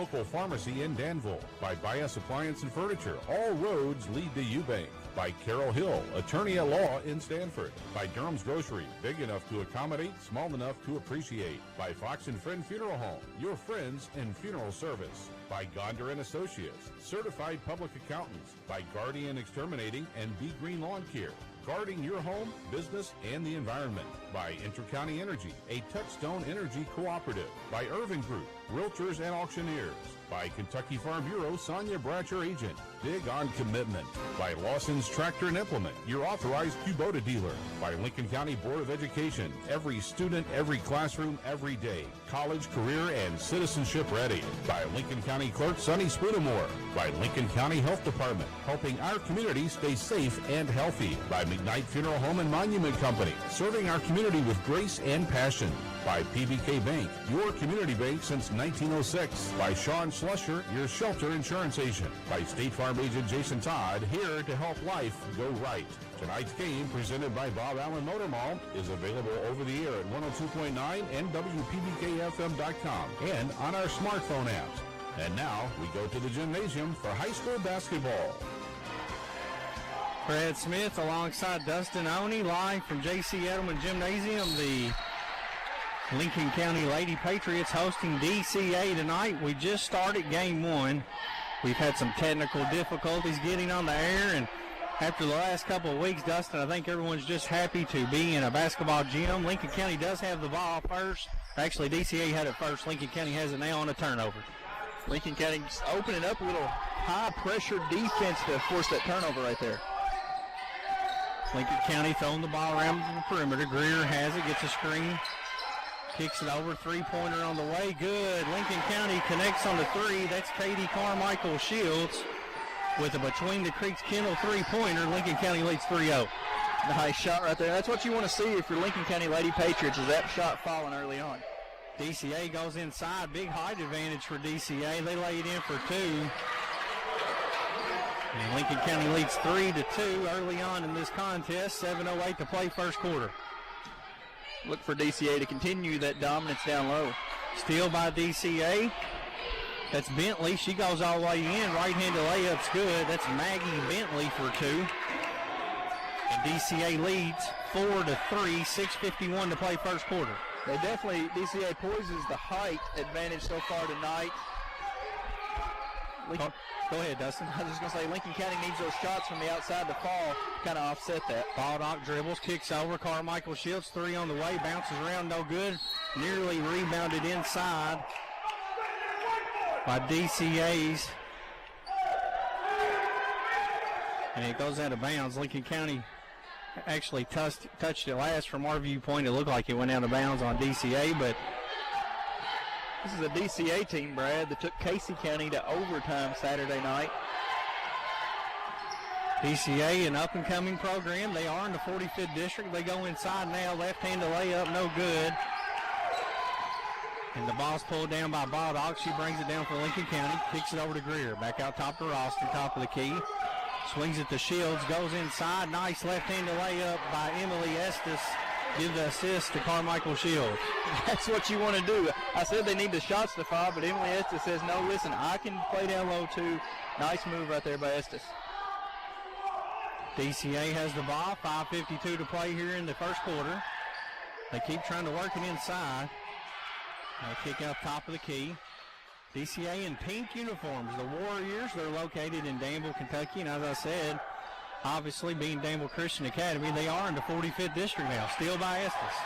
local pharmacy in Danville. By Bias Appliance and Furniture, all roads lead to Eubank. By Carol Hill, attorney at law in Stanford. By Durham's Grocery, big enough to accommodate, small enough to appreciate. By Fox and Friend Funeral Home, your friends in funeral service. By Gonder and Associates, certified public accountants. By Guardian Exterminating and Be Green Lawn Care, guarding your home, business, and the environment. By Intercounty Energy, a Touchstone Energy cooperative. By Irving Group, realtors and auctioneers. By Kentucky Farm Bureau, Sonia Bratcher agent, big on commitment. By Lawson's Tractor and Implement, your authorized Kubota dealer. By Lincoln County Board of Education, every student, every classroom, every day. College, career, and citizenship ready. By Lincoln County Clerk Sonny Spudamore. By Lincoln County Health Department, helping our community stay safe and healthy. By McKnight Funeral Home and Monument Company, serving our community with grace and passion. By PBK Bank, your community bank since 1906. By Sean Slusher, your shelter insurance agent. By State Farm agent Jason Todd, here to help life go right. Tonight's game, presented by Bob Allen Motor Mall, is available over the air at 102.9 and WPBKFM.com and on our smartphone apps. And now we go to the gymnasium for high school basketball. Brad Smith alongside Dustin Oney, live from J.C. Edelman Gymnasium. The Lincoln County Lady Patriots hosting DCA tonight. We just started game one. We've had some technical difficulties getting on the air, and after the last couple of weeks, Dustin, I think everyone's just happy to be in a basketball gym. Lincoln County does have the ball first. Actually, DCA had it first. Lincoln County has it now on a turnover. Lincoln County just opening up a little high-pressure defense to force that turnover right there. Lincoln County throwing the ball around the perimeter. Greer has it, gets a screen. Kicks it over, three-pointer on the way, good. Lincoln County connects on the three. That's Katie Carmichael Shields with a Between the Creeks Kendall three-pointer. Lincoln County leads 3-0. Nice shot right there. That's what you want to see if you're Lincoln County Lady Patriots, is that shot falling early on. DCA goes inside. Big height advantage for DCA. They lay it in for two. And Lincoln County leads 3-2 early on in this contest. 7:08 to play first quarter. Look for DCA to continue that dominance down low. Steal by DCA. That's Bentley. She goes all the way in. Right-handed layup's good. That's Maggie Bentley for two. And DCA leads 4-3, 6:51 to play first quarter. They definitely, DCA poises the height advantage so far tonight. Go ahead, Dustin. I was just going to say, Lincoln County needs those shots from the outside to fall, kind of offset that. Baldock dribbles, kicks over. Carmichael Shields, three on the way, bounces around, no good. Nearly rebounded inside by DCA's. And it goes out of bounds. Lincoln County actually touched it last. From our viewpoint, it looked like it went out of bounds on DCA, but this is a DCA team, Brad, that took Casey County to overtime Saturday night. DCA, an up-and-coming program. They are in the 45th district. They go inside now. Left-handed layup, no good. And the ball's pulled down by Baldock. She brings it down for Lincoln County. Kicks it over to Greer. Back out top to Ralston, top of the key. Swings it to Shields. Goes inside. Nice left-handed layup by Emily Estes. Give the assist to Carmichael Shields. That's what you want to do. I said they need the shots to fall, but Emily Estes says, no, listen, I can play down low too. Nice move right there by Estes. DCA has the ball. 5:52 to play here in the first quarter. They keep trying to work it inside. They kick out top of the key. DCA in pink uniforms. The Warriors, they're located in Danville, Kentucky, and as I said, obviously being Danville Christian Academy, they are in the 45th district now. Steal by Estes.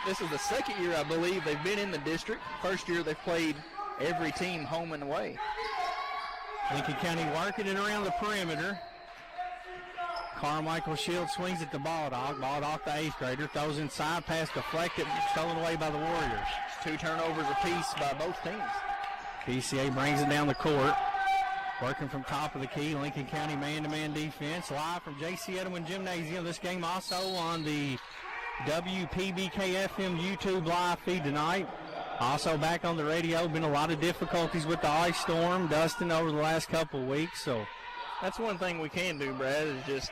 This is the second year, I believe, they've been in the district. First year they've played every team home and away. Lincoln County working it around the perimeter. Carmichael Shields swings it to Baldock. Baldock, the 8th grader, throws inside, pass deflected, stolen away by the Warriors. It's 2 turnovers apiece by both teams. DCA brings it down the court. Working from top of the key, Lincoln County man-to-man defense. Live from J.C. Edelman Gymnasium. This game also on the WPBK-FM YouTube live feed tonight. Also back on the radio. Been a lot of difficulties with the ice storm, Dustin, over the last couple of weeks. So that's one thing we can do, Brad, is just,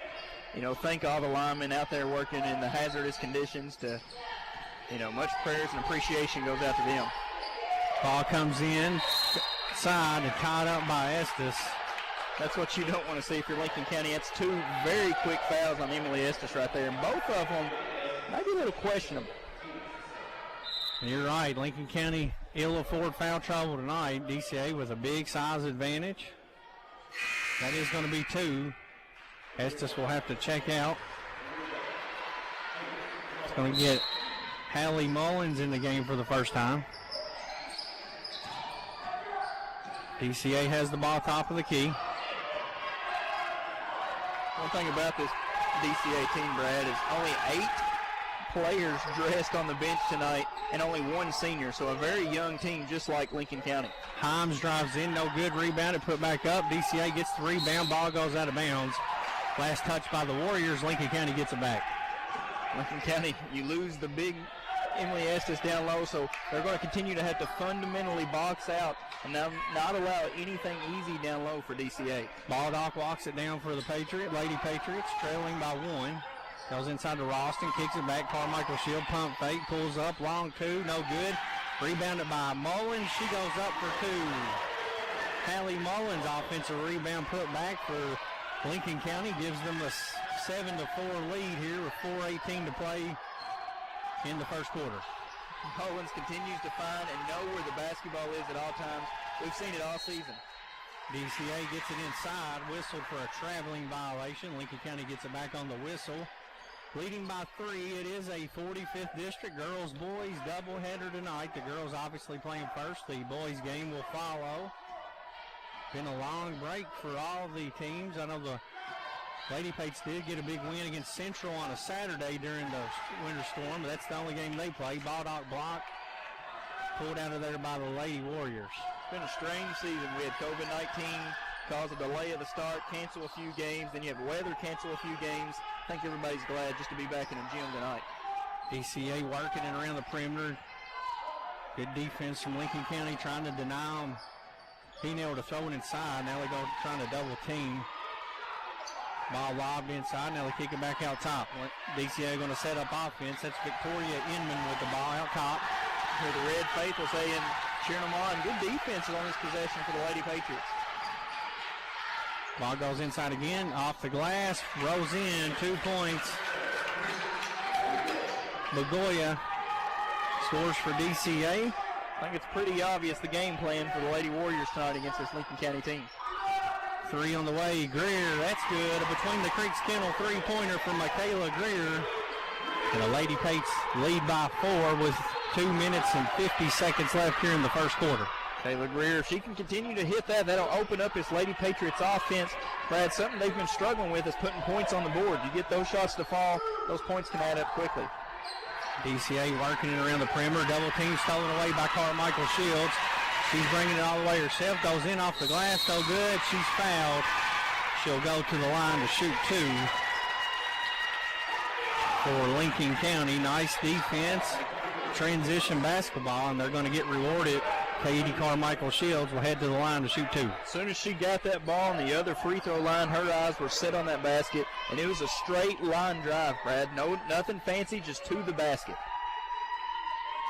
thank all the linemen out there working in the hazardous conditions to, much prayers and appreciation goes out to them. Ball comes in. outside and tied up by Estes. That's what you don't want to see if you're Lincoln County. That's two very quick fouls on Emily Estes right there, and both of them maybe a little questionable. And you're right, Lincoln County ill afford foul trouble tonight. DCA with a big size advantage. That is going to be 2. Estes will have to check out. It's going to get Hallie Mullins in the game for the first time. DCA has the ball top of the key. One thing about this DCA team, Brad, is only 8 players dressed on the bench tonight and only 1 senior, so a very young team just like Lincoln County. Himes drives in, no good, rebounded, put back up. DCA gets the rebound, ball goes out of bounds. Last touch by the Warriors, Lincoln County gets it back. Lincoln County, you lose the big Emily Estes down low, so they're going to continue to have to fundamentally box out and not allow anything easy down low for DCA. Baldock walks it down for the Lady Patriots, trailing by 1. Goes inside to Ralston, kicks it back. Carmichael Shield, pump fake, pulls up, long 2, no good. Rebounded by Mullins, she goes up for 2. Hallie Mullins, offensive rebound put back for Lincoln County, gives them a 7-4 lead here with 4:18 to play in the first quarter. Mullins continues to find and know where the basketball is at all times. We've seen it all season. DCA gets it inside, whistled for a traveling violation. Lincoln County gets it back on the whistle. Leading by 3, it is a 45th District girls-boys doubleheader tonight. The girls obviously playing first. The boys game will follow. Been a long break for all the teams. I know the Lady Pates did get a big win against Central on a Saturday during the winter storm, but that's the only game they played. Baldock block pulled out of there by the Lady Warriors. It's been a strange season. We had COVID-19 cause a delay of the start, cancel a few games, then you have weather, cancel a few games. I think everybody's glad just to be back in the gym tonight. DCA working it around the perimeter. Good defense from Lincoln County trying to deny them being able to throw it inside. Now they go trying to double team. Ball lobbed inside. Now they kick it back out top. DCA going to set up offense. That's Victoria Inman with the ball out top. Here the Red Faithful saying, cheering them on. Good defense on this possession for the Lady Patriots. Ball goes inside again. Off the glass. Rolls in. 2 points. Begoya scores for DCA. I think it's pretty obvious the game plan for the Lady Warriors tonight against this Lincoln County team. 3 on the way. Greer, that's good. Between the Creeks Kennel 3-pointer from Michaela Greer. And the Lady Pates lead by 4 with 2 minutes and 50 seconds left here in the first quarter. Taylor Greer, if she can continue to hit that, that'll open up this Lady Patriots offense. Brad, something they've been struggling with is putting points on the board. You get those shots to fall, those points can add up quickly. DCA working it around the perimeter. Double team stolen away by Carmichael Shields. She's bringing it all the way herself. Goes in off the glass. No good. She's fouled. She'll go to the line to shoot 2 for Lincoln County. Nice defense. Transition basketball, and they're going to get rewarded. Katie Carmichael Shields will head to the line to shoot 2. As soon as she got that ball on the other free throw line, her eyes were set on that basket, and it was a straight line drive, Brad. No, nothing fancy, just to the basket.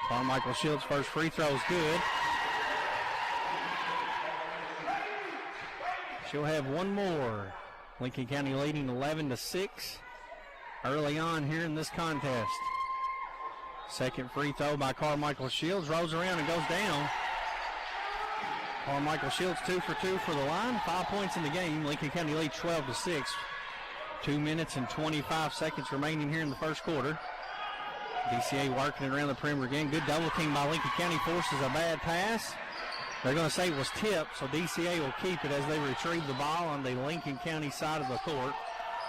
Carmichael Shields' first free throw is good. She'll have one more. Lincoln County leading 11-6 early on here in this contest. Second free throw by Carmichael Shields. Rolls around and goes down. Carmichael Shields 2 for 2 for the line. 5 points in the game. Lincoln County leads 12-6. 2 minutes and 25 seconds remaining here in the first quarter. DCA working it around the perimeter again. Good double team by Lincoln County. Forces a bad pass. They're going to say it was tipped, so DCA will keep it as they retrieve the ball on the Lincoln County side of the court.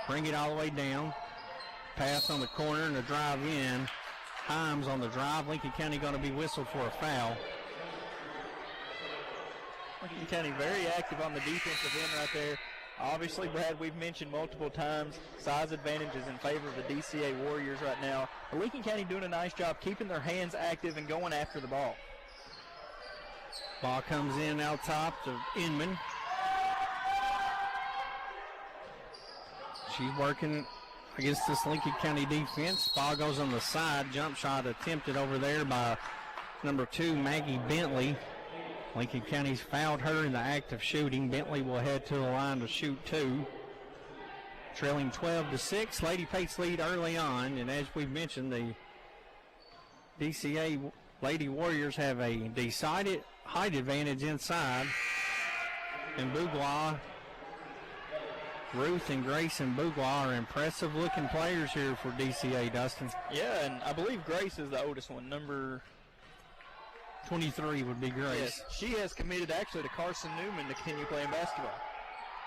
Bring it all the way down. Pass on the corner and a drive in. Himes on the drive. Lincoln County going to be whistled for a foul. Lincoln County very active on the defensive end right there. Obviously, Brad, we've mentioned multiple times size advantages in favor of the DCA Warriors right now. But Lincoln County doing a nice job keeping their hands active and going after the ball. Ball comes in out top to Inman. She's working against this Lincoln County defense. Ball goes on the side. Jump shot attempted over there by number 2, Maggie Bentley. Lincoln County's fouled her in the act of shooting. Bentley will head to the line to shoot 2. Trailing 12-6. Lady Pates lead early on, and as we've mentioned, the DCA Lady Warriors have a decided height advantage inside. And Bouglois, Ruth and Grace and Bouglois are impressive looking players here for DCA, Dustin. Yeah, and I believe Grace is the oldest one, number 23 would be Grace. Yes, she has committed actually to Carson Newman to continue playing basketball.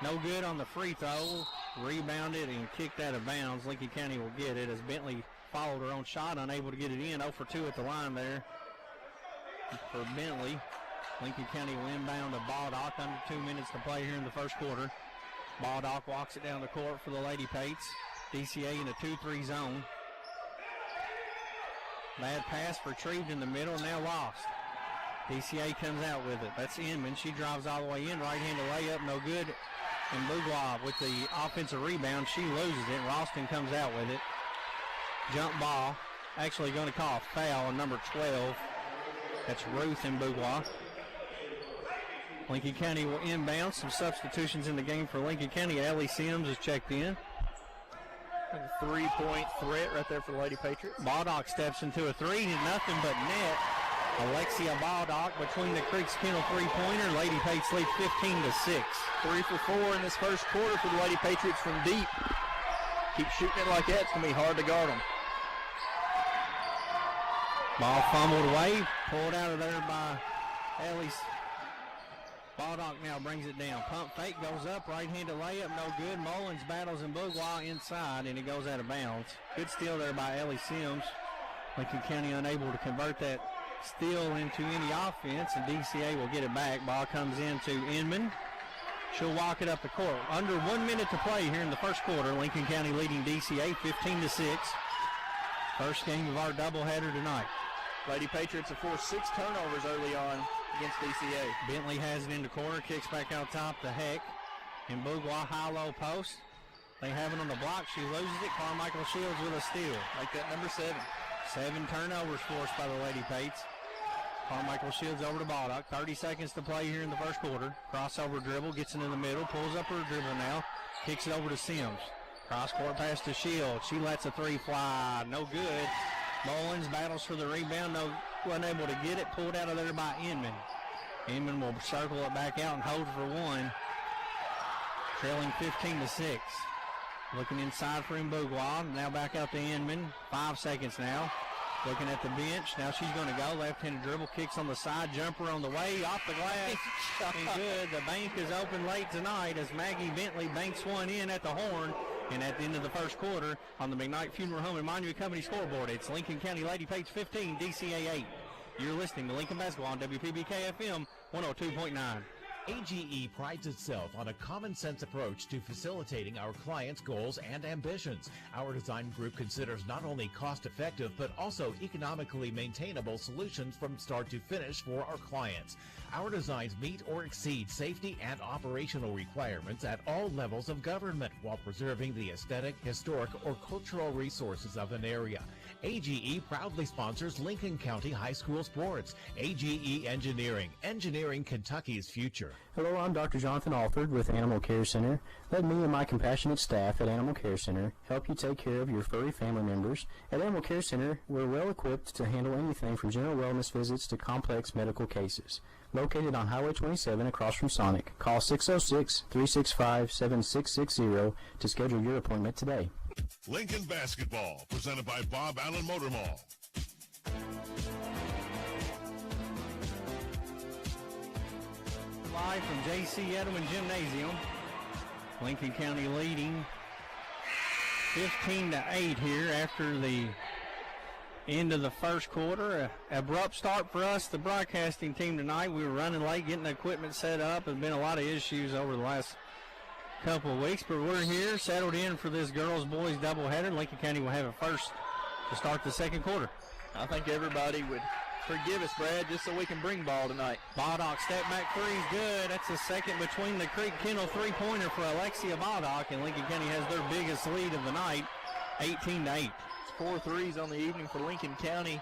No good on the free throw. Rebounded and kicked out of bounds. Lincoln County will get it as Bentley followed her own shot, unable to get it in. 0 for 2 at the line there for Bentley. Lincoln County will inbound to Baldock. Under 2 minutes to play here in the first quarter. Baldock walks it down the court for the Lady Pates. DCA in a 2-3 zone. Bad pass retrieved in the middle, now lost. DCA comes out with it. That's Inman. She drives all the way in. Right-handed layup, no good. And Bouglois with the offensive rebound. She loses it. Ralston comes out with it. Jump ball. Actually going to call a foul on number 12. That's Ruth and Bouglois. Lincoln County will inbound. Some substitutions in the game for Lincoln County. Allie Sims is checked in. A 3-point threat right there for the Lady Patriots. Baldock steps into a 3. Nothing but net. Alexia Baldock between the Creeks Kennel three-pointer. Lady Pates lead 15-6. 3 for 4 in this first quarter for the Lady Patriots from deep. Keep shooting it like that. It's going to be hard to guard them. Ball fumbled away. Pulled out of there by Ellie's. Baldock now brings it down. Pump fake goes up. Right-handed layup. No good. Mullins battles and Bouglois inside, and it goes out of bounds. Good steal there by Ellie Sims. Lincoln County unable to convert that steal into any offense, and DCA will get it back. Ball comes in to Inman. She'll walk it up the court. Under 1 minute to play here in the first quarter. Lincoln County leading DCA 15-6. First game of our doubleheader tonight. Lady Patriots have forced 6 turnovers early on against DCA. Bentley has it in the corner, kicks back out top to Heck. And Bouglois high-low post. They have it on the block. She loses it. Carmichael Shields with a steal. Like that number 7. 7 turnovers forced by the Lady Pates. Carmichael Shields over to Baldock. 30 seconds to play here in the first quarter. Crossover dribble, gets into the middle, pulls up her dribble now, kicks it over to Sims. Cross-court pass to Shields. She lets a 3 fly. No good. Mullins battles for the rebound. Unable to get it. Pulled out of there by Inman. Inman will circle it back out and hold for 1. Trailing 15-6. Looking inside for Bouglois. Now back out to Inman. 5 seconds now. Looking at the bench. Now she's going to go. Left-handed dribble. Kicks on the side. Jumper on the way. Off the glass. And good. The bank is open late tonight as Maggie Bentley banks one in at the horn. And at the end of the first quarter on the McKnight Funeral Home and Monument Company scoreboard, it's Lincoln County Lady Pates 15, DCA 8. You're listening to Lincoln Basketball on WPBK FM 102.9. AGE prides itself on a common-sense approach to facilitating our clients' goals and ambitions. Our design group considers not only cost-effective but also economically maintainable solutions from start to finish for our clients. Our designs meet or exceed safety and operational requirements at all levels of government while preserving the aesthetic, historic, or cultural resources of an area. AGE proudly sponsors Lincoln County High School sports. AGE Engineering, engineering Kentucky's future. Hello, I'm Dr. Jonathan Alford with Animal Care Center. Let me and my compassionate staff at Animal Care Center help you take care of your furry family members. At Animal Care Center, we're well equipped to handle anything from general wellness visits to complex medical cases. Located on Highway 27 across from Sonic. Call 606-365-7660 to schedule your appointment today. Lincoln Basketball, presented by Bob Allen Motor Mall. Live from J.C. Edelman Gymnasium. Lincoln County leading 15-8 here after the end of the first quarter. Abrupt start for us, the broadcasting team tonight. We were running late, getting the equipment set up. There's been a lot of issues over the last couple of weeks, but we're here, settled in for this girls-boys doubleheader. Lincoln County will have it first to start the second quarter. I think everybody would forgive us, Brad, just so we can bring ball tonight. Baldock step back three is good. That's the second between the Creek Kennel three-pointer for Alexia Baldock, and Lincoln County has their biggest lead of the night, 18-8. 4 threes on the evening for Lincoln County.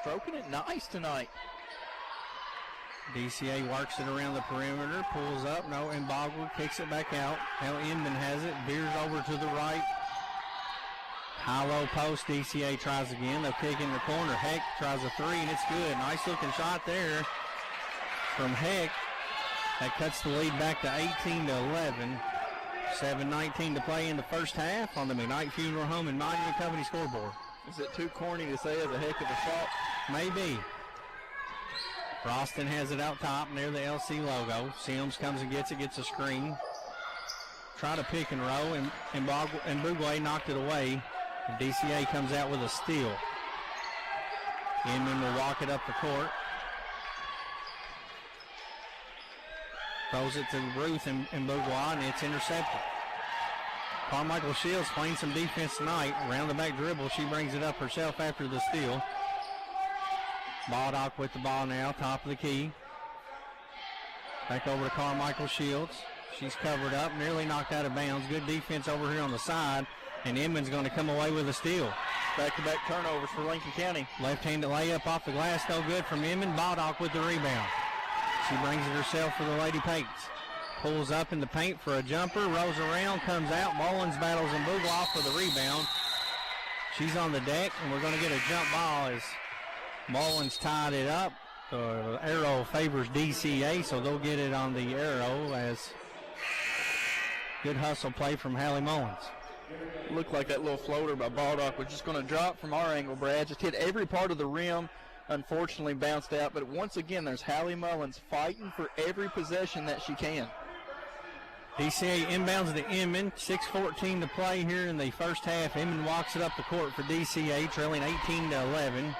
Stroking it nice tonight. DCA works it around the perimeter, pulls up, no, and Bogler kicks it back out. Now Inman has it, veers over to the right. High-low post, DCA tries again. They'll kick in the corner. Heck tries a three, and it's good. Nice-looking shot there from Heck. That cuts the lead back to 18-11. 7:19 to play in the first half on the McKnight Funeral Home and Monument Company scoreboard. Is it too corny to say it's a heck of a shot? Maybe. Roston has it out top near the LC logo. Sims comes and gets it, gets a screen. Try to pick and roll, and Bugway knocked it away. And DCA comes out with a steal. Inman will walk it up the court. Throws it to Ruth and Bugway, and it's intercepted. Carmichael Shields playing some defense tonight. Around the back dribble, she brings it up herself after the steal. Baldock with the ball now, top of the key. Back over to Carmichael Shields. She's covered up, nearly knocked out of bounds. Good defense over here on the side, and Inman's going to come away with a steal. Back-to-back turnovers for Lincoln County. Left-handed layup off the glass, no good from Inman. Baldock with the rebound. She brings it herself for the Lady Pates. Pulls up in the paint for a jumper, rolls around, comes out. Mullins battles and Bugloff for the rebound. She's on the deck, and we're going to get a jump ball as Mullins tied it up. The arrow favors DCA, so they'll get it on the arrow as good hustle play from Hallie Mullins. Looked like that little floater by Baldock was just going to drop from our angle, Brad. Just hit every part of the rim. Unfortunately bounced out, but once again, there's Hallie Mullins fighting for every possession that she can. DCA inbounds to Inman. 6:14 to play here in the first half. Inman walks it up the court for DCA, trailing 18-11.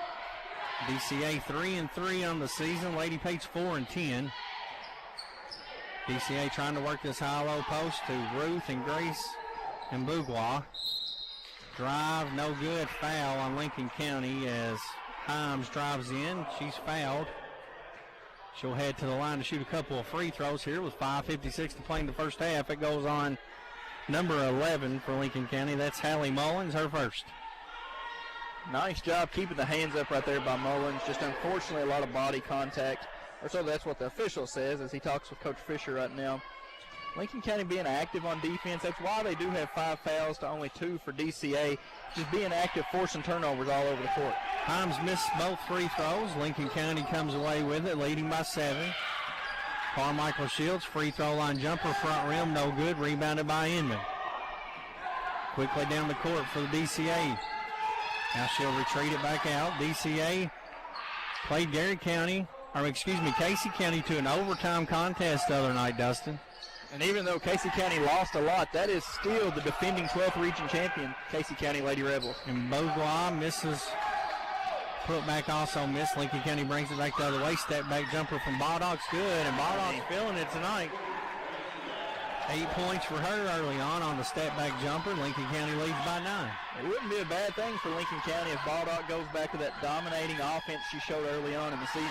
DCA 3-3 on the season. Lady Pates 4-10. DCA trying to work this high-low post to Ruth and Grace and Bugwa. Drive, no good. Foul on Lincoln County as Himes drives in. She's fouled. She'll head to the line to shoot a couple of free throws here with 5:56 to play in the first half. It goes on number 11 for Lincoln County. That's Hallie Mullins, her first. Nice job keeping the hands up right there by Mullins. Just unfortunately a lot of body contact. Or so that's what the official says as he talks with Coach Fisher right now. Lincoln County being active on defense. That's why they do have 5 fouls to only 2 for DCA. Just being active, forcing turnovers all over the court. Himes missed both free throws. Lincoln County comes away with it, leading by 7. Carmichael Shields, free throw line jumper, front rim, no good. Rebounded by Inman. Quickly down the court for the DCA. Now she'll retreat it back out. DCA played Casey County to an overtime contest the other night, Dustin. And even though Casey County lost a lot, that is still the defending 12th region champion, Casey County Lady Rebels. And Beauvoir misses. Put back also missed. Lincoln County brings it back the other way. Step back jumper from Baldock's good, and Baldock's feeling it tonight. 8 points for her early on the step back jumper. Lincoln County leads by 9. It wouldn't be a bad thing for Lincoln County if Baldock goes back to that dominating offense she showed early on in the season.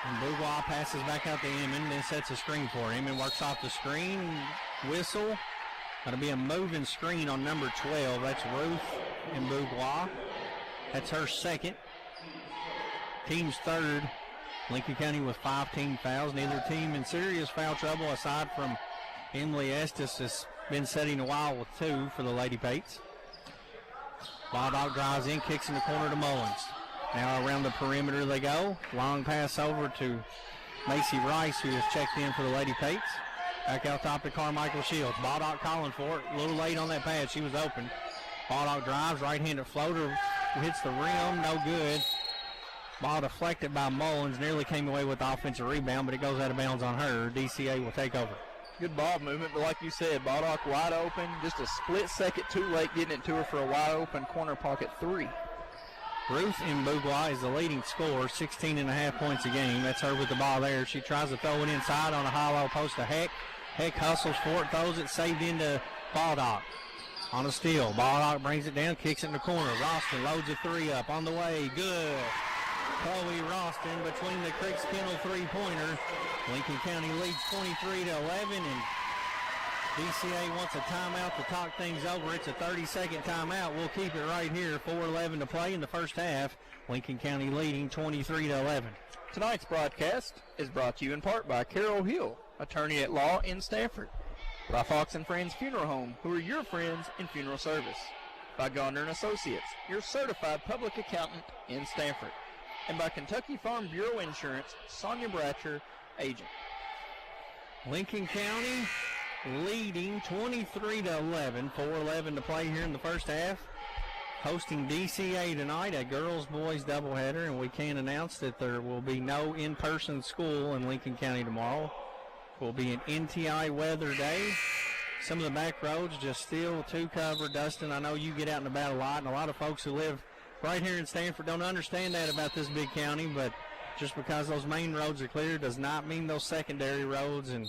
And Boudoir passes back out to Inman, then sets a screen for her. Inman works off the screen, whistle. That'll be a moving screen on number 12. That's Ruth and Boudoir. That's her second. Team's third. Lincoln County with 5 team fouls. Neither team in serious foul trouble aside from Emily Estes has been setting a while with 2 for the Lady Pates. Baldock drives in, kicks in the corner to Mullins. Now around the perimeter they go. Long pass over to Macy Rice, who has checked in for the Lady Pates. Back out top to Carmichael Shields. Baldock calling for it. A little late on that pass. She was open. Baldock drives. Right-handed floater hits the rim. No good. Ball deflected by Mullins. Nearly came away with the offensive rebound, but it goes out of bounds on her. DCA will take over. Good ball movement, but like you said, Baldock wide open. Just a split second too late getting it to her for a wide open corner pocket 3. Ruth Mbugwa is the leading scorer, 16.5 points a game. That's her with the ball there. She tries to throw it inside on a high-low post to Heck. Heck hustles for it, throws it, saved into Baldock. On a steal, Baldock brings it down, kicks it in the corner. Roston loads a 3 up on the way. Good. Chloe Roston between the Creeks Kennel 3-pointer. Lincoln County leads 23-11, and DCA wants a timeout to talk things over. It's a 30-second timeout. We'll keep it right here. 4:11 to play in the first half. Lincoln County leading 23-11. Tonight's broadcast is brought to you in part by Carol Hill, attorney at law in Stanford. By Fox and Friends Funeral Home, who are your friends in funeral service. By Gardner and Associates, your certified public accountant in Stanford. And by Kentucky Farm Bureau Insurance, Sonia Bratcher, agent. Lincoln County leading 23-11. 4:11 to play here in the first half. Hosting DCA tonight, a girls-boys doubleheader, and we can announce that there will be no in-person school in Lincoln County tomorrow. It will be an NTI weather day. Some of the back roads just still too covered. Dustin, I know you get out and about a lot, and a lot of folks who live right here in Stanford don't understand that about this big county, but just because those main roads are clear does not mean those secondary roads and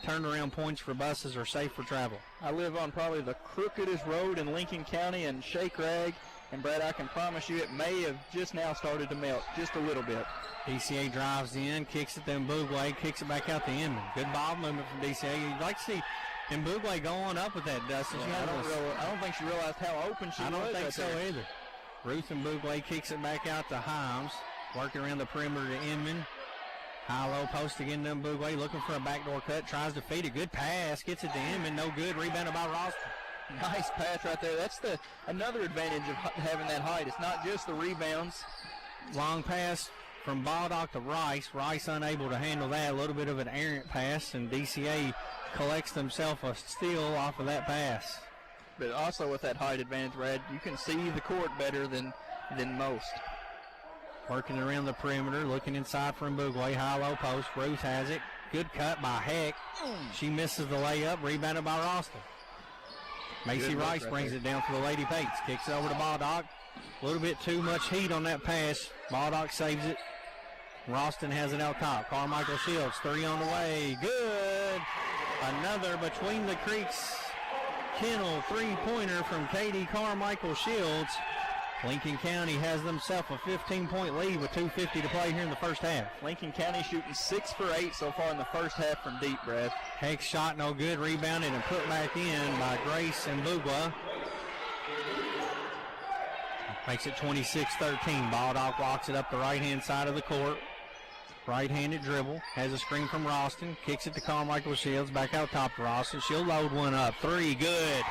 turnaround points for buses are safe for travel. I live on probably the crookedest road in Lincoln County and Shake Rag, and Brad, I can promise you it may have just now started to melt just a little bit. DCA drives in, kicks it to Mbugwe, kicks it back out to Inman. Good ball movement from DCA. You'd like to see Mbugwe go on up with that, Dustin. Yeah, I don't think she realized how open she was. I don't think right so there. either. Ruth Mbugwe kicks it back out to Himes, working around the perimeter to Inman. High-low post again to Mbugwe, looking for a backdoor cut, tries to feed a good pass, gets it to Inman, no good, rebounded by Ralston. Nice pass right there. That's another advantage of having that height. It's not just the rebounds. Long pass from Baldock to Rice. Rice unable to handle that. A little bit of an errant pass, and DCA collects themselves a steal off of that pass. But also with that height advantage, Brad, you can see the court better than most. Working around the perimeter, looking inside for Mbugwe. High-low post. Ruth has it. Good cut by Heck. She misses the layup. Rebounded by Ralston. Macy Rice brings it down for the Lady Pates. Kicks it over to Baldock. A little bit too much heat on that pass. Baldock saves it. Ralston has it out top. Carmichael Shields, three on the way. Good. Another between the creeks kennel three-pointer from Katie Carmichael Shields. Lincoln County has themselves a 15-point lead with 2:50 to play here in the first half. Lincoln County shooting 6 for 8 so far in the first half from deep, Brad. Heck shot no good, rebounded and put back in by Grace Mbugwe. Makes it 26-13. Baldock walks it up the right-hand side of the court. Right-handed dribble, has a screen from Ralston, kicks it to Carmichael Shields, back out top to Ralston. She'll load one up. Three, good.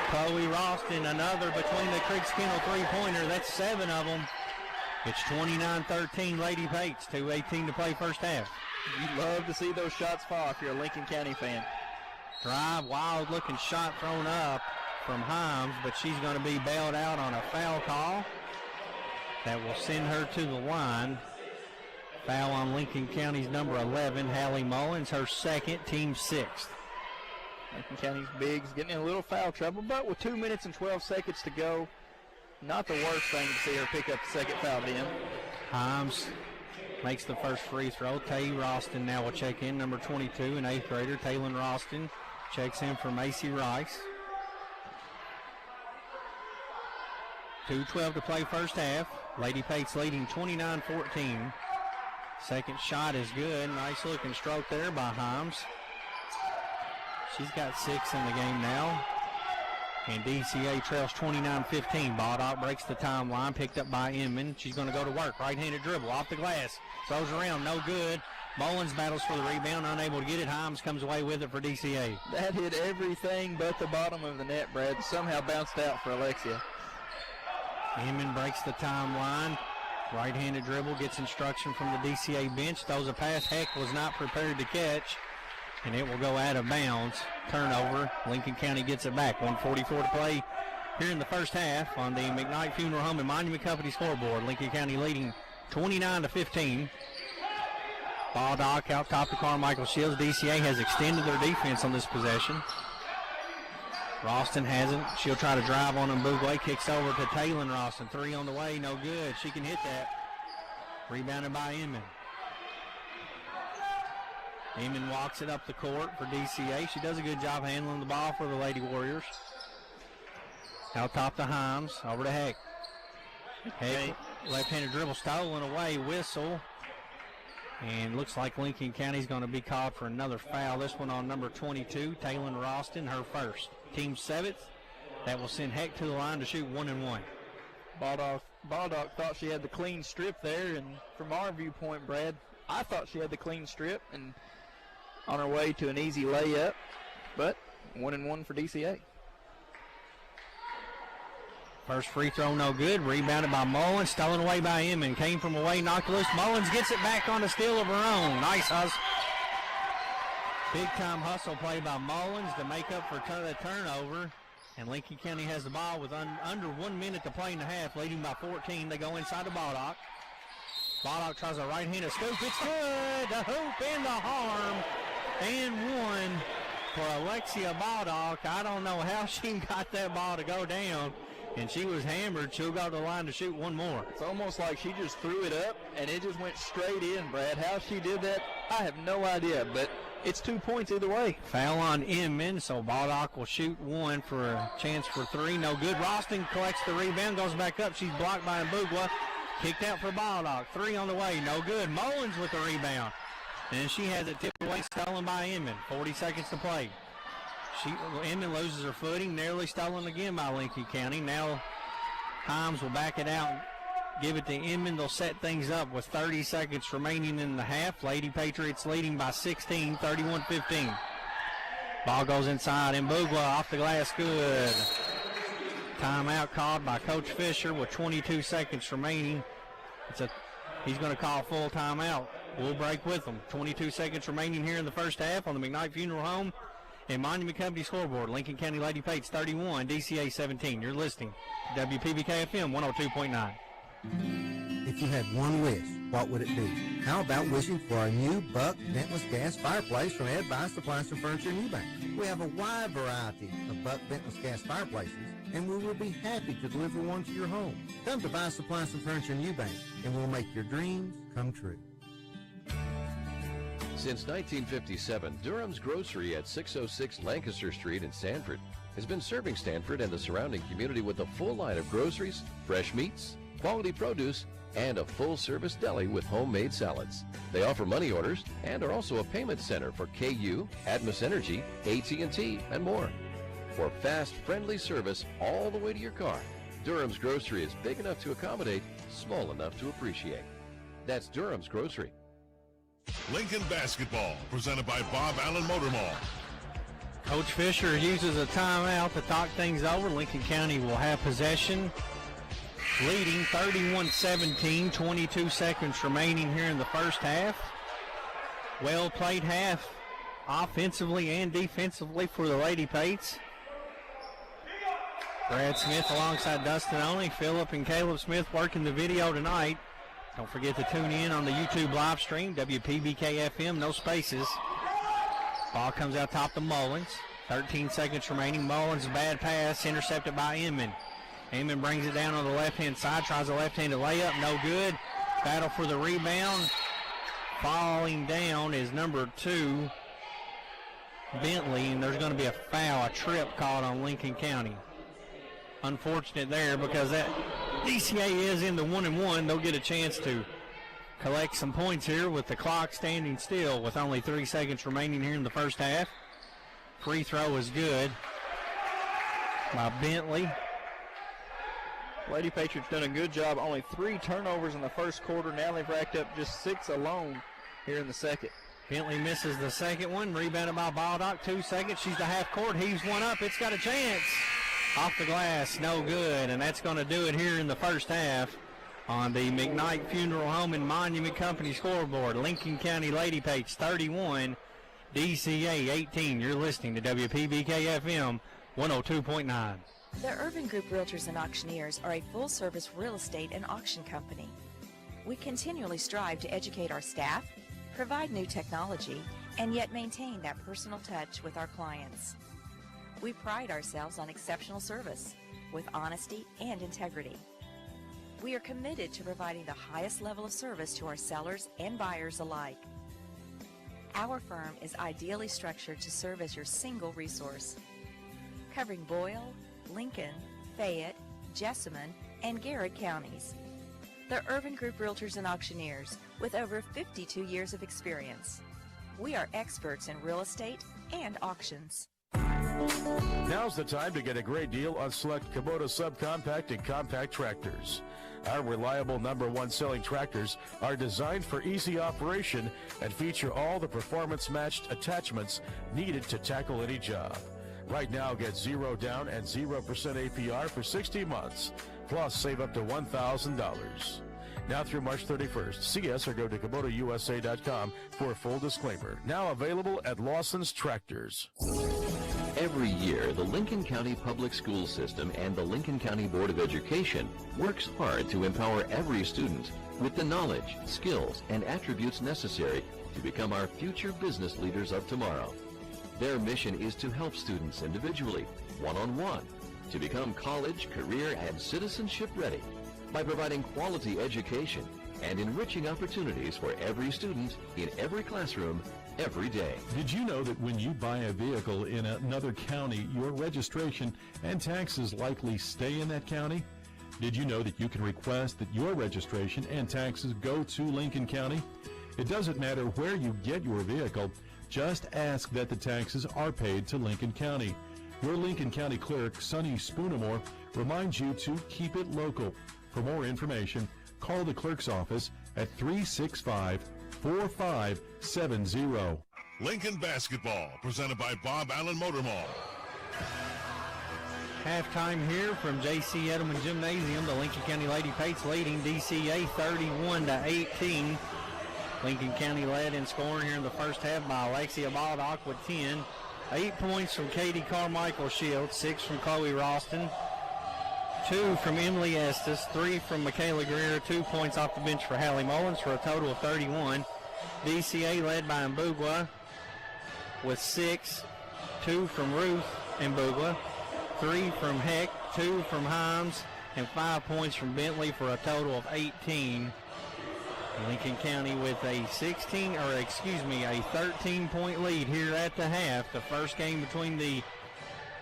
Chloe Ralston, another between the creeks kennel three-pointer. That's 7 of them. It's 29-13 Lady Pates, 2:18 to play first half. You love to see those shots fall if you're a Lincoln County fan. Drive, wild-looking shot thrown up from Himes, but she's going to be bailed out on a foul call. That will send her to the line. Foul on Lincoln County's number 11, Hallie Mullins, her second, team 6th. Lincoln County's bigs getting in a little foul trouble, but with 2 minutes and 12 seconds to go, not the worst thing to see her pick up the second foul in. Himes makes the first free throw. Tay Ralston now will check in, number 22, an 8th grader. Taylon Ralston checks in for Macy Rice. 2:12 to play first half. Lady Pates leading 29-14. Second shot is good. Nice looking stroke there by Himes. She's got 6 in the game now. And DCA trails 29-15. Baldock breaks the timeline, picked up by Inman. She's going to go to work. Right-handed dribble off the glass. Throws around, no good. Mullins battles for the rebound, unable to get it. Himes comes away with it for DCA. That hit everything but the bottom of the net, Brad. Somehow bounced out for Alexia. Inman breaks the timeline. Right-handed dribble, gets instruction from the DCA bench. Throws a pass. Heck was not prepared to catch. And it will go out of bounds. Turnover. Lincoln County gets it back. 1:44 to play here in the first half on the McKnight Funeral Home and Monument Company scoreboard. Lincoln County leading 29-15. Baldock out top to Carmichael Shields. DCA has extended their defense on this possession. Ralston hasn't. She'll try to drive on Mbugwe. Kicks over to Taylon Ralston. 3 on the way. No good. She can hit that. Rebounded by Inman. Inman walks it up the court for DCA. She does a good job handling the ball for the Lady Warriors. Out top to Himes. Over to Heck. Heck, left-handed dribble stolen away. Whistle. And looks like Lincoln County's going to be called for another foul. This one on number 22, Taylor Ralston, her first. Team 7th. That will send Heck to the line to shoot 1-1. Baldock thought she had the clean strip there, and from our viewpoint, Brad, I thought she had the clean strip and on her way to an easy layup, but 1-1 for DCA. First free throw no good. Rebounded by Mullins. Stolen away by Inman. Came from away. Knocked loose. Mullins gets it back on a steal of her own. Nice hustle. Big time hustle play by Mullins to make up for the turnover. And Lincoln County has the ball with under 1 minute to play in the half, leading by 14. They go inside to Baldock. Baldock tries a right-handed scoop. It's good. The hoop and the harm. And one for Alexia Baldock. I don't know how she got that ball to go down. And she was hammered. She'll go to the line to shoot one more. It's almost like she just threw it up, and it just went straight in, Brad. How she did that, I have no idea, but it's 2 points either way. Foul on Inman, so Baldock will shoot one for a chance for three. No good. Ralston collects the rebound, goes back up. She's blocked by Mbugwa. Kicked out for Baldock. Three on the way. No good. Mullins with the rebound. And she has it tipped away, stolen by Inman. 40 seconds to play. Inman loses her footing, nearly stolen again by Lincoln County. Now Himes will back it out, give it to Inman. They'll set things up with 30 seconds remaining in the half. Lady Patriots leading by 16, 31-15. Ball goes inside, and Mbugwa off the glass, good. Timeout called by Coach Fisher with 22 seconds remaining. He's going to call full timeout. We'll break with them. 22 seconds remaining here in the first half on the McKnight Funeral Home and Monument Company scoreboard. Lincoln County Lady Pates 31, DCA 17. You're listening to WPBK FM 102.9. If you had one wish, what would it be? How about wishing for a new Buck ventless gas fireplace from Ed Bias Appliance and Furniture in Eubank? We have a wide variety of Buck ventless gas fireplaces, and we will be happy to deliver one to your home. Come to Bias Appliance and Furniture in Eubank, and we'll make your dreams come true. Since 1957, Durham's Grocery at 606 Lancaster Street in Stanford has been serving Stanford and the surrounding community with a full line of groceries, fresh meats, quality produce, and a full-service deli with homemade salads. They offer money orders and are also a payment center for KU, Atmos Energy, AT&T, and more. For fast, friendly service all the way to your car, Durham's Grocery is big enough to accommodate, small enough to appreciate. That's Durham's Grocery. Lincoln Basketball, presented by Bob Allen Motor Mall. Coach Fisher uses a timeout to talk things over. Lincoln County will have possession, leading 31-17, 22 seconds remaining here in the first half. Well played half, offensively and defensively for the Lady Pates. Brad Smith alongside Dustin Oney, Phillip and Caleb Smith working the video tonight. Don't forget to tune in on the YouTube live stream, WPBK FM, no spaces. Ball comes out top to Mullins. 13 seconds remaining. Mullins, bad pass, intercepted by Inman. Inman brings it down on the left-hand side, tries a left-handed layup, no good. Battle for the rebound. Falling down is number 2, Bentley, and there's going to be a foul, a trip called on Lincoln County. Unfortunate there because that DCA is in the 1-1. They'll get a chance to collect some points here with the clock standing still with only 3 seconds remaining here in the first half. Free throw is good by Bentley. Lady Patriots done a good job. Only 3 turnovers in the first quarter. Now they've racked up just 6 alone here in the second. Bentley misses the second one. Rebounded by Baldock. 2 seconds. She's to half court. Heaves one up. It's got a chance. Off the glass. No good. And that's going to do it here in the first half on the McKnight Funeral Home and Monument Company scoreboard. Lincoln County Lady Pates 31, DCA 18. You're listening to WPBK FM 102.9. The Urban Group Realtors and Auctioneers are a full-service real estate and auction company. We continually strive to educate our staff, provide new technology, and yet maintain that personal touch with our clients. We pride ourselves on exceptional service with honesty and integrity. We are committed to providing the highest level of service to our sellers and buyers alike. Our firm is ideally structured to serve as your single resource, covering Boyle, Lincoln, Fayette, Jessamine, and Garrett counties. The Urban Group Realtors and Auctioneers, with over 52 years of experience. We are experts in real estate and auctions. Now's the time to get a great deal on select Kubota subcompact and compact tractors. Our reliable #1 selling tractors are designed for easy operation and feature all the performance-matched attachments needed to tackle any job. Right now, get 0 down and 0% APR for 60 months, plus save up to $1,000. Now through March 31st, see us or go to KubotaUSA.com for a full disclaimer. Now available at Lawson's Tractors. Every year, the Lincoln County Public School System and the Lincoln County Board of Education works hard to empower every student with the knowledge, skills, and attributes necessary to become our future business leaders of tomorrow. Their mission is to help students individually, one-on-one, to become college, career, and citizenship ready by providing quality education and enriching opportunities for every student in every classroom every day. Did you know that when you buy a vehicle in another county, your registration and taxes likely stay in that county? Did you know that you can request that your registration and taxes go to Lincoln County? It doesn't matter where you get your vehicle, just ask that the taxes are paid to Lincoln County. Your Lincoln County clerk, Sonny Spoonamore, reminds you to keep it local. For more information, call the clerk's office at 365-4570. Lincoln Basketball, presented by Bob Allen Motor Mall. Halftime here from J.C. Edelman Gymnasium. The Lincoln County Lady Pates leading DCA 31-18. Lincoln County led in scoring here in the first half by Alexia Baldock with 10. 8 points from Katie Carmichael Shields, 6 from Chloe Ralston, 2 from Emily Estes, 3 from Michaela Greer, 2 points off the bench for Hallie Mullins for a total of 31. DCA led by Mbugwa with 6, 2 from Ruth Mbugwa, 3 from Heck, 2 from Himes, and 5 points from Bentley for a total of 18. Lincoln County with a 13-point lead here at the half. The first game between the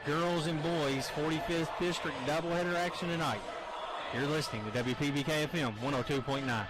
girls and boys 45th District doubleheader action tonight. You're listening to WPBK FM 102.9.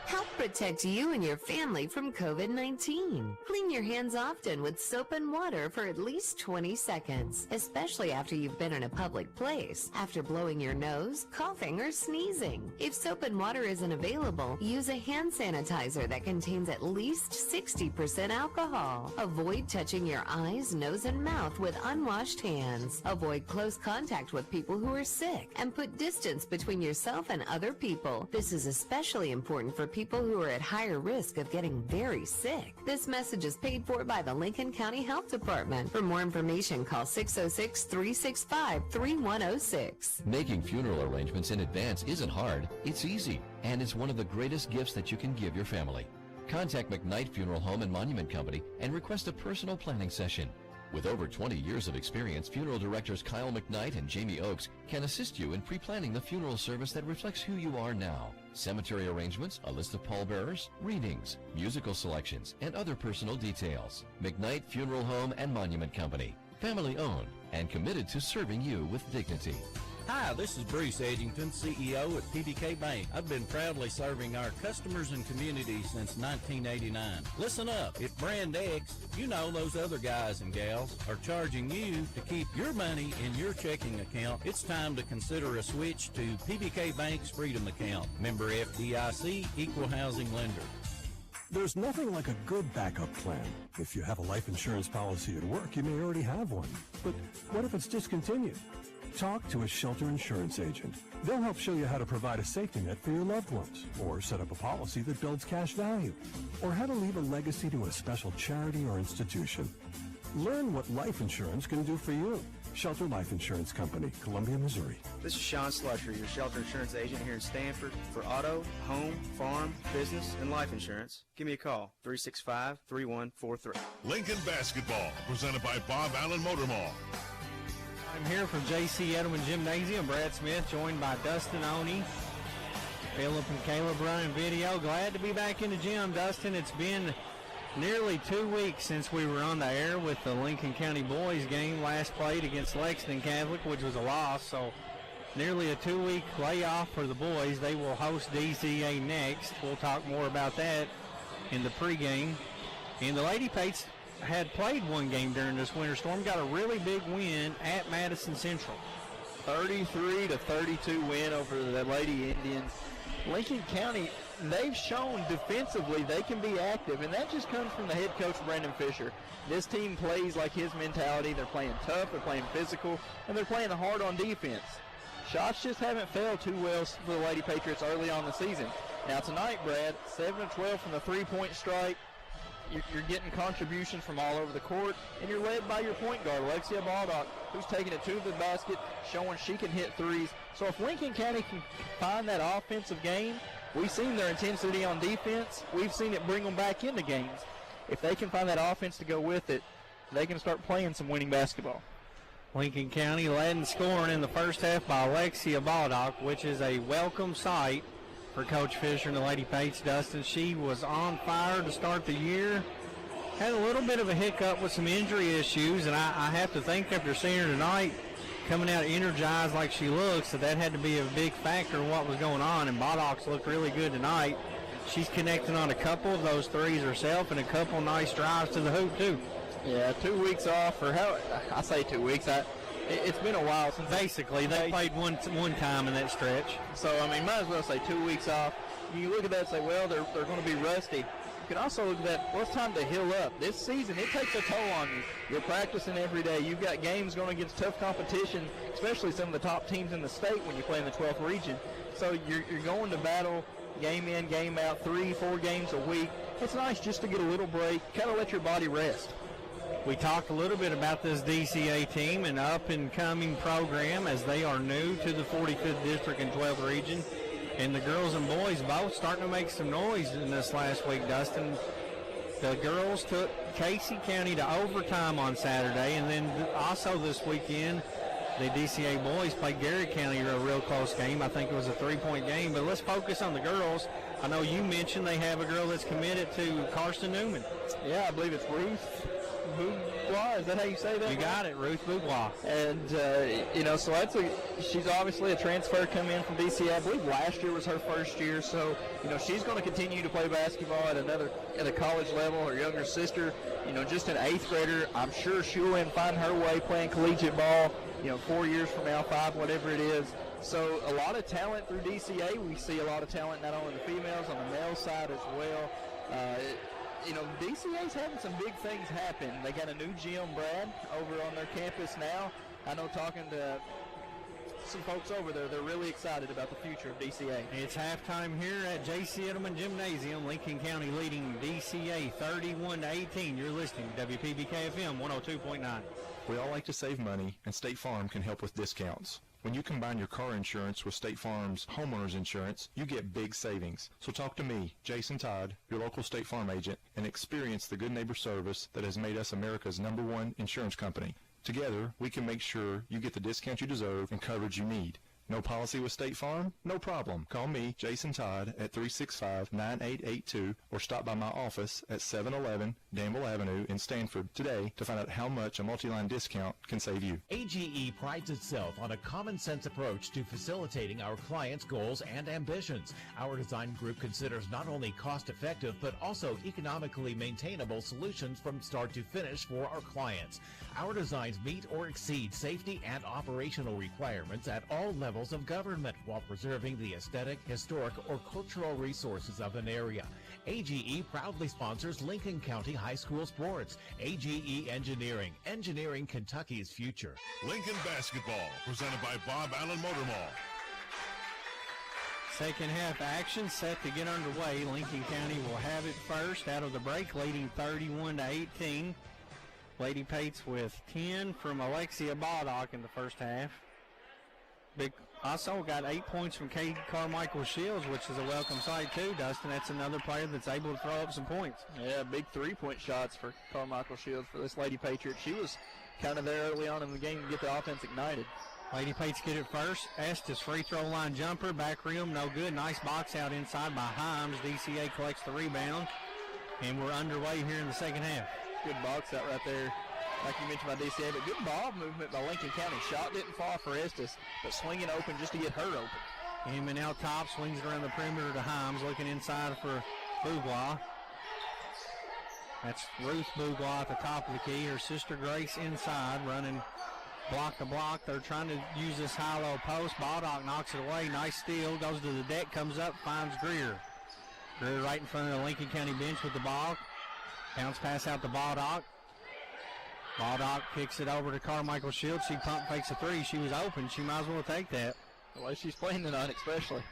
Help protect you and your family from COVID-19. Clean your hands often with soap and water for at least 20 seconds, especially after you've been in a public place, after blowing your nose, coughing, or sneezing. If soap and water isn't available, use a hand sanitizer that contains at least 60% alcohol. Avoid touching your eyes, nose, and mouth with unwashed hands. Avoid close contact with people who are sick, and put distance between yourself and other people. This is especially important for people who are at higher risk of getting very sick. This message is paid for by the Lincoln County Health Department. For more information, call 606-365-3106. Making funeral arrangements in advance isn't hard. It's easy, and it's one of the greatest gifts that you can give your family. Contact McKnight Funeral Home and Monument Company and request a personal planning session. With over 20 years of experience, funeral directors Kyle McKnight and Jamie Oakes can assist you in pre-planning the funeral service that reflects who you are now. Cemetery arrangements, a list of pallbearers, readings, musical selections, and other personal details. McKnight Funeral Home and Monument Company. Family owned and committed to serving you with dignity. Hi, this is Bruce Edgington, CEO at PBK Bank. I've been proudly serving our customers and community since 1989. Listen up, if Brand X, you know those other guys and gals, are charging you to keep your money in your checking account, it's time to consider a switch to PBK Bank's Freedom Account. Member FDIC, Equal Housing Lender. There's nothing like a good backup plan. If you have a life insurance policy at work, you may already have one. But what if it's discontinued? Talk to a Shelter Insurance agent. They'll help show you how to provide a safety net for your loved ones, or set up a policy that builds cash value, or how to leave a legacy to a special charity or institution. Learn what life insurance can do for you. Shelter Life Insurance Company, Columbia, Missouri. This is Sean Slusher, your Shelter Insurance agent here in Stanford. For auto, home, farm, business, and life insurance, give me a call, 365-3143. Lincoln Basketball, presented by Bob Allen Motor Mall. I'm here from J.C. Edelman Gymnasium. Brad Smith joined by Dustin Oney, Philip and Caleb running video. Glad to be back in the gym, Dustin. It's been nearly 2 weeks since we were on the air with the Lincoln County boys game. Last played against Lexington Catholic, which was a loss. So nearly a 2-week layoff for the boys. They will host DCA next. We'll talk more about that in the pregame. And the Lady Pates had played one game during this winter storm, got a really big win at Madison Central. 33-32 win over the Lady Indians. Lincoln County, they've shown defensively they can be active, and that just comes from the head coach, Brandon Fisher. This team plays like his mentality. They're playing tough, they're playing physical, and they're playing hard on defense. Shots just haven't fell too well for the Lady Patriots early on the season. Now tonight, Brad, 7-12 from the three-point strike. You're getting contributions from all over the court, and you're led by your point guard, Alexia Baldock, who's taking it to the basket, showing she can hit threes. So if Lincoln County can find that offensive game, we've seen their intensity on defense. We've seen it bring them back into games. If they can find that offense to go with it, they can start playing some winning basketball. Lincoln County led in scoring in the first half by Alexia Baldock, which is a welcome sight for Coach Fisher and the Lady Pates. Dustin, she was on fire to start the year. Had a little bit of a hiccup with some injury issues, and I have to think after seeing her tonight coming out energized like she looks, that had to be a big factor in what was going on, and Baldock's looked really good tonight. She's connecting on a couple of those threes herself and a couple nice drives to the hoop, too. Yeah, 2 weeks off, or I say 2 weeks. It's been a while since. Basically, they played one time in that stretch. So, I mean, might as well say 2 weeks off. You look at that and say, well, they're going to be rusty. You can also look at that, well, it's time to heal up. This season, it takes a toll on you. You're practicing every day. You've got games going against tough competition, especially some of the top teams in the state when you play in the 12th region. So you're going to battle game in, game out, 3-4 games a week. It's nice just to get a little break, kind of let your body rest. We talked a little bit about this DCA team, an up-and-coming program, as they are new to the 45th District and 12th Region. And the girls and boys both starting to make some noise in this last week, Dustin. The girls took Casey County to overtime on Saturday, and then also this weekend, the DCA boys played Gary County a real close game. I think it was a 3-point game. But let's focus on the girls. I know you mentioned they have a girl that's committed to Carson Newman. Yeah, I believe it's Ruth Boudoir. Is that how you say that? You got it, Ruth Boudoir. And, so she's obviously a transfer coming in from DCA. I believe last year was her first year. So, she's going to continue to play basketball at a college level. Her younger sister, just an 8th grader. I'm sure she'll find her way playing collegiate ball, 4 years from now, 5, whatever it is. So a lot of talent through DCA. We see a lot of talent not only in the females, on the male side as well. DCA's having some big things happen. They got a new gym, Brad, over on their campus now. I know talking to some folks over there, they're really excited about the future of DCA. It's halftime here at J.C. Edelman Gymnasium. Lincoln County leading DCA 31-18. You're listening to WPBK FM 102.9. We all like to save money, and State Farm can help with discounts. When you combine your car insurance with State Farm's homeowner's insurance, you get big savings. So talk to me, Jason Todd, your local State Farm agent, and experience the good neighbor service that has made us America's #1 insurance company. Together, we can make sure you get the discount you deserve and coverage you need. No policy with State Farm? No problem. Call me, Jason Todd, at 365-9882 or stop by my office at 711 Danville Avenue in Stanford today to find out how much a multi-line discount can save you. AGE prides itself on a common-sense approach to facilitating our clients' goals and ambitions. Our design group considers not only cost-effective but also economically maintainable solutions from start to finish for our clients. Our designs meet or exceed safety and operational requirements at all levels of government while preserving the aesthetic, historic, or cultural resources of an area. AGE proudly sponsors Lincoln County High School sports. AGE Engineering, engineering Kentucky's future. Lincoln basketball, presented by Bob Allen Motor Mall. Second half action set to get underway. Lincoln County will have it first out of the break, leading 31-18. Lady Pates with 10 from Alexia Baldock in the first half. Also got 8 points from Kate Carmichael Shields, which is a welcome sight too, Dustin. That's another player that's able to throw up some points. Yeah, big 3-point shots for Carmichael Shields for this Lady Patriot. She was kind of there early on in the game to get the offense ignited. Lady Pates get it first. Estes free throw line jumper, back rim, no good. Nice box out inside by Himes. DCA collects the rebound, and we're underway here in the second half. Good box out right there. like you mentioned by DCA, but good ball movement by Lincoln County. Shot didn't fall for Estes, but swinging open just to get her open. Inman out top, swings it around the perimeter to Himes, looking inside for Bouglois. That's Ruth Bouglois at the top of the key. Her sister Grace inside, running block to block. They're trying to use this high-low post. Baldock knocks it away. Nice steal. Goes to the deck, comes up, finds Greer. Greer right in front of the Lincoln County bench with the ball. Bounce pass out to Baldock. Baldock kicks it over to Carmichael Shields. She pump fakes a three. She was open. She might as well take that. The way she's playing tonight, especially.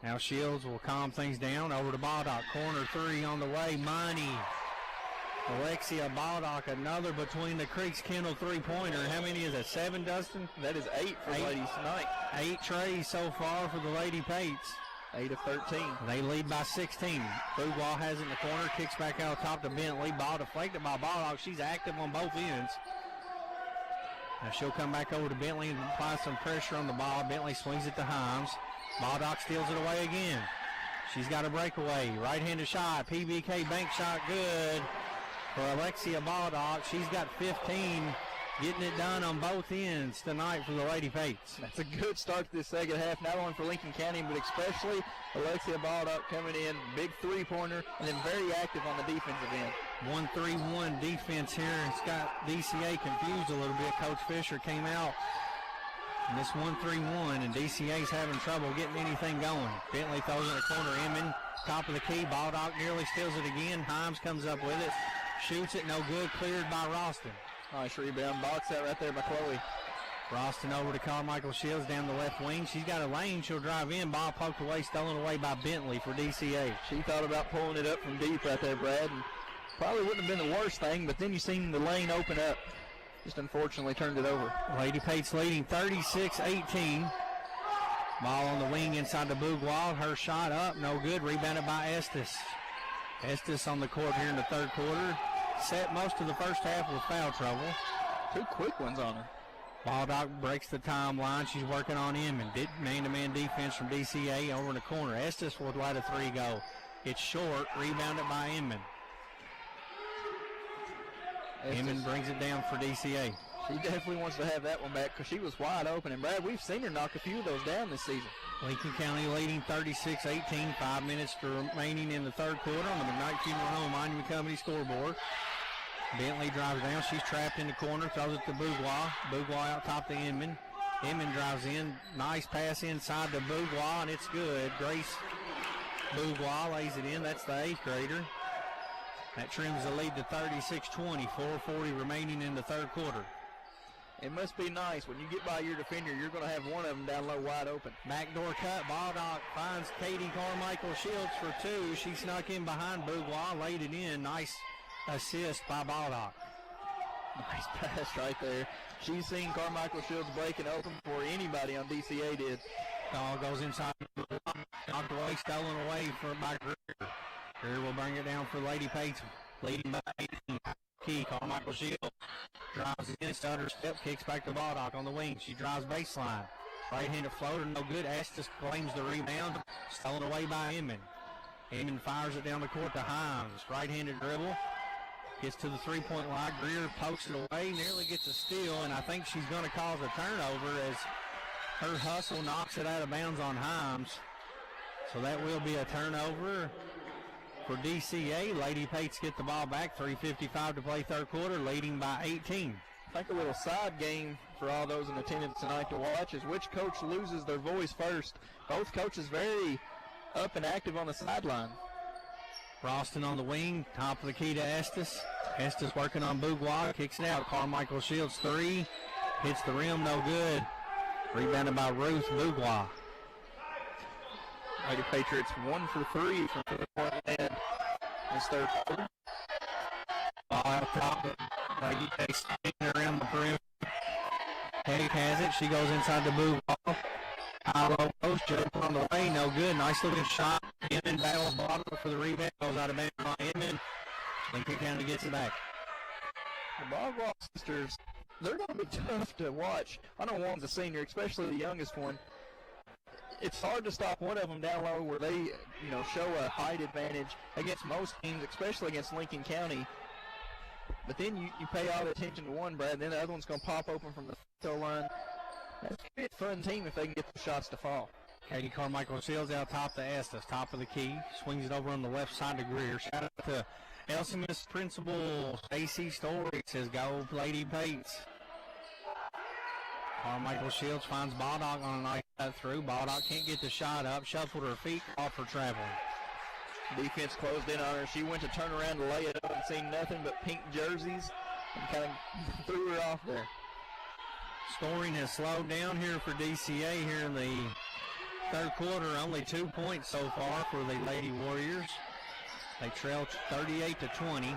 Now Shields will calm things down. Over to Baldock. Corner three on the way. Money. Alexia Baldock, another between the Creeks Kendall three-pointer. How many is that? 7, Dustin? That is 8 for the ladies tonight. 8 trays so far for the Lady Pates. 8 of 13. They lead by 16. Bouglois has it in the corner, kicks back out top to Bentley. Ball deflected by Baldock. She's active on both ends. Now she'll come back over to Bentley and apply some pressure on the ball. Bentley swings it to Himes. Baldock steals it away again. She's got a breakaway. Right-handed shot. PBK bank shot good for Alexia Baldock. She's got 15, getting it done on both ends tonight for the Lady Pates. That's a good start to this second half, not only for Lincoln County, but especially Alexia Baldock coming in, big three-pointer, and then very active on the defensive end. 1-3-1 defense here. It's got DCA confused a little bit. Coach Fisher came out in this 1-3-1, and DCA's having trouble getting anything going. Bentley throws in the corner. Inman, top of the key. Baldock nearly steals it again. Himes comes up with it. Shoots it, no good, cleared by Ralston. Nice rebound, box out right there by Chloe. Ralston over to Carmichael Shields down the left wing. She's got a lane, she'll drive in. Ball poked away, stolen away by Bentley for DCA. She thought about pulling it up from deep right there, Brad, and probably wouldn't have been the worst thing, but then you seen the lane open up. Just unfortunately turned it over. Lady Pates leading 36-18. Ball on the wing inside the Bouglois. Her shot up, no good, rebounded by Estes. Estes on the court here in the third quarter. Set most of the first half with foul trouble. 2 quick ones on her. Baldock breaks the timeline. She's working on Inman. Man-to-man defense from DCA over in the corner. Estes will let a three go. It's short, rebounded by Inman. Inman brings it down for DCA. She definitely wants to have that one back because she was wide open. And, Brad, we've seen her knock a few of those down this season. Lincoln County leading 36-18. 5 minutes remaining in the third quarter on the McKnight Funeral Home Monument Company scoreboard. Bentley drives down. She's trapped in the corner. Throws it to Bouglois. Bouglois out top to Inman. Inman drives in. Nice pass inside to Bouglois, and it's good. Grace Bouglois lays it in. That's the 8th grader. That trims the lead to 36-20. 4:40 remaining in the third quarter. It must be nice. When you get by your defender, you're going to have one of them down low wide open. Backdoor cut. Baldock finds Katie Carmichael Shields for 2. She snuck in behind Bouglois, laid it in. Nice assist by Baldock. Nice pass right there. She's seen Carmichael Shields breaking open before anybody on DCA did. Ball goes inside. Knocked away, stolen away by Greer. Greer will bring it down for Lady Pates. Leading by 18. Key, Carmichael Shields drives in, stutter step, kicks back to Baldock on the wing. She drives baseline. Right-handed floater, no good. Estes claims the rebound. Stolen away by Inman. Inman fires it down the court to Himes. Right-handed dribble. Gets to the three-point line. Greer pokes it away, nearly gets a steal, and I think she's going to cause a turnover as her hustle knocks it out of bounds on Himes. So that will be a turnover for DCA. Lady Pates get the ball back. 3:55 to play third quarter, leading by 18. I think a little side game for all those in attendance tonight to watch is which coach loses their voice first. Both coaches very up and active on the sideline. Ralston on the wing, top of the key to Estes. Estes working on Bouglois, kicks it out. Carmichael Shields 3, hits the rim, no good. Rebounded by Ruth Bouglois. Lady Patriots 1 for 3 from the point land. This third quarter. Ball out top. Lady Pates around the perimeter. Haig has it. She goes inside the Bouglois. High-low post, jump on the way, no good. Nice looking shot. Inman battles bottom for the rebound. Goes out of bounds by Inman. Lincoln County gets it back. The Bouglois sisters, they're going to be tough to watch. I know one's a senior, especially the youngest one. It's hard to stop one of them down low where they, show a height advantage against most teams, especially against Lincoln County. But then you pay all the attention to one, Brad, and then the other one's going to pop open from the field line. That's a good fun team if they can get the shots to fall. Katie Carmichael Shields out top to Estes, top of the key, swings it over on the left side to Greer. Shout out to LCMS Principal Stacy Story, says go Lady Pates. Carmichael Shields finds Baldock on a nice cut through. Baldock can't get the shot up, shuffled her feet off for traveling. Defense closed in on her. She went to turn around to lay it up and seen nothing but pink jerseys and kind of threw her off there. Scoring has slowed down here for DCA here in the third quarter. Only 2 points so far for the Lady Warriors. They trail 38-20.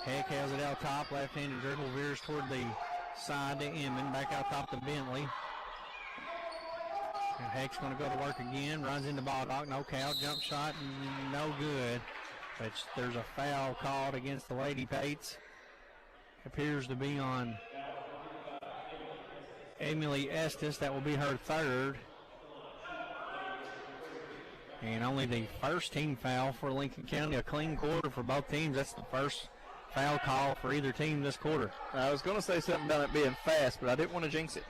Heck has it out top. Left-handed dribble veers toward the side to Inman. Back out top to Bentley. And Heck's going to go to work again. Runs into Baldock. No count. Jump shot. No good. But there's a foul called against the Lady Pates. Appears to be on Emily Estes. That will be her third. And only the first team foul for Lincoln County. A clean quarter for both teams. That's the first foul call for either team this quarter. I was going to say something about it being fast, but I didn't want to jinx it.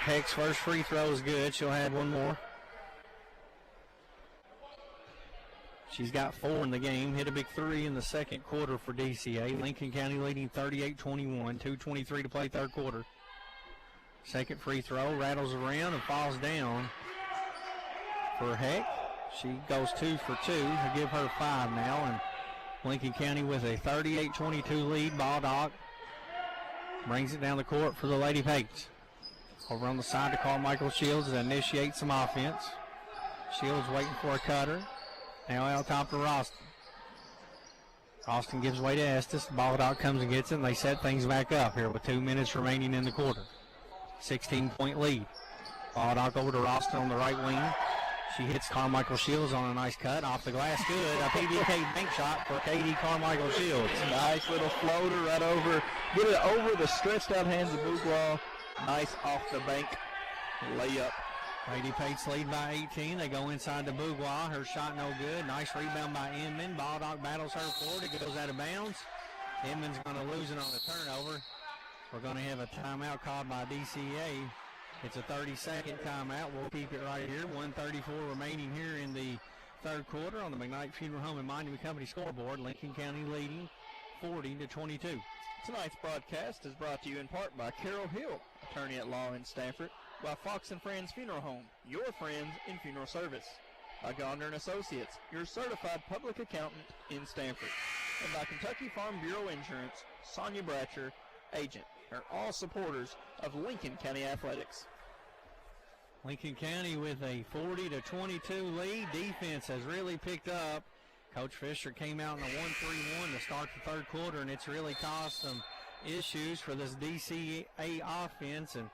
Heck's first free throw is good. She'll have one more. She's got 4 in the game. Hit a big 3 in the second quarter for DCA. Lincoln County leading 38-21. 2:23 to play third quarter. Second free throw rattles around and falls down for Heck. She goes 2 for 2 to give her 5 now. And Lincoln County with a 38-22 lead. Baldock brings it down the court for the Lady Pates. Over on the side to Carmichael Shields to initiate some offense. Shields waiting for a cutter. Now out top to Roston. Roston gives way to Estes. Baldock comes and gets it, and they set things back up here with 2 minutes remaining in the quarter. 16-point lead. Baldock over to Roston on the right wing. She hits Carmichael Shields on a nice cut. Off the glass, good. A PDK bank shot for Katie Carmichael Shields. Nice little floater right over. Get it over the stretched out hands of Bourgeois. Nice off the bank layup. Lady Pates lead by 18. They go inside to Bourgeois. Her shot no good. Nice rebound by Inman. Baldock battles her forward. It goes out of bounds. Inman's going to lose it on the turnover. We're going to have a timeout called by DCA. It's a 30-second timeout. We'll keep it right here. 1:34 remaining here in the third quarter on the McKnight Funeral Home and Monument Company scoreboard. Lincoln County leading 40-22. Tonight's broadcast is brought to you in part by Carol Hill, attorney at law in Stanford, by Fox & Friends Funeral Home, your friends in funeral service, by Gardner & Associates, your certified public accountant in Stanford, and by Kentucky Farm Bureau Insurance, Sonia Bratcher, agent. Are all supporters of Lincoln County Athletics. Lincoln County with a 40-22 lead. Defense has really picked up. Coach Fisher came out in a 1-3-1 to start the third quarter, and it's really caused some issues for this DCA offense. And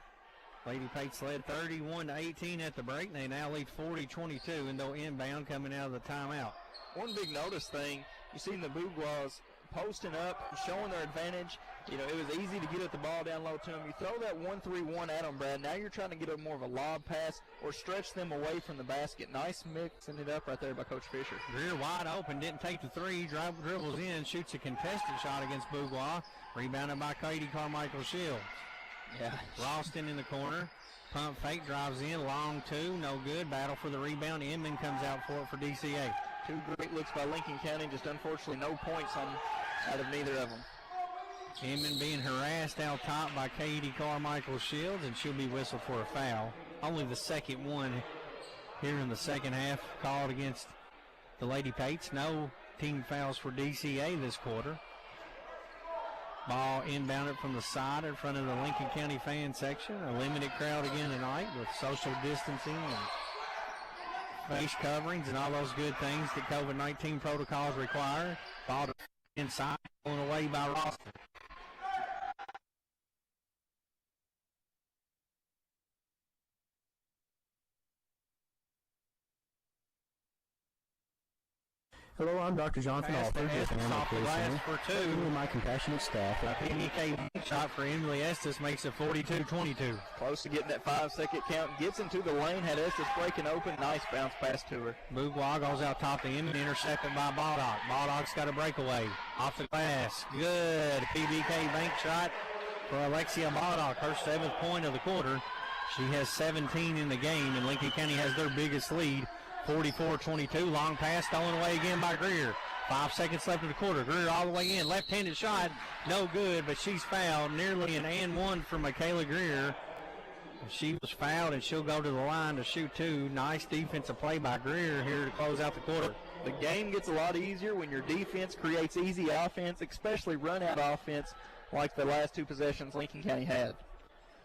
Lady Pates led 31-18 at the break, and they now lead 40-22, and they'll inbound coming out of the timeout. One big notice thing, you seen the Bourgeois posting up, showing their advantage. You know, it was easy to get at the ball down low to them. You throw that 1-3-1 at them, Brad. Now you're trying to get a more of a lob pass or stretch them away from the basket. Nice mixing it up right there by Coach Fisher. Greer wide open, didn't take the three, dribbles in, shoots a contested shot against Bourgeois. Rebounded by Katie Carmichael Shields. Yeah. Ralston in the corner. Pump fake, drives in, long two, no good. Battle for the rebound. Inman comes out for it for DCA. Two great looks by Lincoln County, just unfortunately no points out of neither of them. Inman being harassed out top by Katie Carmichael Shields, and she'll be whistled for a foul. Only the second one here in the second half called against the Lady Pates. No team fouls for DCA this quarter. Ball inbounded from the side in front of the Lincoln County fan section. A limited crowd again tonight with social distancing and face coverings and all those good things that COVID-19 protocols require. Ball inside, going away by Ralston. Hello, I'm Dr. Jonathan Pass to Alford with Estes Animal off the Care glass Center. for Me two. and my compassionate staff. A PDK shot for Emily Estes makes it 42-22. Close to getting that 5-second count. Gets into the lane. Had Estes breaking open. Nice bounce pass to her. Bouglois goes out top to Emily, intercepted by Baldock. Baldock's got a breakaway. Off the glass. Good. PBK bank shot for Alexia Baldock. Her 7th point of the quarter. She has 17 in the game, and Lincoln County has their biggest lead. 44-22. Long pass stolen away again by Greer. 5 seconds left of the quarter. Greer all the way in. Left-handed shot. No good, but she's fouled. Nearly an and one for Michaela Greer. She was fouled, and she'll go to the line to shoot two. Nice defensive play by Greer here to close out the quarter. The game gets a lot easier when your defense creates easy offense, especially run-out offense like the last two possessions Lincoln County had.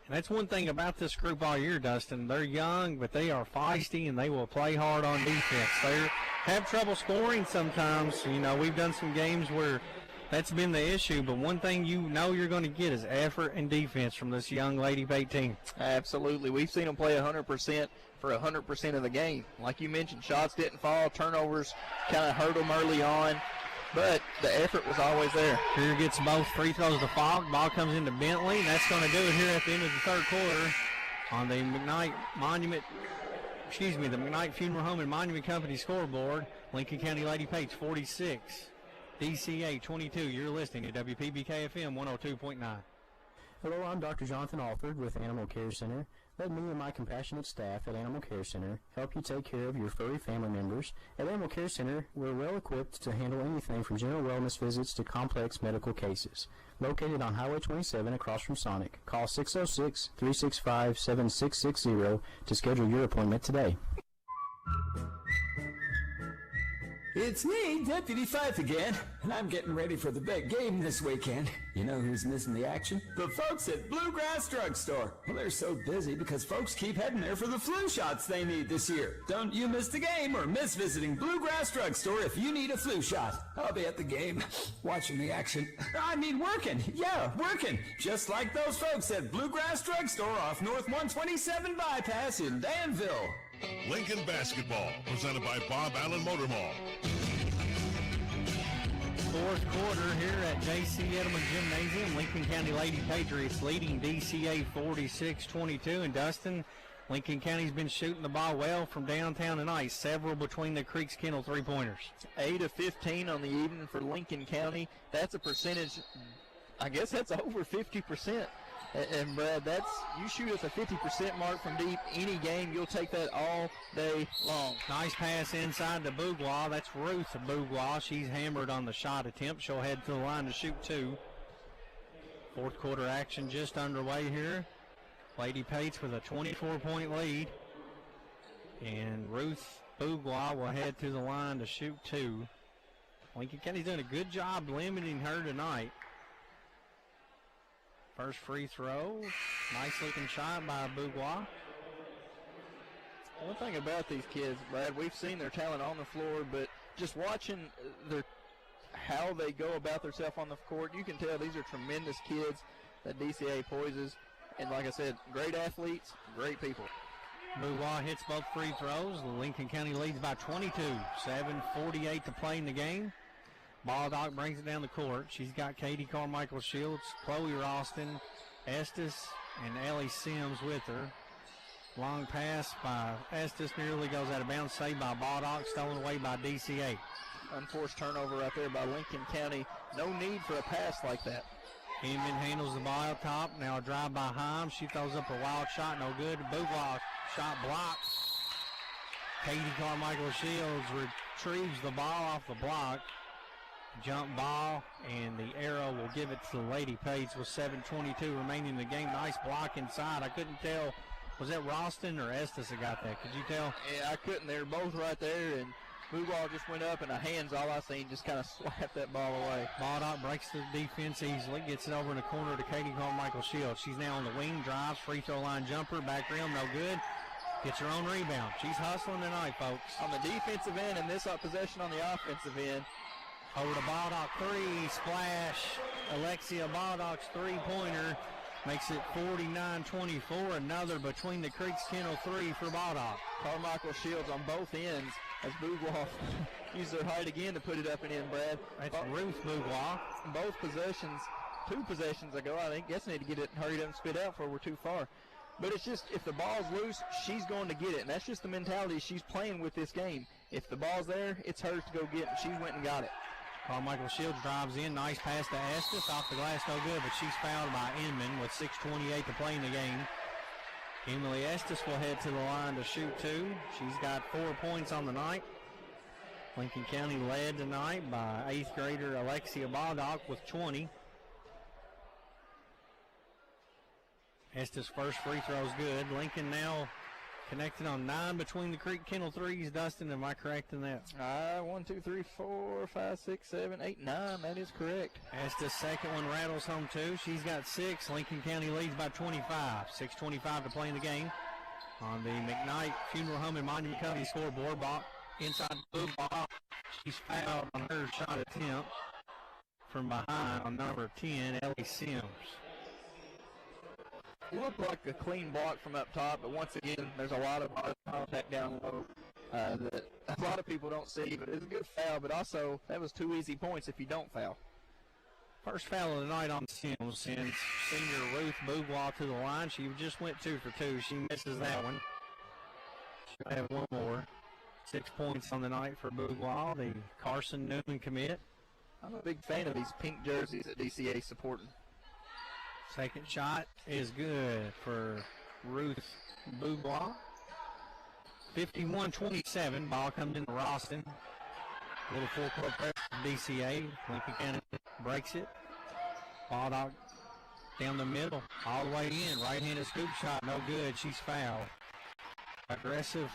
And that's one thing about this group all year, Dustin. They're young, but they are feisty, and they will play hard on defense. They have trouble scoring sometimes. You know, we've done some games where that's been the issue, but one thing you know you're going to get is effort and defense from this young Lady Pate team. Absolutely. We've seen them play 100% for 100% of the game. Like you mentioned, shots didn't fall, turnovers kind of hurt them early on, but the effort was always there. Greer gets both free throws to Falk. Ball comes into Bentley, and that's going to do it here at the end of the third quarter on the McKnight Funeral Home and Monument Company scoreboard. Lincoln County Lady Pates 46, DCA 22. You're listening to WPBK FM 102.9. Hello, I'm Dr. Jonathan Alford with Animal Care Center. Let me and my compassionate staff at Animal Care Center help you take care of your furry family members. At Animal Care Center, we're well equipped to handle anything from general wellness visits to complex medical cases. Located on Highway 27 across from Sonic, call 606-365-7660 to schedule your appointment today. It's me, Deputy Fife again, and I'm getting ready for the big game this weekend. You know who's missing the action? The folks at Bluegrass Drugstore. Well, they're so busy because folks keep heading there for the flu shots they need this year. Don't you miss the game or miss visiting Bluegrass Drugstore if you need a flu shot. I'll be at the game, watching the action. I mean working. Yeah, working. Just like those folks at Bluegrass Drugstore off North 127 Bypass in Danville. Lincoln Basketball, presented by Bob Allen Motor Mall. Fourth quarter here at J.C. Edelman Gymnasium. Lincoln County Lady Patriots leading DCA 46-22. And Dustin, Lincoln County's been shooting the ball well from downtown tonight. Several between the Creeks Kennel three-pointers. 8 of 15 on the evening for Lincoln County. That's a percentage, I guess that's over 50%. And Brad, you shoot at the 50% mark from deep any game, you'll take that all day long. Nice pass inside to Bouglois. That's Ruth Bouglois. She's hammered on the shot attempt. She'll head to the line to shoot two. Fourth quarter action just underway here. Lady Pates with a 24-point lead. And Ruth Bouglois will head to the line to shoot two. Lincoln County's done a good job limiting her tonight. First free throw, nice looking shot by Bouglois. One thing about these kids, Brad, we've seen their talent on the floor, but just watching how they go about themselves on the court, you can tell these are tremendous kids that DCA poises. And like I said, great athletes, great people. Bouglois hits both free throws. Lincoln County leads by 22. 7:48 to play in the game. Baldock brings it down the court. She's got Katie Carmichael Shields, Chloe Ralston, Estes, and Ellie Sims with her. Long pass by Estes nearly goes out of bounds, saved by Baldock, stolen away by DCA. Unforced turnover right there by Lincoln County. No need for a pass like that. Hinman handles the ball out top. Now a drive by Heim. She throws up a wild shot, no good. Bouglois shot blocked. Katie Carmichael Shields retrieves the ball off the block. Jump ball, and the arrow will give it to the Lady Pates with 7:22 remaining in the game. Nice block inside. I couldn't tell. Was that Ralston or Estes that got that? Could you tell? Yeah, I couldn't. They were both right there, and Bouglois just went up, and a hands, all I seen, just kind of slapped that ball away. Baldock breaks the defense easily, gets it over in the corner to Katie Carmichael Shields. She's now on the wing, drives, free throw line jumper, back rim, no good. Gets her own rebound. She's hustling tonight, folks. On the defensive end, and this possession on the offensive end. Over to Baldock, three, splash. Alexia Baldock's three-pointer makes it 49-24. Another between the Creeks Kennel three for Baldock. Carmichael Shields on both ends as Bouglois use their height again to put it up and in, Brad. That's Ruth Bouglois. Both possessions, 2 possessions ago, I think, guess they need to get it hurried up and spit out before we're too far. But it's just, if the ball's loose, she's going to get it. And that's just the mentality she's playing with this game. If the ball's there, it's hers to go get it. And she went and got it. Carmichael Shields drives in. Nice pass to Estes. Off the glass, no good. But she's fouled by Inman with 6:28 to play in the game. Emily Estes will head to the line to shoot 2. She's got 4 points on the night. Lincoln County led tonight by 8th grader Alexia Baldock with 20. Estes' first free throw is good. Lincoln now connected on 9 between the Creek Kendall threes. Dustin, am I correct in that? 1, 2, 3, 4, 5, 6, 7, 8, 9. That is correct. Estes' second one rattles home 2. She's got 6. Lincoln County leads by 25. 6:25 to play in the game. On the McKnight Funeral Home and Monument Company scoreboard, ball inside the blue ball. She's fouled on her shot attempt from behind on number 10, Ellie Sims. Looked like a clean block from up top, but once again, there's a lot of body contact down low that a lot of people don't see. But it's a good foul, but also that was 2 easy points if you don't foul. First foul of the night on Sims sends senior Ruth Bouglois to the line. She just went 2 for 2. She misses that one. She'll have one more. 6 points on the night for Bouglois, the Carson Newman commit. I'm a big fan of these pink jerseys that DCA supporting. Second shot is good for Ruth Bouglois. 51-27. Ball comes into Ralston. Little full court pressure from DCA. Lincoln County breaks it. Baldock down the middle, all the way in. Right-handed scoop shot, no good. She's fouled. Aggressive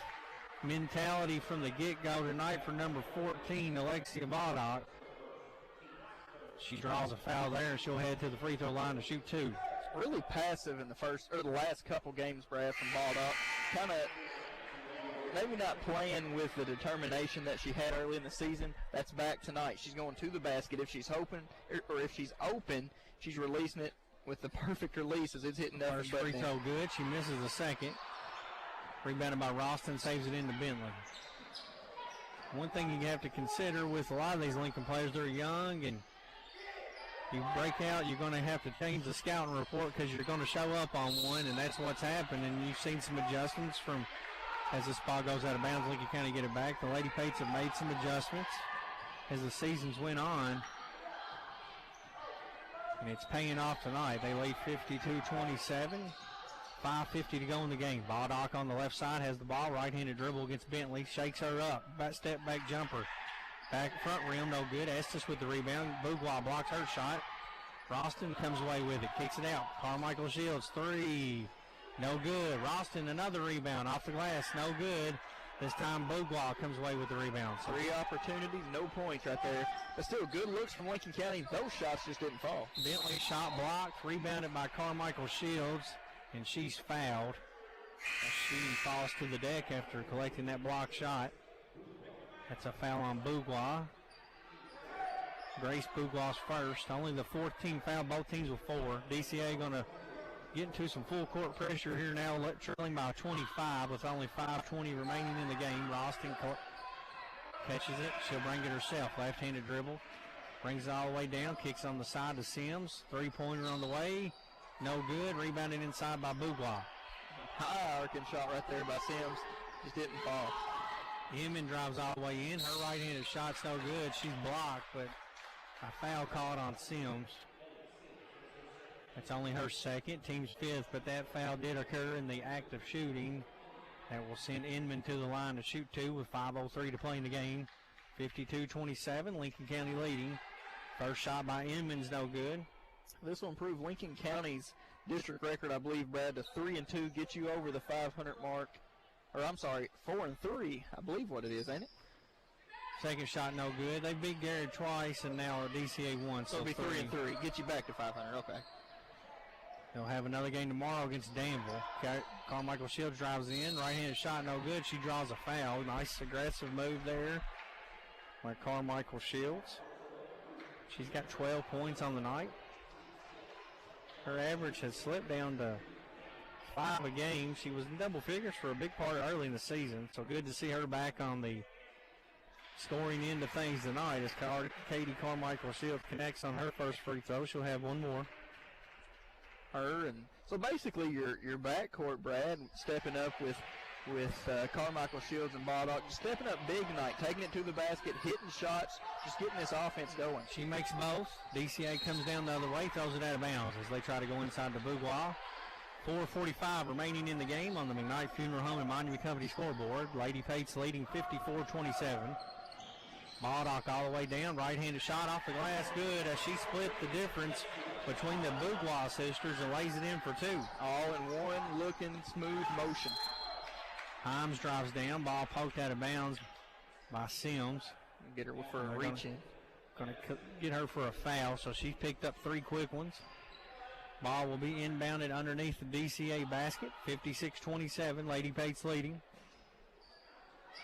mentality from the get-go tonight for number 14, Alexia Baldock. She draws a foul there, and she'll head to the free throw line to shoot 2. Really passive in the last couple games, Brad, from Baldock. Kind of maybe not playing with the determination that she had early in the season. That's back tonight. She's going to the basket. If she's hoping, or if she's open, she's releasing it with the perfect release as it's hitting nothing First but free net. throw good. She misses the second. Rebounded by Ralston, saves it into Bentley. One thing you have to consider with a lot of these Lincoln players, they're young, and you break out, you're going to have to change the scouting report because you're going to show up on one, and that's what's happened. And you've seen some adjustments from as this ball goes out of bounds. Lincoln County get it back. The Lady Pates have made some adjustments as the seasons went on, and it's paying off tonight. They lead 52-27. 5:50 to go in the game. Baldock on the left side has the ball. Right-handed dribble against Bentley. Shakes her up. Step back jumper. Back front rim, no good. Estes with the rebound. Bouglois blocks her shot. Ralston comes away with it. Kicks it out. Carmichael Shields, 3. No good. Ralston, another rebound. Off the glass, no good. This time Bouglois comes away with the rebound. So 3 opportunities, no points right there. But still good looks from Lincoln County. Those shots just didn't fall. Bentley shot blocked. Rebounded by Carmichael Shields. And she's fouled. She falls to the deck after collecting that block shot. That's a foul on Bouglois. Grace Bouglois first. Only the 4th team foul. Both teams with 4. DCA going to get into some full court pressure here now, trailing by 25 with only 5:20 remaining in the game. Ralston catches it. She'll bring it herself. Left-handed dribble. Brings it all the way down. Kicks on the side to Sims. 3-pointer on the way. No good. Rebounded inside by Bouglois. High arcing shot right there by Sims. Just didn't fall. Inman drives all the way in. Her right-handed shot's no good. She's blocked, but a foul called on Sims. That's only her second, team's 5th, but that foul did occur in the act of shooting. That will send Inman to the line to shoot 2 with 5:03 to play in the game. 52-27, Lincoln County leading. First shot by Inman's no good. This will improve Lincoln County's district record, I believe, Brad, to 3-2, get you over the 500 mark. Or I'm sorry, 4-3, I believe what it is, ain't it? Second shot no good. They beat Garrett twice, and now are DCA 1. So it'll be 3-3, get you back to 500, okay. They'll have another game tomorrow against Danville. Carmichael Shields drives in. Right-handed shot no good. She draws a foul. Nice aggressive move there by Carmichael Shields. She's got 12 points on the night. Her average has slipped down to 5 a game. She was in double figures for a big part early in the season, so good to see her back on the scoring into things tonight as Katie Carmichael Shields connects on her first free throw. She'll have one more. And so basically your backcourt, Brad, stepping up with Carmichael Shields and Baldock, just stepping up big tonight, taking it to the basket, hitting shots, just getting this offense going. She makes both. DCA comes down the other way, throws it out of bounds as they try to go inside the boudoir. 4:45 remaining in the game on the McKnight Funeral Home and Monument Company scoreboard. Lady Pates leading 54-27. Baldock all the way down, right-handed shot off the glass, good as she split the difference between the Boudoir sisters and lays it in for two. All in one looking smooth motion. Himes drives down, ball poked out of bounds by Sims. Get her for a reach in. Going to get her for a foul, so she's picked up three quick ones. Ball will be inbounded underneath the DCA basket. 56-27, Lady Pates leading.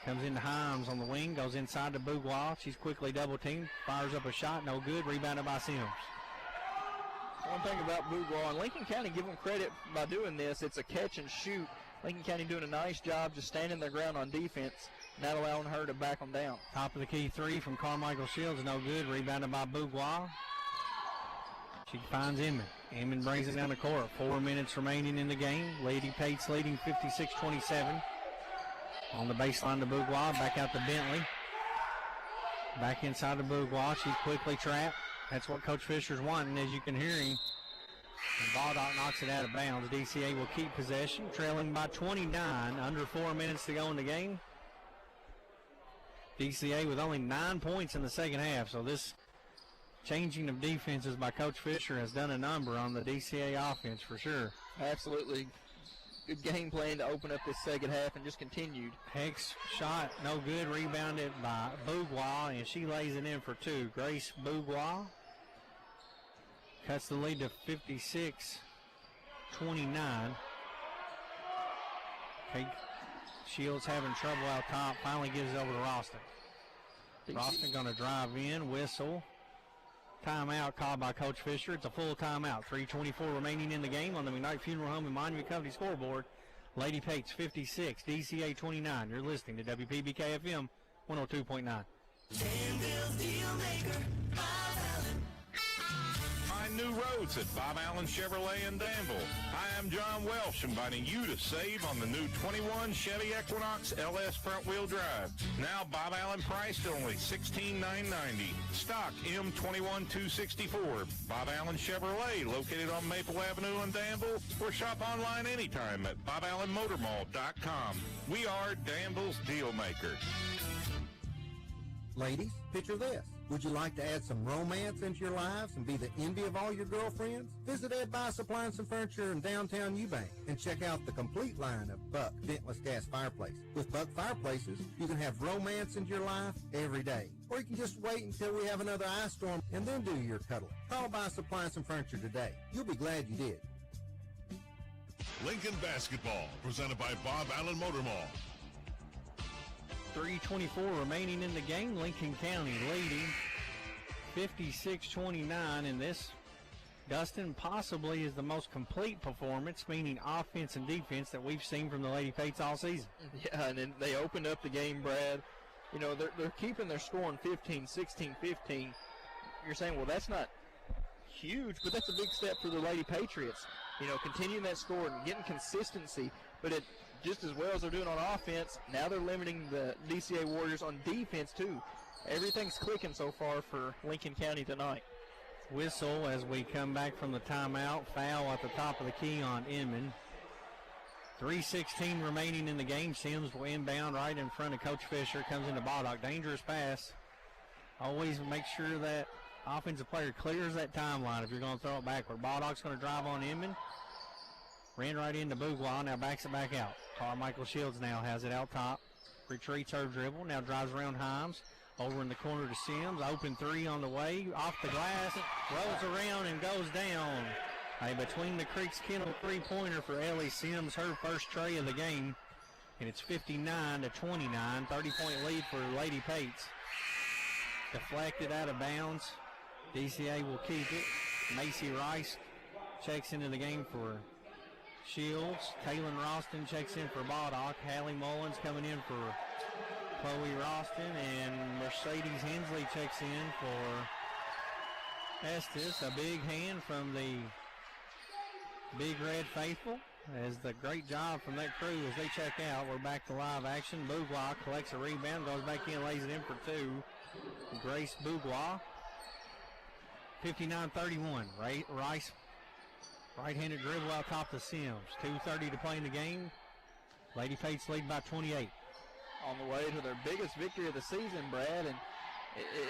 Comes into Himes on the wing, goes inside the Boudoir. She's quickly double teamed, fires up a shot, no good, rebounded by Sims. One thing about Boudoir, and Lincoln County, give them credit by doing this, it's a catch and shoot. Lincoln County doing a nice job just standing their ground on defense, not allowing her to back them down. Top of the key three from Carmichael Shields, no good, rebounded by Boudoir. She finds Inman. Inman brings it down the court. 4 minutes remaining in the game. Lady Pates leading 56-27. On the baseline to Boudoir, back out to Bentley. Back inside the Boudoir, she's quickly trapped. That's what Coach Fisher's wanting, as you can hear him. And Baldock knocks it out of bounds. DCA will keep possession, trailing by 29, under 4 minutes to go in the game. DCA with only 9 points in the second half, so this changing of defenses by Coach Fisher has done a number on the DCA offense for sure. Absolutely. Good game plan to open up this second half and just continued. Hex shot, no good, rebounded by Boudoir, and she lays it in for two. Grace Boudoir cuts the lead to 56-29. Shields having trouble out top, finally gives it over to Roston. Roston going to drive in, whistle. Timeout called by Coach Fisher. It's a full timeout. 3:24 remaining in the game on the McKnight Funeral Home and Monument Company scoreboard. Lady Pates 56, DCA 29. You're listening to WPBK FM 102.9. Danville's Deal Maker, Bob Allen. Find new roads at Bob Allen Chevrolet in Danville. Hi, I'm John Welsh, inviting you to save on the new 21 Chevy Equinox LS front-wheel drive. Now Bob Allen priced at only $16,990. Stock M21 264. Bob Allen Chevrolet, located on Maple Avenue in Danville, or shop online anytime at BobAllenMotorMall.com. We are Danville's Deal Maker. Ladies, picture this. Would you like to add some romance into your lives and be the envy of all your girlfriends? Visit Ed Bice Appliance and Furniture in downtown Eubank and check out the complete line of Buck ventless gas fireplaces. With Buck fireplaces, you can have romance into your life every day. Or you can just wait until we have another ice storm and then do your cuddling. Call Bice Appliance and Furniture today. You'll be glad you did. Lincoln Basketball, presented by Bob Allen Motor Mall. 3:24 remaining in the game. Lincoln County leading 56-29, and this, Dustin, possibly is the most complete performance, meaning offense and defense, that we've seen from the Lady Pates all season. Yeah, and then they opened up the game, Brad. You know, they're keeping their score on 15, 16, 15. You're saying, well, that's not huge, but that's a big step for the Lady Patriots. You know, continuing that score and getting consistency, but it just as well as they're doing on offense, now they're limiting the DCA Warriors on defense too. Everything's clicking so far for Lincoln County tonight. Whistle as we come back from the timeout. Foul at the top of the key on Inman. 3:16 remaining in the game. Sims will inbound right in front of Coach Fisher. Comes into Baldock. Dangerous pass. Always make sure that offensive player clears that timeline if you're going to throw it backward. Baldock's going to drive on Inman. Ran right into Boudoir, now backs it back out. Carmichael Shields now has it out top. Retreats her dribble, now drives around Himes. Over in the corner to Sims. Open three on the way, off the glass. Rolls around and goes down. A between the Creeks Kennel three-pointer for Ellie Sims, her first tray of the game. And it's 59-29, 30-point lead for Lady Pates. Deflected out of bounds. DCA will keep it. Macy Rice checks into the game for Shields. Kaylin Ralston checks in for Baldock. Hallie Mullins coming in for Chloe Ralston, and Mercedes Hensley checks in for Estes. A big hand from the Big Red Faithful. As the great job from that crew as they check out. We're back to live action. Bouglois collects a rebound, goes back in, lays it in for two. Grace Bouglois. 59-31. Rice, right-handed dribble out top to Sims. 2:30 to play in the game. Lady Pates lead by 28. On the way to their biggest victory of the season, Brad, and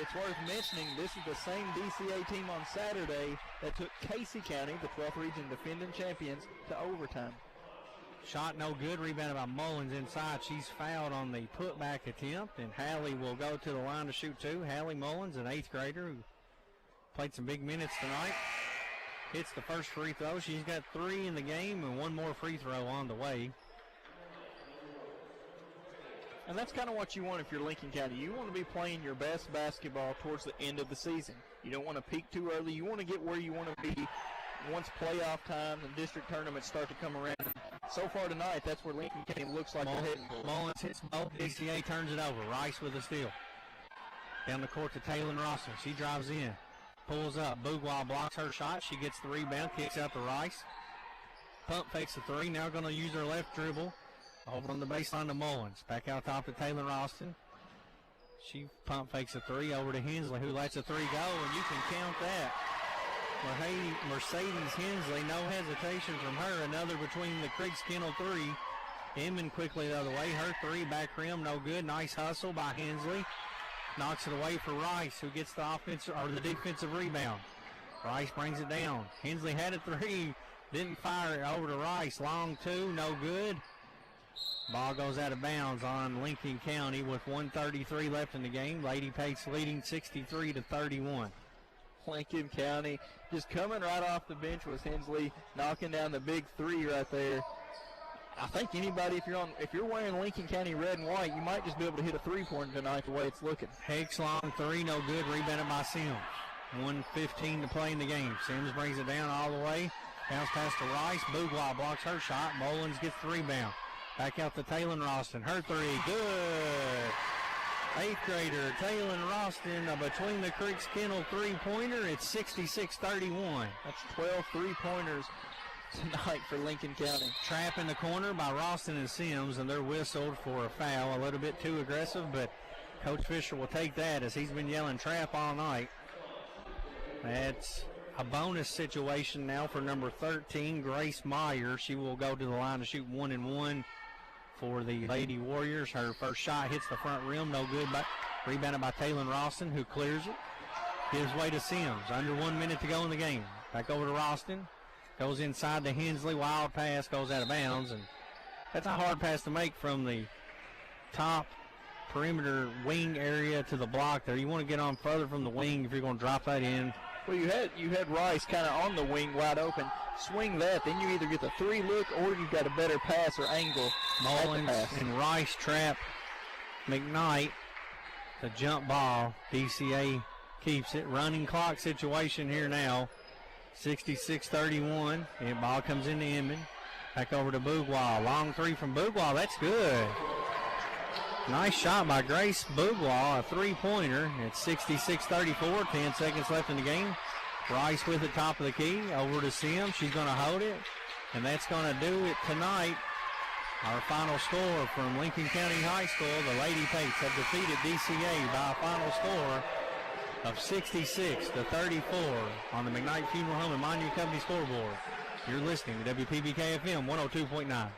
it's worth mentioning this is the same DCA team on Saturday that took Casey County, the 12th region defending champions, to overtime. Shot no good, rebounded by Mullins inside. She's fouled on the putback attempt, and Hallie will go to the line to shoot two. Hallie Mullins, an 8th grader who played some big minutes tonight, hits the first free throw. She's got 3 in the game and one more free throw on the way. And that's kind of what you want if you're Lincoln County. You want to be playing your best basketball towards the end of the season. You don't want to peak too early. You want to get where you want to be once playoff time and district tournaments start to come around. So far tonight, that's where Lincoln County looks like they're heading for. Mullins hits both. DCA turns it over. Rice with a steal. Down the court to Taylor Rosser. She drives in. Pulls up. Bouglois blocks her shot. She gets the rebound. Kicks out to Rice. Pump fakes the three. Now going to use her left dribble. Over on the baseline to Mullins. Back out top to Taylor Austin. She pump fakes a three over to Hensley, who lets a three go, and you can count that. Mercedes Hensley, no hesitation from her. Another between the Creeks Kennel three. Inman quickly the other way. Her three, back rim, no good. Nice hustle by Hensley. Knocks it away for Rice, who gets the offensive or the defensive rebound. Rice brings it down. Hensley had a three, didn't fire it over to Rice. Long two, no good. Ball goes out of bounds on Lincoln County with 1:33 left in the game. Lady Pates leading 63-31. Lincoln County just coming right off the bench was Hensley knocking down the big three right there. I think anybody, if you're wearing Lincoln County red and white, you might just be able to hit a three-pointer tonight the way it's looking. Hicks long three, no good. Rebounded by Sims. 1:15 to play in the game. Sims brings it down all the way. Bounce pass to Rice. Bouglois blocks her shot. Mullins gets the rebound. Back out to Taylor Ralston. Her three, good. 8th grader Taylor Ralston between the Creeks Kennel three-pointer. It's 66-31. That's 12 three-pointers tonight for Lincoln County. Trap in the corner by Ralston and Sims, and they're whistled for a foul. A little bit too aggressive, but Coach Fisher will take that as he's been yelling trap all night. That's a bonus situation now for number 13, Grace Meyer. She will go to the line to shoot 1-1 for the Lady Warriors. Her first shot hits the front rim, no good, but rebounded by Taylor Ralston, who clears it. Gives way to Sims. Under 1 minute to go in the game. Back over to Ralston. Goes inside to Hensley. Wild pass goes out of bounds, and that's a hard pass to make from the top perimeter wing area to the block there. You want to get on further from the wing if you're going to drop that in. Well, you had Rice kind of on the wing wide open. Swing that, then you either get the three look or you've got a better pass or angle. Mullins and Rice trap McKnight. The jump ball. DCA keeps it. Running clock situation here now. 66-31. And ball comes into Inman. Back over to Bouglois. Long three from Bouglois. That's good. Nice shot by Grace Bouglois, a three-pointer. It's 66-34, 10 seconds left in the game. Rice with the top of the key, over to Sims. She's going to hold it, and that's going to do it tonight. Our final score from Lincoln County High School, the Lady Pates have defeated DCA by a final score of 66-34 on the McKnight Funeral Home and Monu Company scoreboard. You're listening to WPBK FM 102.9.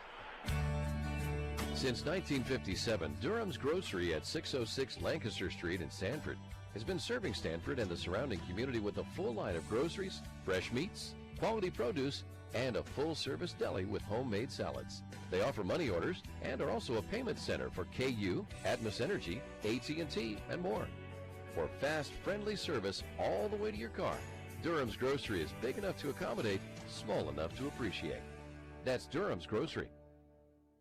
Since 1957, Durham's Grocery at 606 Lancaster Street in Sanford has been serving Stanford and the surrounding community with a full line of groceries, fresh meats, quality produce, and a full-service deli with homemade salads. They offer money orders and are also a payment center for KU, Atmos Energy, AT&T, and more. For fast, friendly service all the way to your car, Durham's Grocery is big enough to accommodate, small enough to appreciate. That's Durham's Grocery.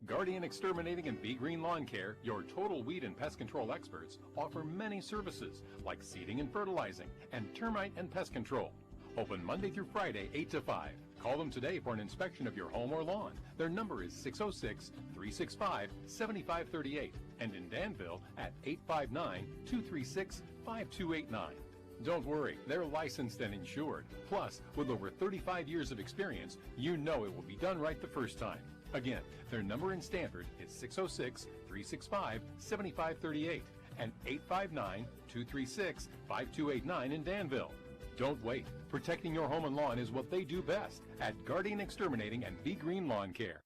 Guardian Exterminating and Be Green Lawn Care, your total weed and pest control experts, offer many services like seeding and fertilizing and termite and pest control. Open Monday through Friday, 8 to 5. Call them today for an inspection of your home or lawn. Their number is 606-365-7538 and in Danville at 859-236-5289. Don't worry, they're licensed and insured. Plus, with over 35 years of experience, you know it will be done right the first time. Again, their number in Stanford is 606-365-7538 and 859-236-5289 in Danville. Don't wait. Protecting your home and lawn is what they do best at Guardian Exterminating and Be Green Lawn Care.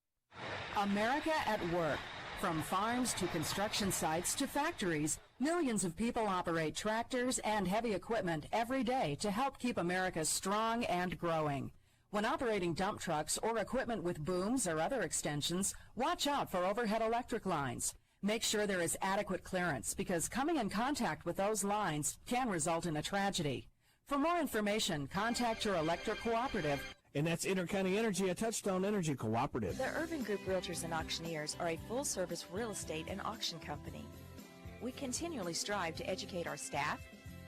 America at work. From farms to construction sites to factories, millions of people operate tractors and heavy equipment every day to help keep America strong and growing. When operating dump trucks or equipment with booms or other extensions, watch out for overhead electric lines. Make sure there is adequate clearance because coming in contact with those lines can result in a tragedy. For more information, contact your electric cooperative. And that's Intercounty Energy, a Touchstone Energy Cooperative. The Urban Group Realtors and Auctioneers are a full-service real estate and auction company. We continually strive to educate our staff,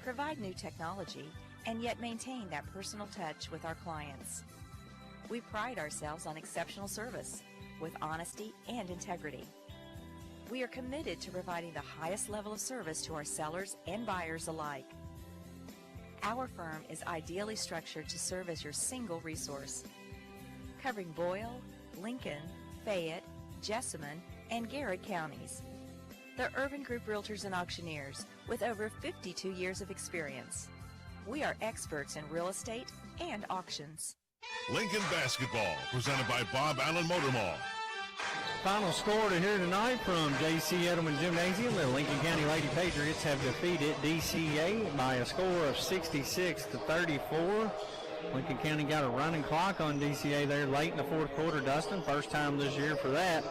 provide new technology, and yet maintain that personal touch with our clients. We pride ourselves on exceptional service with honesty and integrity. We are committed to providing the highest level of service to our sellers and buyers alike. Our firm is ideally structured to serve as your single resource, covering Boyle, Lincoln, Fayette, Jessamine, and Garrett counties. The Urban Group Realtors and Auctioneers, with over 52 years of experience. We are experts in real estate and auctions. Lincoln Basketball, presented by Bob Allen Motor Mall. Final score to here tonight from J.C. Edelman Gymnasium. The Lincoln County Lady Patriots have defeated DCA by a score of 66-34. Lincoln County got a running clock on DCA there late in the fourth quarter, Dustin. First time this year for that.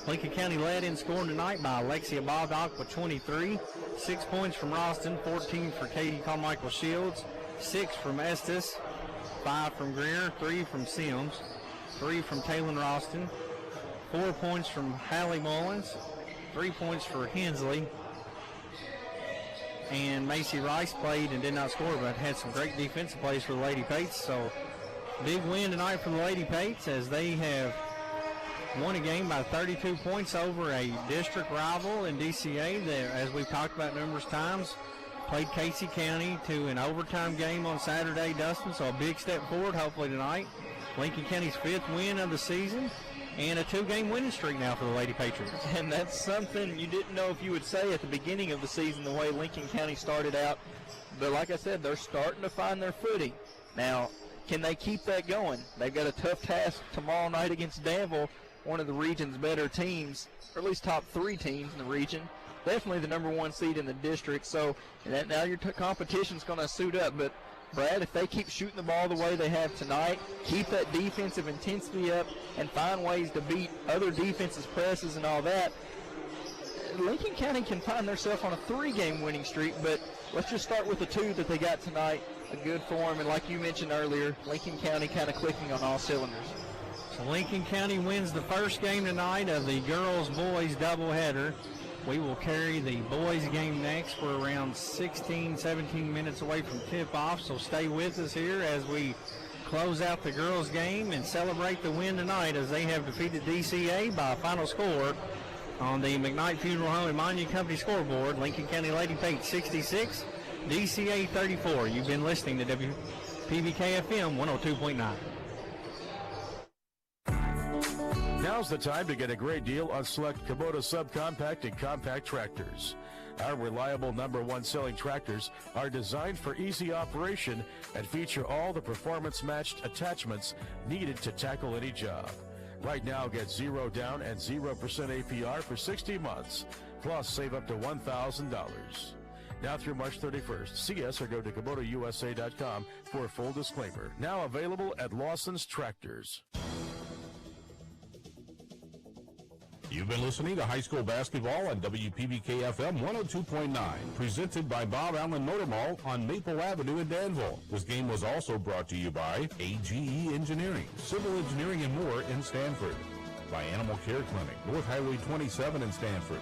Lincoln County led in scoring tonight by Alexia Bogdock with 23. 6 points from Ralston, 14 for Katie Carmichael Shields, 6 from Estes, 5 from Greer, 3 from Sims, 3 from Taylor Ralston, 4 points from Hallie Mullins, 3 points for Hensley, and Macy Rice played and did not score, but had some great defensive plays for the Lady Pates. So big win tonight for the Lady Pates as they have won a game by 32 points over a district rival in DCA that, as we've talked about numerous times, played Casey County to an overtime game on Saturday, Dustin. So a big step forward hopefully tonight. Lincoln County's 5th win of the season. And a 2-game winning streak now for the Lady Patriots. And that's something you didn't know if you would say at the beginning of the season, the way Lincoln County started out. But like I said, they're starting to find their footing. Now, can they keep that going? They've got a tough task tomorrow night against Danville, one of the region's better teams, or at least top 3 teams in the region. Definitely the number 1 seed in the district. So now your competition's going to suit up. But Brad, if they keep shooting the ball the way they have tonight, keep that defensive intensity up, and find ways to beat other defenses' presses and all that, Lincoln County can find themselves on a 3-game winning streak. But let's just start with the 2 that they got tonight. A good form, and like you mentioned earlier, Lincoln County kind of clicking on all cylinders. So Lincoln County wins the first game tonight of the girls-boys doubleheader. We will carry the boys game next. We're around 16, 17 minutes away from tip-off, so stay with us here as we close out the girls game and celebrate the win tonight as they have defeated DCA by a final score on the McKnight Funeral Home and Monument Company scoreboard. Lincoln County Lady Pates 66, DCA 34. You've been listening to WPBK FM 102.9. Now's the time to get a great deal on select Kubota subcompact and compact tractors. Our reliable #1 selling tractors are designed for easy operation and feature all the performance-matched attachments needed to tackle any job. Right now, get 0 down and 0% APR for 60 months, plus save up to $1,000. Now through March 31st, see us or go to KubotaUSA.com for a full disclaimer. Now available at Lawson's Tractors. You've been listening to high school basketball on WPBK FM 102.9, presented by Bob Allen Motor Mall on Maple Avenue in Danville. This game was also brought to you by AGE Engineering, Civil Engineering and more in Stanford, by Animal Care Clinic, North Highway 27 in Stanford,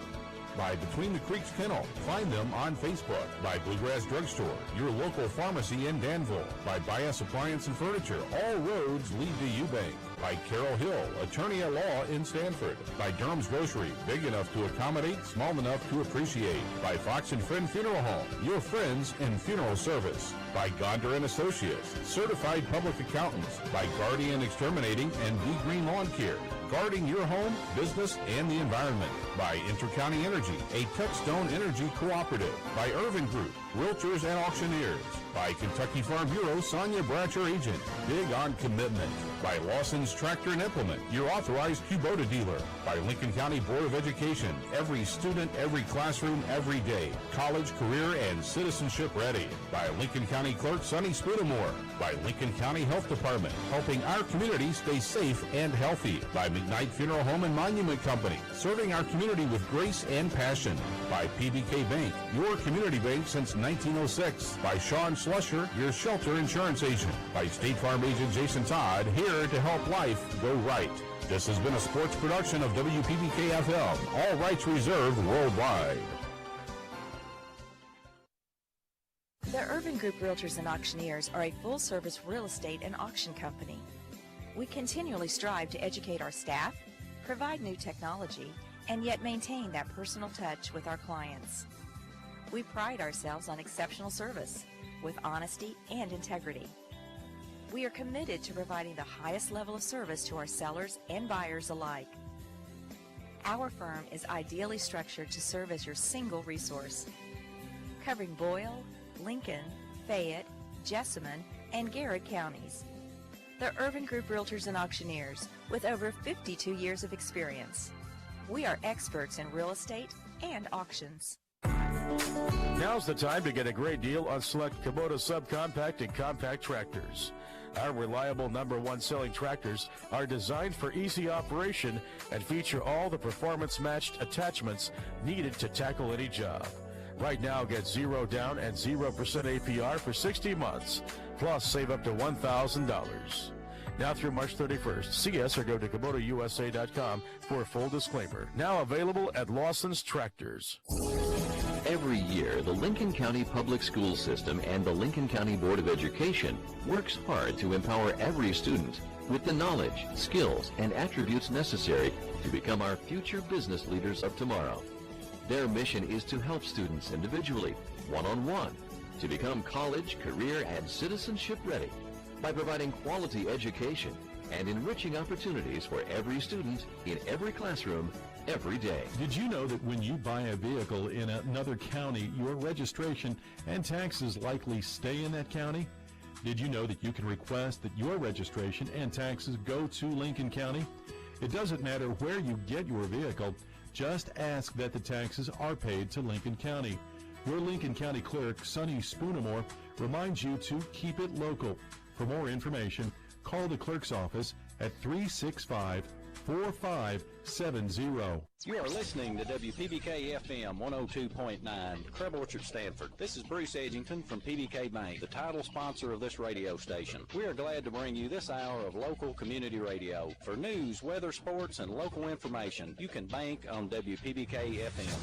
by Between the Creeks Kennel. Find them on Facebook. By Bluegrass Drugstore, your local pharmacy in Danville. By Bias Appliance and Furniture. All roads lead to Eubank. By Carol Hill, attorney at law in Stanford. By Durham's Grocery, big enough to accommodate, small enough to appreciate. By Fox and Friend Funeral Home, your friends in funeral service. By Gonder and Associates, certified public accountants. By Guardian Exterminating and Be Green Lawn Care, guarding your home, business, and the environment. By Intercounty Energy, a Touchstone Energy cooperative. By Irvin Group, realtors and auctioneers. By Kentucky Farm Bureau, Sonia Bratcher agent, big on commitment. By Lawson's Tractor and Implement, your authorized Kubota dealer. By Lincoln County Board of Education, every student, every classroom, every day. College, career, and citizenship ready. By Lincoln County Clerk Sonny Spudamore. By Lincoln County Health Department, helping our community stay safe and healthy. By McKnight Funeral Home and Monument Company, serving our community with grace and passion. By PBK Bank, your community bank since 1906. By Sean Slusher, your shelter insurance agent. By State Farm agent Jason Todd, here to help life go right. This has been a sports production of WPBK-FM. All rights reserved worldwide. The Urban Group Realtors and Auctioneers are a full-service real estate and auction company. We continually strive to educate our staff, provide new technology, and yet maintain that personal touch with our clients. We pride ourselves on exceptional service with honesty and integrity. We are committed to providing the highest level of service to our sellers and buyers alike. Our firm is ideally structured to serve as your single resource, covering Boyle, Lincoln, Fayette, Jessamine, and Garrett counties. The Urban Group Realtors and Auctioneers, with over 52 years of experience. We are experts in real estate and auctions. Now's the time to get a great deal on select Kubota subcompact and compact tractors. Our reliable #1 selling tractors are designed for easy operation and feature all the performance-matched attachments needed to tackle any job. Right now, get 0 down and 0% APR for 60 months, plus save up to $1,000. Now through March 31st, see us or go to KubotaUSA.com for a full disclaimer. Now available at Lawson's Tractors. Every year, the Lincoln County Public School System and the Lincoln County Board of Education works hard to empower every student with the knowledge, skills, and attributes necessary to become our future business leaders of tomorrow. Their mission is to help students individually, one-on-one, to become college, career, and citizenship ready by providing quality education and enriching opportunities for every student in every classroom every day. Did you know that when you buy a vehicle in another county, your registration and taxes likely stay in that county? Did you know that you can request that your registration and taxes go to Lincoln County? It doesn't matter where you get your vehicle, just ask that the taxes are paid to Lincoln County. Your Lincoln County Clerk, Sonny Spoonemore, reminds you to keep it local. For more information, call the clerk's office at 365-4570. You are listening to WPBK FM 102.9, Crab Orchard, Stanford. This is Bruce Edgington from PBK Bank, the title sponsor of this radio station. We are glad to bring you this hour of local community radio. For news, weather, sports, and local information, you can bank on WPBK FM.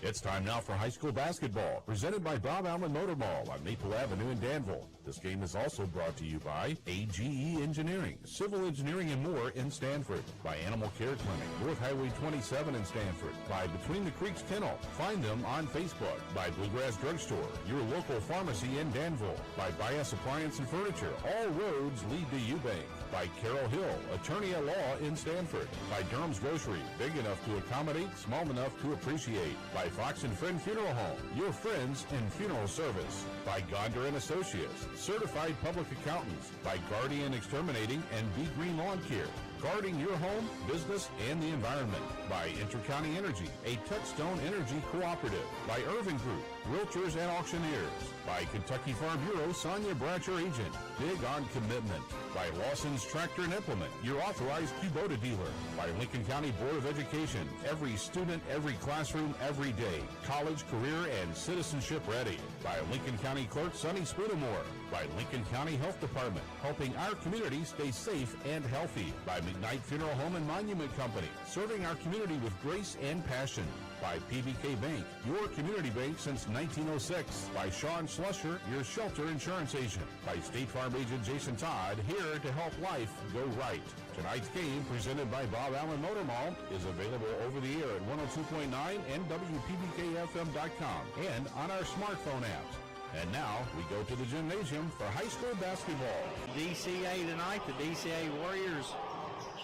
It's time now for high school basketball, presented by Bob Allen Motor Mall on Maple Avenue in Danville. This game is also brought to you by AGE Engineering, Civil Engineering and more in Stanford, by Animal Care Clinic, North Highway 27 in Stanford, by Between the Creeks Kennel. Find them on Facebook. By Bluegrass Drugstore, your local pharmacy in Danville, by Bias Appliance and Furniture. All roads lead to Eubank. By Carol Hill, attorney at law in Stanford. By Durham's Grocery, big enough to accommodate, small enough to appreciate. By Fox and Friend Funeral Home, your friends in funeral service. By Gonder and Associates, certified public accountants. By Guardian Exterminating and Be Green Lawn Care, guarding your home, business, and the environment. By Intercounty Energy, a Touchstone Energy cooperative. By Irvin Group, realtors and auctioneers. By Kentucky Farm Bureau, Sonia Bratcher agent, big on commitment. By Lawson's Tractor and Implement, your authorized Kubota dealer. By Lincoln County Board of Education, every student, every classroom, every day. College, career, and citizenship ready. By Lincoln County Clerk Sonny Spudamore. By Lincoln County Health Department, helping our community stay safe and healthy. By Knight Funeral Home and Monument Company, serving our community with grace and passion. By PBK Bank, your community bank since 1906. By Sean Slusher, your shelter insurance agent. By State Farm agent Jason Todd, here to help life go right. Tonight's game, presented by Bob Allen Motor Mall, is available over the air at 102.9 and WPBKFM.com and on our smartphone apps. And now we go to the gymnasium for high school basketball. DCA tonight, the DCA Warriors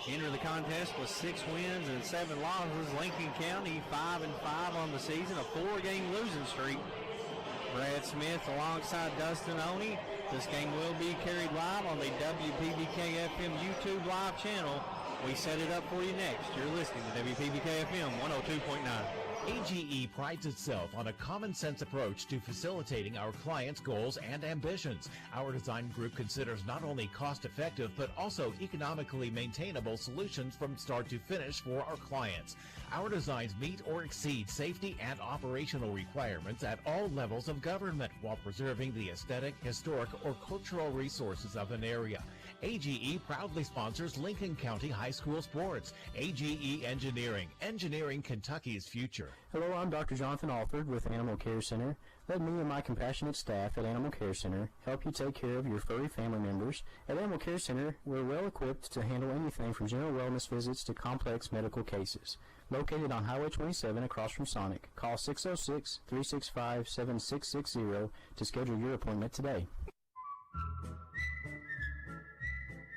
enter the contest with 6 wins and 7 losses. Lincoln County 5-5 on the season, a 4-game losing streak. Brad Smith alongside Dustin Oney. This game will be carried live on the WPBK-FM YouTube live channel. We set it up for you next. You're listening to WPBK-FM 102.9. AGE prides itself on a common-sense approach to facilitating our clients' goals and ambitions. Our design group considers not only cost-effective, but also economically maintainable solutions from start to finish for our clients. Our designs meet or exceed safety and operational requirements at all levels of government while preserving the aesthetic, historic, or cultural resources of an area. AGE proudly sponsors Lincoln County High School sports. AGE Engineering, engineering Kentucky's future. Hello, I'm Dr. Jonathan Alford with Animal Care Center. Let me and my compassionate staff at Animal Care Center help you take care of your furry family members. At Animal Care Center, we're well equipped to handle anything from general wellness visits to complex medical cases. Located on Highway 27 across from Sonic, call 606-365-7660 to schedule your appointment today.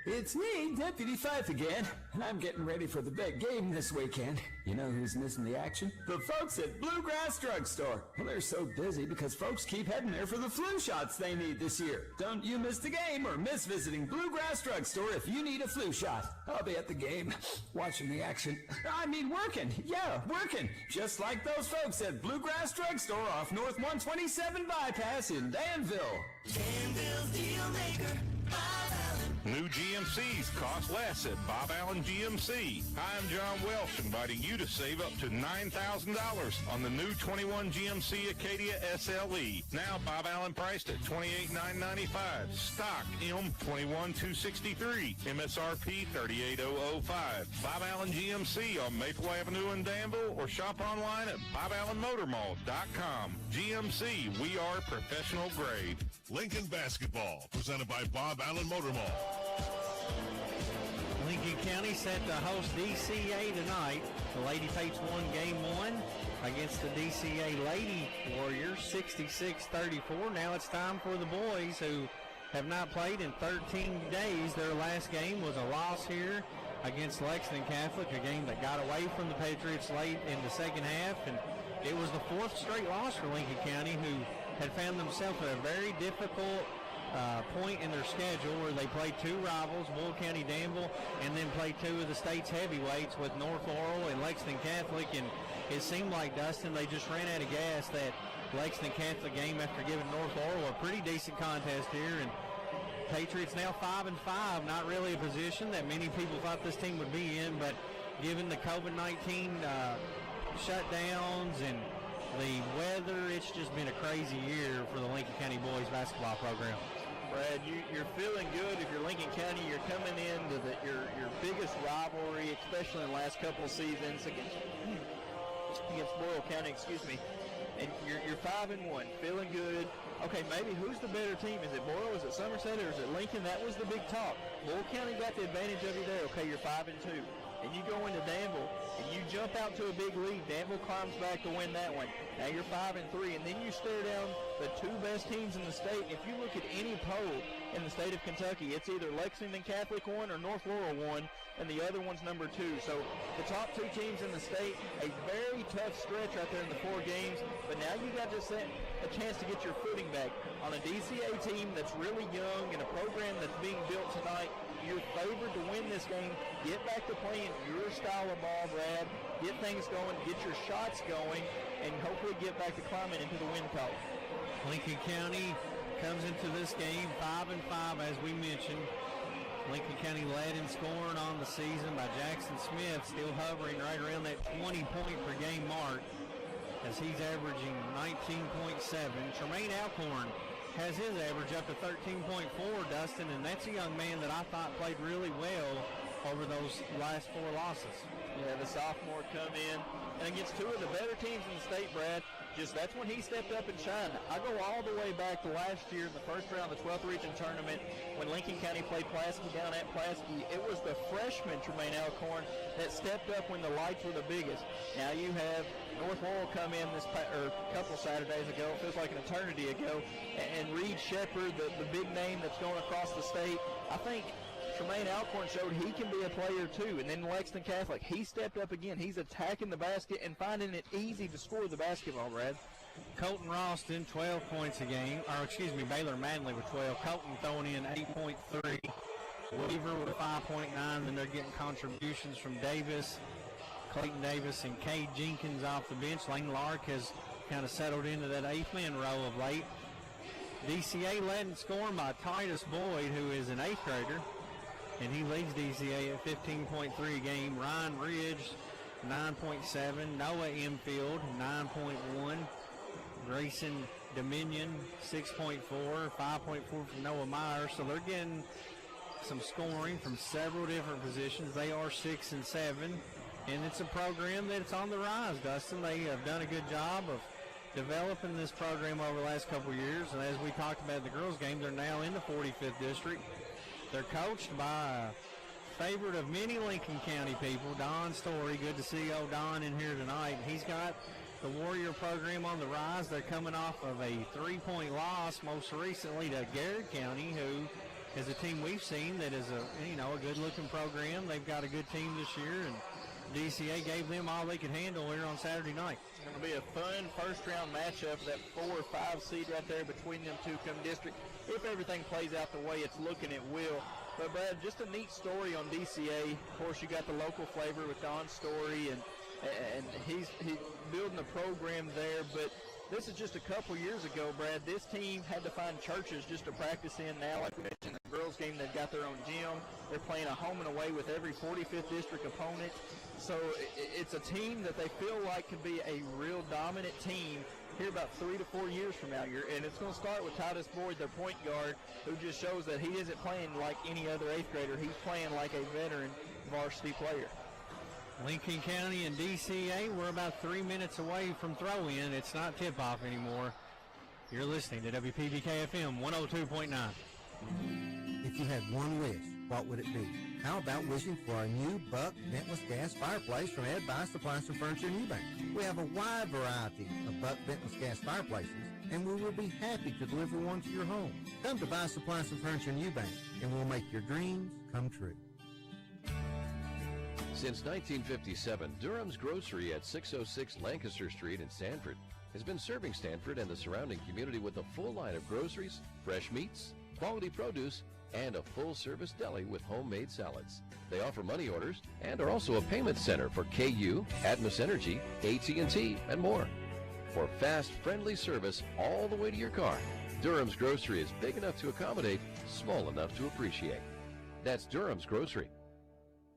It's me, Deputy Fife again, and I'm getting ready for the big game this weekend. You know who's missing the action? The folks at Bluegrass Drugstore. Well, they're so busy because folks keep heading there for the flu shots they need this year. Don't you miss the game or miss visiting Bluegrass Drugstore if you need a flu shot. I'll be at the game, watching the action. I mean working. Yeah, working. Just like those folks at Bluegrass Drugstore off North 127 Bypass in Danville. Danville's Deal Maker, Bob Allen. New GMCs cost less at Bob Allen GMC. Hi, I'm John Welsh, inviting you to save up to $9,000 on the new 21 GMC Acadia SLE. Now Bob Allen priced at $28,995. Stock M21,263. MSRP $38,005. Bob Allen GMC on Maple Avenue in Danville, or shop online at BobAllenMotorMall.com. GMC, we are professional grade. Lincoln Basketball, presented by Bob Allen Motor Mall. Lincoln County set to host DCA tonight. The Lady Pates won game 1 against the DCA Lady Warriors, 66-34. Now it's time for the boys, who have not played in 13 days. Their last game was a loss here against Lexington Catholic, a game that got away from the Patriots late in the second half, and it was the 4th straight loss for Lincoln County, who had found themselves at a very difficult point in their schedule where they played 2 rivals, Bull County Danville, and then played 2 of the state's heavyweights with North Laurel and Lexington Catholic. And it seemed like, Dustin, they just ran out of gas that Lexington Catholic game after giving North Laurel a pretty decent contest here. And Patriots now 5-5, not really a position that many people thought this team would be in, but given the COVID-19 shutdowns and the weather, it's just been a crazy year for the Lincoln County boys basketball program. Brad, you're feeling good if you're Lincoln County. You're coming into your biggest rivalry, especially in the last couple of seasons against Boyle County, and you're 5-1, feeling good. Okay, maybe who's the better team? Is it Boyle, is it Somerset, or is it Lincoln? That was the big talk. Bull County got the advantage of you there. Okay, you're 5-2. And you go into Danville, and you jump out to a big lead. Danville climbs back to win that one. Now you're 5-3, and then you stare down the 2 best teams in the state. If you look at any poll in the state of Kentucky, it's either Lexington Catholic 1 or North Laurel 1, and the other one's number 2. So the top 2 teams in the state, a very tough stretch right there in the 4 games. But now you got just a chance to get your footing back on a DCA team that's really young and a program that's being built tonight. You're favored to win this game. Get back to playing your style of ball, Brad. Get things going, get your shots going, and hopefully get back to climbing into the win column. Lincoln County comes into this game 5-5, as we mentioned. Lincoln County led in scoring on the season by Jackson Smith, still hovering right around that 20-point per game mark, as he's averaging 19.7. Tremaine Alcorn has his average up to 13.4, Dustin, and that's a young man that I thought played really well over those last 4 losses. Yeah, the sophomore come in, and against two of the better teams in the state, Brad, that's when he stepped up and shined. I go all the way back to last year in the first round of the 12th region tournament when Lincoln County played Pulaski down at Pulaski. It was the freshman Tremaine Alcorn that stepped up when the lights were the biggest. Now you have North Laurel come in a couple Saturdays ago, it feels like an eternity ago, and Reed Shepard, the big name that's going across the state. I think Tremaine Alcorn showed he can be a player too. And then Lexington Catholic, he stepped up again. He's attacking the basket and finding it easy to score the basketball, Brad. Colton Ralston, 12 points a game. Baylor Manley with 12. Colton throwing in 8.3. Weaver with 5.9. Then they're getting contributions from Davis, Clayton Davis, and Cade Jenkins off the bench. Lane Lark has kind of settled into that 8th-man role of late. DCA led in scoring by Titus Boyd, who is an 8th grader. And he leads DCA at 15.3 a game. Ryan Ridge, 9.7. Noah Enfield, 9.1. Grayson Dominion, 6.4. 5.4 from Noah Meyer. So they're getting some scoring from several different positions. They are 6 and 7. And it's a program that's on the rise, Dustin. They have done a good job of developing this program over the last couple of years. And as we talked about in the girls' game, they're now in the 45th district. They're coached by a favorite of many Lincoln County people, Don Story. Good to see old Don in here tonight. He's got the Warrior program on the rise. They're coming off of a 3-point loss most recently to Garrett County, who is a team we've seen that is a good-looking program. They've got a good team this year, and DCA gave them all they could handle here on Saturday night. It's going to be a fun first-round matchup, that 4 or 5 seed right there between them two come district. If everything plays out the way it's looking, it will. But, Brad, just a neat story on DCA. Of course, you got the local flavor with Don Story, and he's building the program there. But this is just a couple years ago, Brad. This team had to find churches just to practice in. Now, like we mentioned, the girls' game, they've got their own gym. They're playing a home and away with every 45th district opponent. So it's a team that they feel like could be a real dominant team here about 3 to 4 years from now. And it's going to start with Titus Boyd, their point guard, who just shows that he isn't playing like any other 8th grader. He's playing like a veteran varsity player. Lincoln County and DCA, we're about 3 minutes away from throw-in. It's not tip-off anymore. You're listening to WPBK FM 102.9. If you had one wish, what would it be? How about wishing for a new Buck ventless gas fireplace from Ed Bice Appliance and Furniture in Eubank? We have a wide variety of Buck ventless gas fireplaces, and we will be happy to deliver one to your home. Come to Bice Appliance and Furniture in Eubank, and we'll make your dreams come true. Since 1957, Durham's Grocery at 606 Lancaster Street in Sanford has been serving Stanford and the surrounding community with a full line of groceries, fresh meats, quality produce, and a full-service deli with homemade salads. They offer money orders and are also a payment center for KU, Atmos Energy, AT&T, and more. For fast, friendly service all the way to your car, Durham's Grocery is big enough to accommodate, small enough to appreciate. That's Durham's Grocery.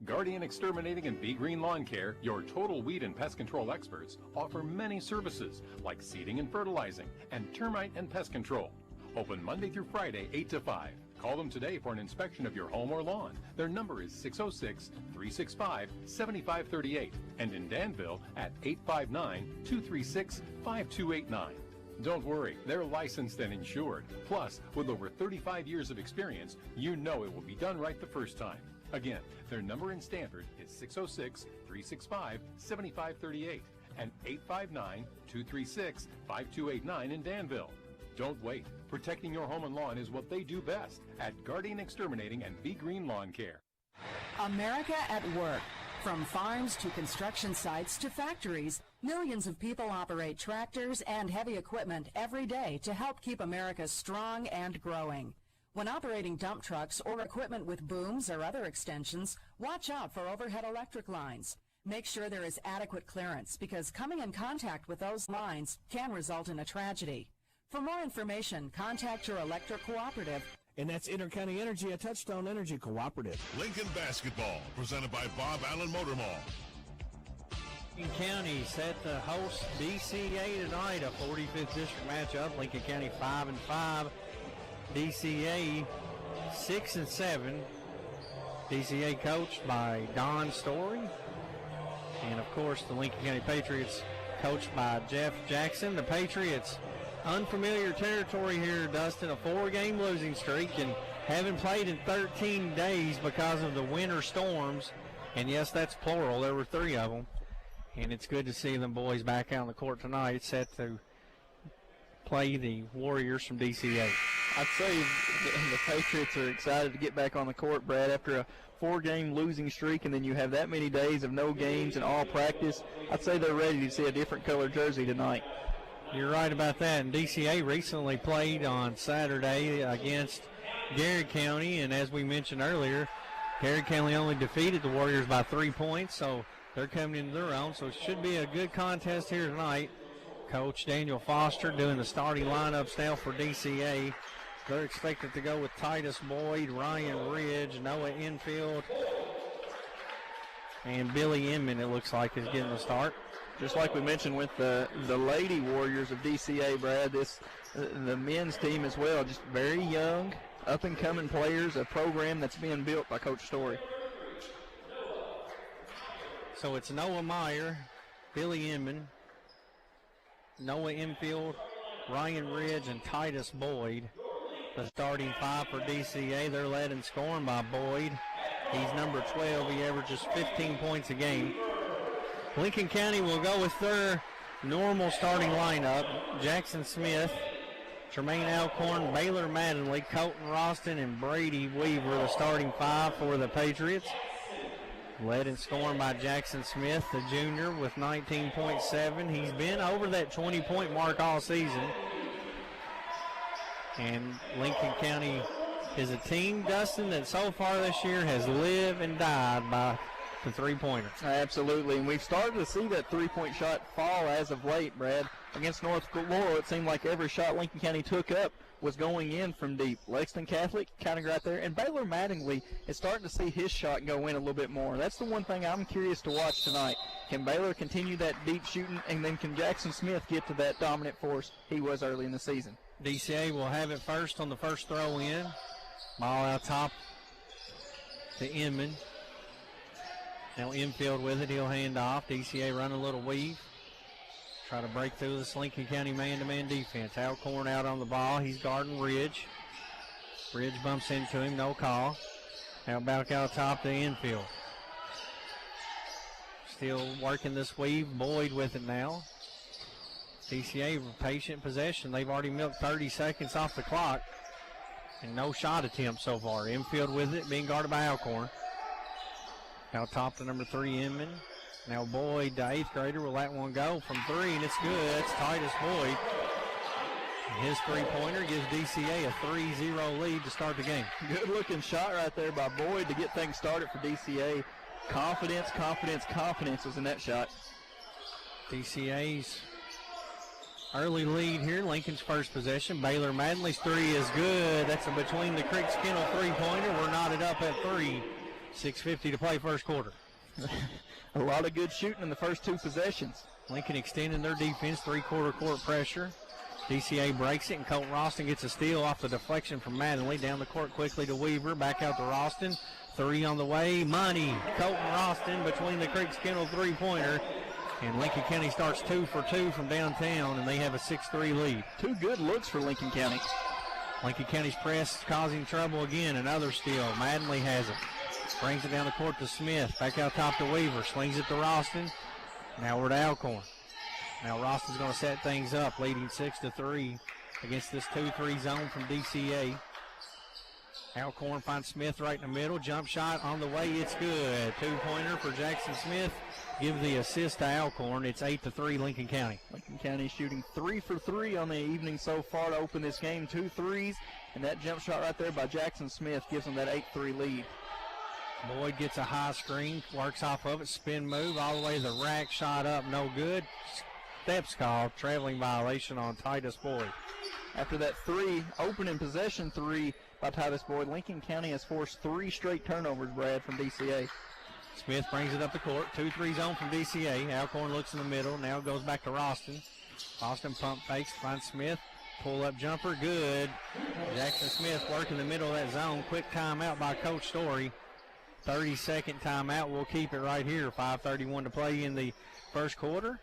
Guardian Exterminating and Be Green Lawn Care, your total weed and pest control experts, offer many services like seeding and fertilizing and termite and pest control. Open Monday through Friday, 8 to 5. Call them today for an inspection of your home or lawn. Their number is 606-365-7538 and in Danville at 859-236-5289. Don't worry, they're licensed and insured. Plus, with over 35 years of experience, you know it will be done right the first time. Again, their number in Stanford is 606-365-7538 and 859-236-5289 in Danville. Don't wait. Protecting your home and lawn is what they do best at Guardian Exterminating and Be Green Lawn Care. America at work. From farms to construction sites to factories, millions of people operate tractors and heavy equipment every day to help keep America strong and growing. When operating dump trucks or equipment with booms or other extensions, watch out for overhead electric lines. Make sure there is adequate clearance because coming in contact with those lines can result in a tragedy. For more information, contact your electric cooperative. And that's Intercounty Energy, a Touchstone Energy Cooperative. Lincoln Basketball, presented by Bob Allen Motor Mall. Lincoln County set to host DCA tonight, a 45th district matchup. Lincoln County 5-5, DCA 6-7. DCA coached by Don Story. And, of course, the Lincoln County Patriots coached by Jeff Jackson. The Patriots, unfamiliar territory here, Dustin, a 4-game losing streak and haven't played in 13 days because of the winter storms. And, yes, that's plural. There were 3 of them. And it's good to see them boys back out on the court tonight, set to play the Warriors from DCA. I'd say the Patriots are excited to get back on the court, Brad, after a 4-game losing streak, and then you have that many days of no games and all practice. I'd say they're ready to see a different color jersey tonight. You're right about that. And DCA recently played on Saturday against Garrett County, and as we mentioned earlier, Garrett County only defeated the Warriors by 3 points, so they're coming into their own. So it should be a good contest here tonight. Coach Daniel Foster doing the starting lineups now for DCA. They're expected to go with Titus Boyd, Ryan Ridge, Noah Infield, and Billy Inman, it looks like, is getting the start. Just like we mentioned with the Lady Warriors of DCA, Brad, the men's team as well, just very young, up-and-coming players, a program that's being built by Coach Story. So it's Noah Meyer, Billy Inman, Noah Infield, Ryan Ridge, and Titus Boyd. The starting 5 for DCA. They're led in scoring by Boyd. He's number 12. He averages 15 points a game. Lincoln County will go with their normal starting lineup. Jackson Smith, Tremaine Alcorn, Baylor Mattingly, Colton Roston, and Brady Weaver, the starting 5 for the Patriots. Led in scoring by Jackson Smith, the junior, with 19.7. He's been over that 20-point mark all season. And Lincoln County is a team, Dustin, that so far this year has lived and died by the three-pointer. Absolutely, and we've started to see that three-point shot fall as of late, Brad. Against North Laurel, it seemed like every shot Lincoln County took up was going in from deep. Lexington Catholic kind of right there, and Baylor Mattingly is starting to see his shot go in a little bit more. That's the one thing I'm curious to watch tonight. Can Baylor continue that deep shooting, and then can Jackson Smith get to that dominant force he was early in the season? DCA will have it first on the first throw in. Ball out top to Inman. Now Infield with it, he'll hand off. DCA running a little weave. Try to break through this Lincoln County man-to-man defense. Alcorn out on the ball. He's guarding Ridge. Ridge bumps into him, no call. Now back out top to Infield. Still working this weave. Boyd with it now. DCA patient possession. They've already milked 30 seconds off the clock. And no shot attempt so far. Infield with it, being guarded by Alcorn. Out top to number 3, Inman. Now Boyd, the 8th grader, will let one go from 3, and it's good. It's Titus Boyd. His three-pointer gives DCA a 3-0 lead to start the game. Good-looking shot right there by Boyd to get things started for DCA. Confidence, confidence, confidence was in that shot. DCA's early lead here. Lincoln's first possession. Baylor Mattingly's 3 is good. That's a between the Creeks Kennel three-pointer. We're knotted up at 3. 6:50 to play first quarter. A lot of good shooting in the first 2 possessions. Lincoln extending their defense, three-quarter court pressure. DCA breaks it, and Colton Roston gets a steal off the deflection from Mattingly. Down the court quickly to Weaver, back out to Roston. 3 on the way, money. Colton Roston between the Creeks Kennel three-pointer. And Lincoln County starts 2 for 2 from downtown, and they have a 6-3 lead. 2 good looks for Lincoln County. Lincoln County's press causing trouble again. Another steal. Mattingly has it. Brings it down the court to Smith. Back out top to Weaver. Swings it to Roston. Now we're to Alcorn. Now Roston's going to set things up, leading 6-3 against this 2-3 zone from DCA. Alcorn finds Smith right in the middle. Jump shot on the way. It's good. 2-pointer for Jackson Smith. Give the assist to Alcorn. It's 8-3 Lincoln County. Lincoln County shooting 3 for 3 on the evening so far to open this game. 2 threes. And that jump shot right there by Jackson Smith gives them that 8-3 lead. Boyd gets a high screen, works off of it, spin move all the way to the rack, shot up, no good. Steps called, traveling violation on Titus Boyd. After that opening possession 3 by Titus Boyd, Lincoln County has forced 3 straight turnovers, Brad, from DCA. Smith brings it up the court, 2-3 zone from DCA. Alcorn looks in the middle, now goes back to Roston. Roston pump fakes, finds Smith, pull up jumper, good. Jackson Smith working the middle of that zone, quick timeout by Coach Story. 30-second timeout. We'll keep it right here. 5:31 to play in the first quarter.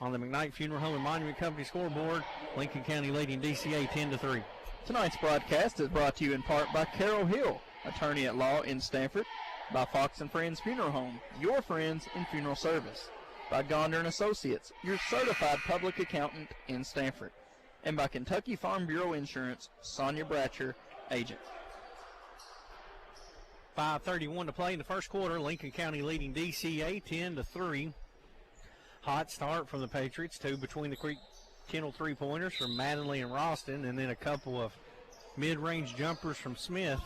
On the McKnight Funeral Home and Monument Company scoreboard, Lincoln County leading DCA 10-3. Tonight's broadcast is brought to you in part by Carol Hill, attorney at law in Stanford, by Fox & Friends Funeral Home, your friends in funeral service, by Gonder & Associates, your certified public accountant in Stanford, and by Kentucky Farm Bureau Insurance, Sonia Bratcher, agent. 5:31 to play in the first quarter. Lincoln County leading DCA 10-3. Hot start from the Patriots. Two between the Creek Kennel three-pointers from Mattingly and Ralston, and then a couple of mid-range jumpers from Smith.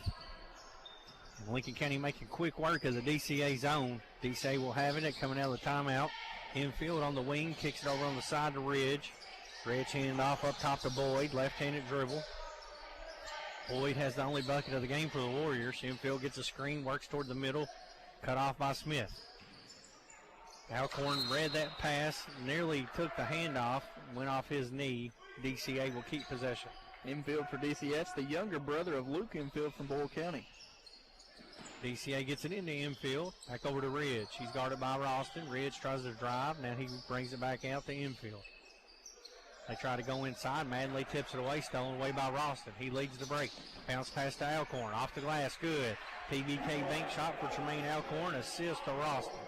Lincoln County making quick work of the DCA zone. DCA will have it coming out of the timeout. Infield on the wing, kicks it over on the side to Ridge. Ridge hand off up top to Boyd, left-handed dribble. Boyd has the only bucket of the game for the Warriors. Infield gets a screen, works toward the middle, cut off by Smith. Alcorn read that pass, nearly took the handoff, went off his knee. DCA will keep possession. Infield for DCA, that's the younger brother of Luke Infield from Boyle County. DCA gets it into infield, back over to Ridge. He's guarded by Ralston. Ridge tries to drive, now he brings it back out to infield. They try to go inside. Madley tips it away, stolen away by Ralston. He leads the break. Bounce pass to Alcorn, off the glass, good. PBK bank shot for Tremaine Alcorn, assist to Ralston.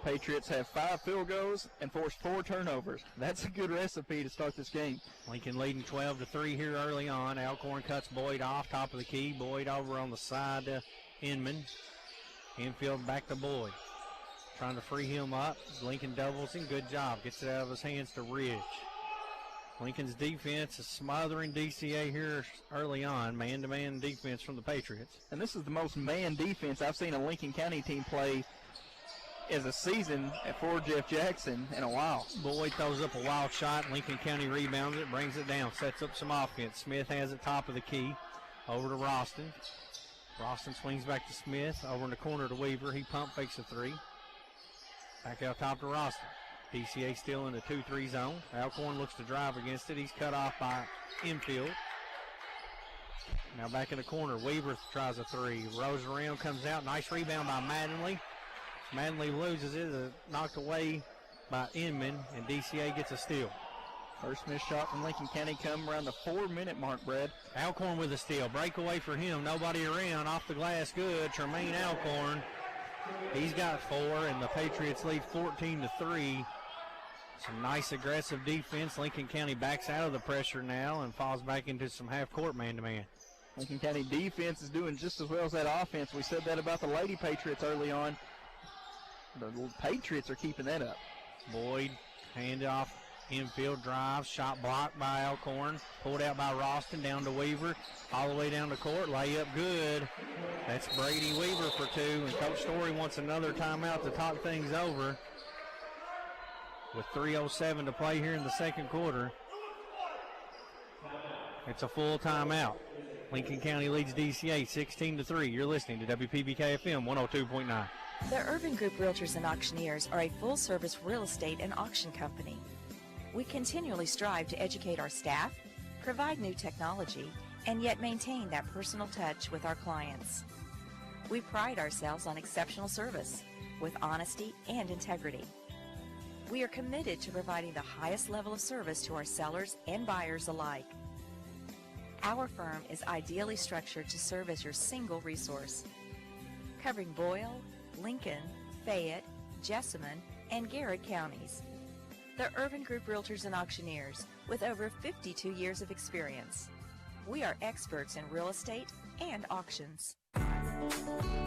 Patriots have 5 field goals and forced 4 turnovers. That's a good recipe to start this game. Lincoln leading 12-3 here early on. Alcorn cuts Boyd off, top of the key. Boyd over on the side to Inman. Infield back to Boyd. Trying to free him up. Lincoln doubles him. Good job. Gets it out of his hands to Ridge. Lincoln's defense is smothering DCA here early on. Man-to-man defense from the Patriots. And this is the most man defense I've seen a Lincoln County team play as a season for Jeff Jackson in a while. Boyd throws up a wild shot. Lincoln County rebounds it, brings it down, sets up some offense. Smith has it top of the key. Over to Ralston. Ralston swings back to Smith. Over in the corner to Weaver. He pump fakes a three. Back out top to Ralston. DCA still in the 2-3 zone. Alcorn looks to drive against it. He's cut off by Infield. Now back in the corner. Weaver tries a three. Rolls around, comes out. Nice rebound by Mattingly. Mattingly loses it, knocked away by Inman, and DCA gets a steal. First missed shot from Lincoln County come around the 4-minute mark, Brad. Alcorn with a steal. Breakaway for him. Nobody around. Off the glass, good. Tremaine Alcorn. He's got 4, and the Patriots lead 14-3. Some nice aggressive defense. Lincoln County backs out of the pressure now and falls back into some half-court man-to-man. Lincoln County defense is doing just as well as that offense. We said that about the Lady Patriots early on. The Patriots are keeping that up. Boyd, hand off, infield drive, shot blocked by Alcorn, pulled out by Ralston, down to Weaver, all the way down the court, layup good. That's Brady Weaver for 2, and Coach Story wants another timeout to talk things over. With 3:07 to play here in the second quarter. It's a full timeout. Lincoln County leads DCA 16-3. You're listening to WPBK FM 102.9. The Urban Group Realtors and Auctioneers are a full-service real estate and auction company. We continually strive to educate our staff, provide new technology, and yet maintain that personal touch with our clients. We pride ourselves on exceptional service with honesty and integrity. We are committed to providing the highest level of service to our sellers and buyers alike. Our firm is ideally structured to serve as your single resource, covering Boyle, Lincoln, Fayette, Jessamine, and Garrett counties. The Urban Group Realtors and Auctioneers, with over 52 years of experience. We are experts in real estate and auctions.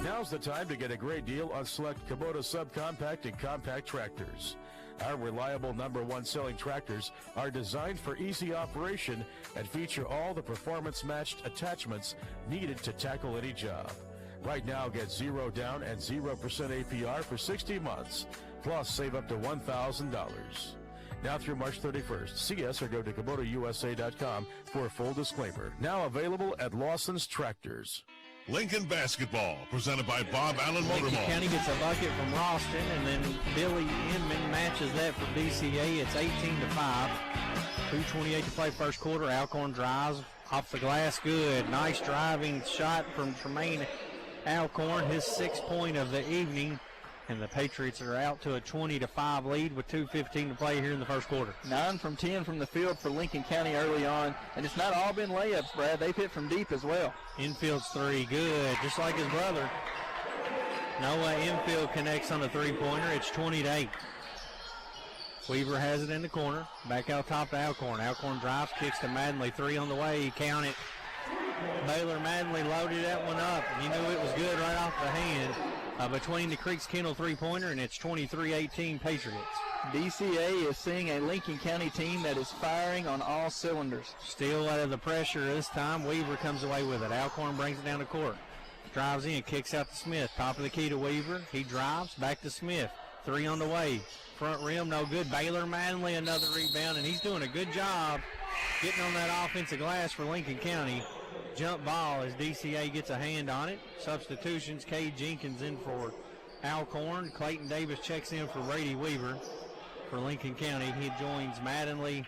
Now's the time to get a great deal on select Kubota subcompact and compact tractors. Our reliable #1 selling tractors are designed for easy operation and feature all the performance-matched attachments needed to tackle any job. Right now, get 0 down and 0% APR for 60 months, plus save up to $1,000. Now through March 31st. See us or go to KubotaUSA.com for a full disclaimer. Now available at Lawson's Tractors. Lincoln basketball, presented by Bob Allen Motor Lincoln Mall. County gets a bucket from Ralston, and then Billy Inman matches that for DCA. It's 18-5. 2:28 to play first quarter. Alcorn drives off the glass, good. Nice driving shot from Tremaine Alcorn, his 6th point of the evening, and the Patriots are out to a 20-5 lead with 2:15 to play here in the first quarter. 9 from 10 from the field for Lincoln County early on, and it's not all been layups, Brad. They've hit from deep as well. Infield's three, good, just like his brother. Noah Infield connects on the three-pointer. It's 20-8. Weaver has it in the corner. Back out top to Alcorn. Alcorn drives, kicks to Maddenley. Three on the way. Count it. Baylor Maddenley loaded that one up. He knew it was good right off the hand. Between the Creeks Kendall three-pointer, and it's 23-18 Patriots. DCA is seeing a Lincoln County team that is firing on all cylinders. Still out of the pressure this time. Weaver comes away with it. Alcorn brings it down the court. Drives in, kicks out to Smith. Top of the key to Weaver. He drives, back to Smith. Three on the way. Front rim, no good. Baylor Maddenley, another rebound, and he's doing a good job getting on that offensive glass for Lincoln County. Jump ball as DCA gets a hand on it. Substitutions, Cade Jenkins in for Alcorn. Clayton Davis checks in for Brady Weaver for Lincoln County. He joins Maddenley,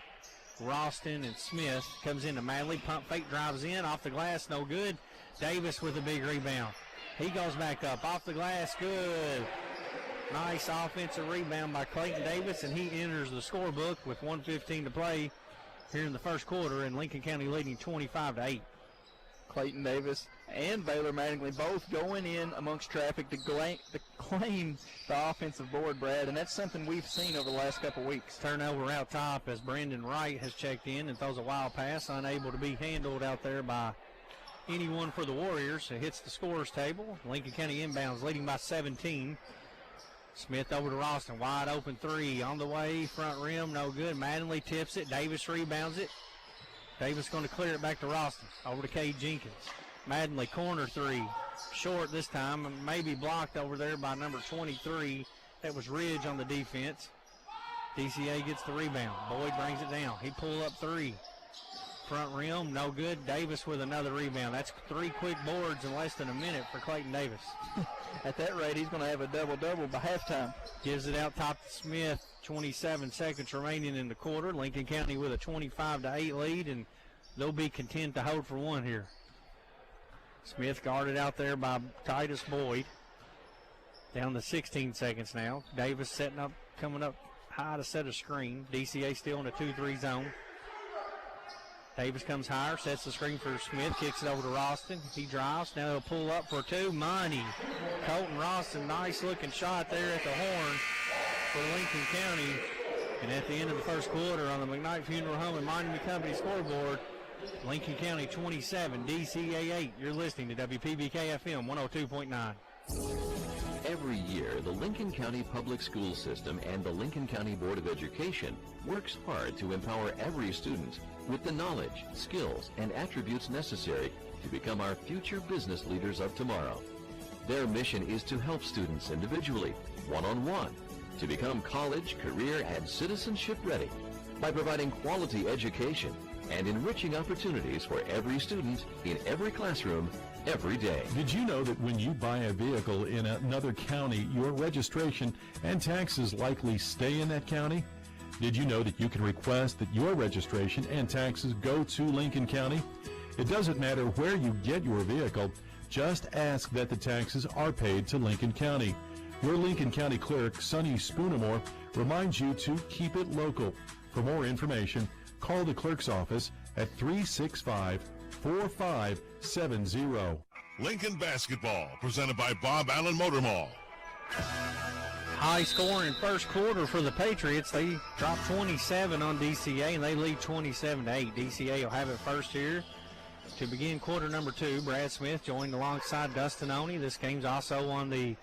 Ralston, and Smith. Comes into Maddenley, pump fake, drives in, off the glass, no good. Davis with a big rebound. He goes back up, off the glass, good. Nice offensive rebound by Clayton Davis, and he enters the scorebook with 1:15 to play here in the first quarter, and Lincoln County leading 25-8. Clayton Davis and Baylor Mattingly both going in amongst traffic to claim the offensive board, Brad, and that's something we've seen over the last couple weeks. Turnover out top as Brendan Wright has checked in and throws a wild pass, unable to be handled out there by anyone for the Warriors. It hits the scorer's table. Lincoln County inbounds, leading by 17. Smith over to Ralston, wide open three on the way, front rim, no good. Maddenley tips it, Davis rebounds it. Davis going to clear it back to Ralston, over to Cade Jenkins. Maddenley corner three, short this time, maybe blocked over there by number 23. That was Ridge on the defense. DCA gets the rebound. Boyd brings it down. He pull up three. Front rim, no good. Davis with another rebound. That's 3 quick boards in less than a minute for Clayton Davis. At that rate, he's going to have a double-double by halftime. Gives it out top to Smith. 27 seconds remaining in the quarter. Lincoln County with a 25-8 lead, and they'll be content to hold for one here. Smith guarded out there by Titus Boyd. Down to 16 seconds now. Davis setting up, coming up high to set a screen. DCA still in a 2-3 zone. Davis comes higher, sets the screen for Smith, kicks it over to Ralston. He drives, now he'll pull up for two. Money. Colton Ralston, nice looking shot there at the horn for Lincoln County. And at the end of the first quarter on the McKnight Funeral Home and Monument Company scoreboard, Lincoln County 27, DCA 8. You're listening to WPBK FM 102.9. Every year, the Lincoln County Public School System and the Lincoln County Board of Education works hard to empower every student with the knowledge, skills, and attributes necessary to become our future business leaders of tomorrow. Their mission is to help students individually, one-on-one, to become college, career, and citizenship ready by providing quality education and enriching opportunities for every student in every classroom every day. Did you know that when you buy a vehicle in another county, your registration and taxes likely stay in that county? Did you know that you can request that your registration and taxes go to Lincoln County? It doesn't matter where you get your vehicle, just ask that the taxes are paid to Lincoln County. Your Lincoln County clerk, Sonny Spoonamore, reminds you to keep it local. For more information, call the clerk's office at 365-4570. Lincoln Basketball, presented by Bob Allen Motor Mall. High scoring first quarter for the Patriots. They dropped 27 on DCA, and they lead 27-8. DCA will have it first here to begin quarter number 2. Brad Smith joined alongside Dustin Oney. This game's also on the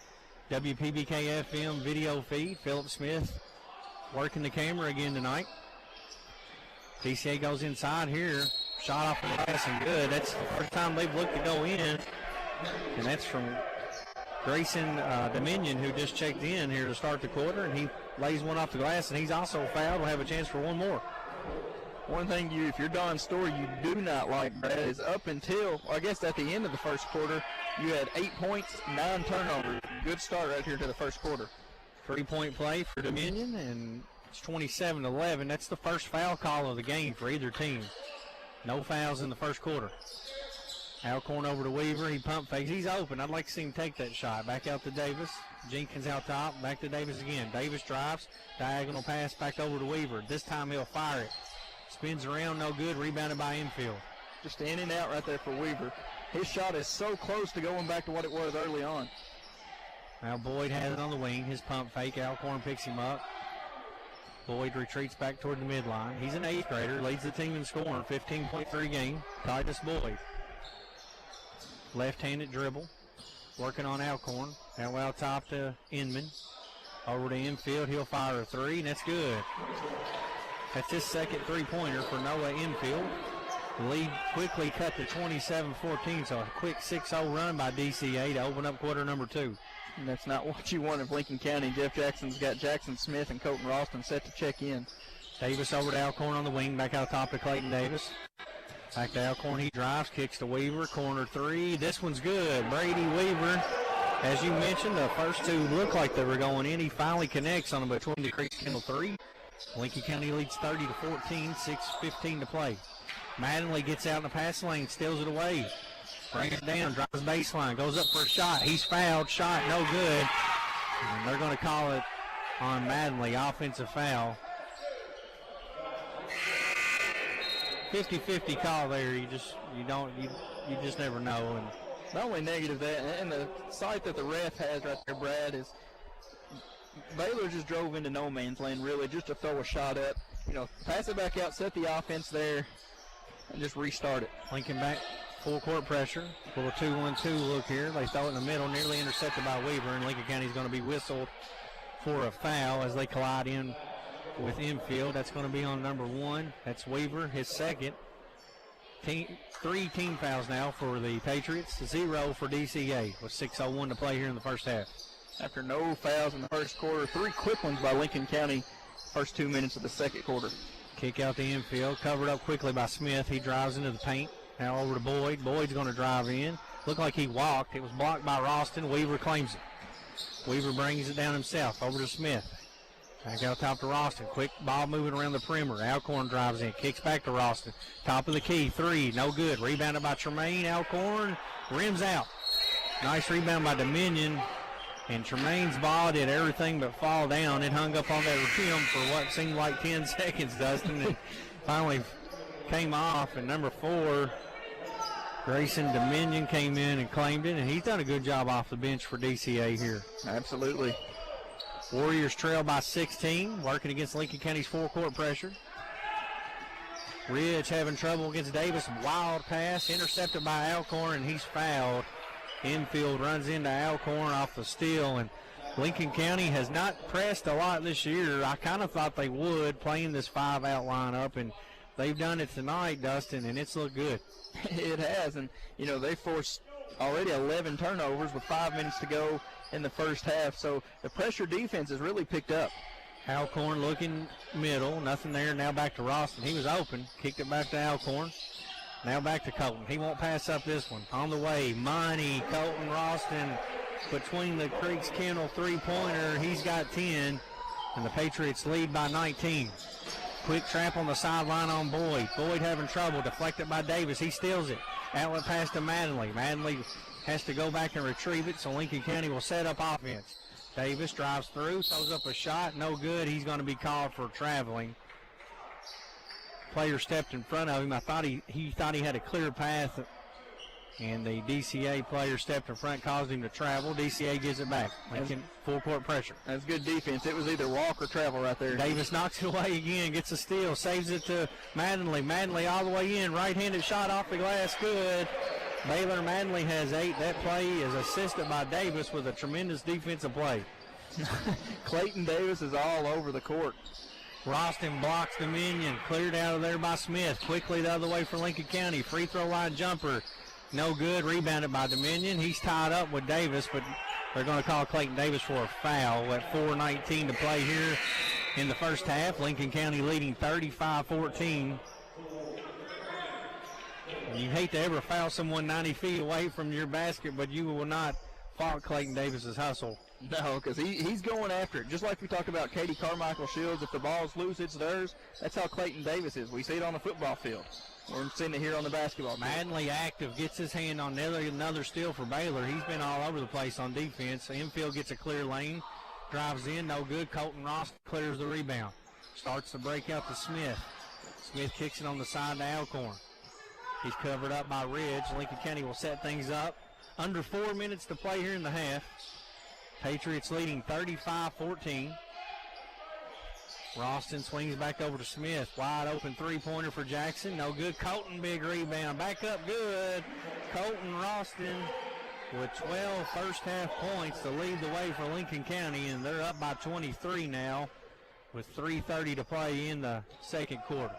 WPBK FM video feed. Philip Smith working the camera again tonight. DCA goes inside here. Shot off the glass and good. That's the first time they've looked to go in. And that's from Grayson Dominion, who just checked in here to start the quarter. And he lays one off the glass, and he's also fouled. We'll have a chance for one more. One thing if you're Don Story, you do not like, Brad, is up until, I guess at the end of the first quarter, you had 8 points, 9 turnovers. Good start right here to the first quarter. 3-point play for Dominion, and it's 27-11. That's the first foul call of the game for either team. No fouls in the first quarter. Alcorn over to Weaver. He pump fakes. He's open. I'd like to see him take that shot. Back out to Davis. Jenkins out top. Back to Davis again. Davis drives. Diagonal pass back over to Weaver. This time he'll fire it. Spins around. No good. Rebounded by infield. Just in and out right there for Weaver. His shot is so close to going back to what it was early on. Now Boyd has it on the wing. His pump fake. Alcorn picks him up. Boyd retreats back toward the midline. He's an 8th grader. Leads the team in scoring. 15.3 game. Titus Boyd. Left-handed dribble. Working on Alcorn. Now out top to Inman. Over to infield. He'll fire a 3, and that's good. That's his second three-pointer for Noah Infield. The lead quickly cut to 27-14, so a quick 6-0 run by DCA to open up quarter number 2. And that's not what you want of Lincoln County. Jeff Jackson's got Jackson Smith and Colton Ralston set to check in. Davis over to Alcorn on the wing. Back out top to Clayton Davis. Back to Alcorn. He drives, kicks to Weaver. Corner 3. This one's good. Brady Weaver. As you mentioned, the first two looked like they were going in. He finally connects on them between the Creeks Kendall 3. Lincoln County leads 30-14, 6:15 to play. Mattingly gets out in the pass lane, steals it away. Brings it down, drives baseline, goes up for a shot. He's fouled, shot no good. And they're going to call it on Mattingly, offensive foul. 50-50 call there. You just never know. And the only negative that, and the sight that the ref has right there, Brad, is Baylor just drove into no man's land, really, just to throw a shot up. You know, pass it back out, set the offense there, and just restart it. Lincoln back, full court pressure. Little 2-1-2 look here. They throw it in the middle, nearly intercepted by Weaver, and Lincoln County is going to be whistled for a foul as they collide in with infield. That's going to be on number 1. That's Weaver, his second. 3 team fouls now for the Patriots, 0 for DCA with 6:01 to play here in the first half. After no fouls in the first quarter, 3 quick ones by Lincoln County first 2 minutes of the second quarter. Kick out the infield, covered up quickly by Smith. He drives into the paint. Now over to Boyd. Boyd's going to drive in. Looked like he walked. It was blocked by Ralston. Weaver claims it. Weaver brings it down himself. Over to Smith. Back out top to Ralston. Quick ball moving around the perimeter. Alcorn drives in. Kicks back to Ralston. Top of the key. 3. No good. Rebounded by Tremaine. Alcorn rims out. Nice rebound by Dominion. And Tremaine's ball did everything but fall down. It hung up on that rim for what seemed like 10 seconds, Dustin. And finally came off. And number 4, Grayson Dominion, came in and claimed it. And he's done a good job off the bench for DCA here. Absolutely. Warriors trail by 16, working against Lincoln County's full court pressure. Ridge having trouble against Davis. Wild pass, intercepted by Alcorn, and he's fouled. Infield runs into Alcorn off the steal, and Lincoln County has not pressed a lot this year. I kind of thought they would, playing this 5-out lineup, and they've done it tonight, Dustin, and it's looked good. It has, and, you know, they forced already 11 turnovers with 5 minutes to go in the first half, so the pressure defense has really picked up. Alcorn looking middle, nothing there. Now back to Ralston. He was open, kicked it back to Alcorn. Now back to Colton. He won't pass up this one. On the way, Money, Colton Ralston between the Creeks Kennel three-pointer. He's got 10, and the Patriots lead by 19. Quick trap on the sideline on Boyd. Boyd having trouble, deflected by Davis. He steals it. Outlet pass to Mattingly. Mattingly has to go back and retrieve it, so Lincoln County will set up offense. Davis drives through, throws up a shot, no good. He's going to be called for traveling. Player stepped in front of him. I thought he thought he had a clear path, and the DCA player stepped in front, caused him to travel. DCA gives it back. Lincoln full court pressure. That's good defense. It was either walk or travel right there. Davis knocks it away again, gets a steal, saves it to Mattingly. Mattingly all the way in, right-handed shot off the glass, good. Baylor Mattingly has 8. That play is assisted by Davis with a tremendous defensive play. Clayton Davis is all over the court. Ralston blocks Dominion, cleared out of there by Smith. Quickly the other way for Lincoln County. Free throw line jumper, no good. Rebounded by Dominion. He's tied up with Davis, but they're going to call Clayton Davis for a foul at 4:19 to play here in the first half. Lincoln County leading 35-14. You hate to ever foul someone 90 feet away from your basket, but you will not fault Clayton Davis's hustle. No, because he's going after it. Just like we talk about Katie Carmichael Shields, if the ball's loose, it's theirs. That's how Clayton Davis is. We see it on the football field. We're seeing it here on the basketball field. Manley active, gets his hand on another steal for Baylor. He's been all over the place on defense. Infield gets a clear lane, drives in, no good. Colton Ross clears the rebound. Starts to break out to Smith. Smith kicks it on the side to Alcorn. He's covered up by Ridge. Lincoln County will set things up. Under 4 minutes to play here in the half. Patriots leading 35-14. Ralston swings back over to Smith. Wide open three-pointer for Jackson. No good. Colton, big rebound. Back up good. Colton Ralston with 12 first-half points to lead the way for Lincoln County, and they're up by 23 now with 3:30 to play in the second quarter.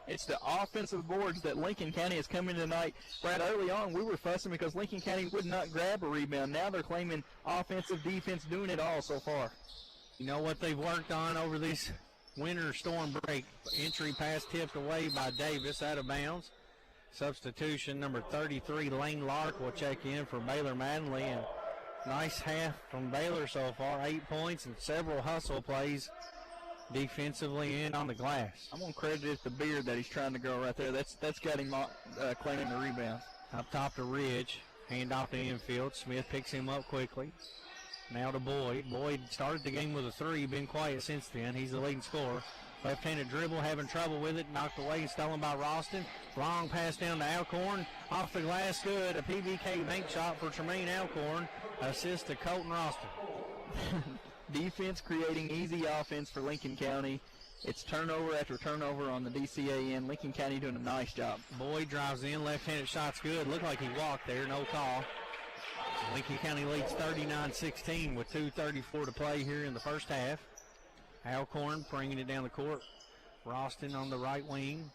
It's the offensive boards that Lincoln County is coming tonight. Brad, early on we were fussing because Lincoln County would not grab a rebound. Now they're claiming offensive, defense, doing it all so far. You know what they've worked on over this winter storm break? Entry pass tipped away by Davis out of bounds. Substitution number 33, Lane Lark, will check in for Baylor Manley. And nice half from Baylor so far. 8 points and several hustle plays defensively and on the glass. I'm going to credit it the beard that he's trying to grow right there. That's got him claiming the rebound. Up top to Ridge. Hand off the infield. Smith picks him up quickly. Now to Boyd. Boyd started the game with a three. Been quiet since then. He's the leading scorer. Left-handed dribble, having trouble with it. Knocked away and stolen by Ralston. Long pass down to Alcorn. Off the glass, good. A PBK bank shot for Tremaine Alcorn. Assist to Colton Ralston. Defense creating easy offense for Lincoln County. It's turnover after turnover on the DCA end. Lincoln County doing a nice job. Boyd drives in. Left-handed shot's good. Looked like he walked there. No call. Lincoln County leads 39-16 with 2:34 to play here in the first half. Alcorn bringing it down the court. Ralston on the right wing.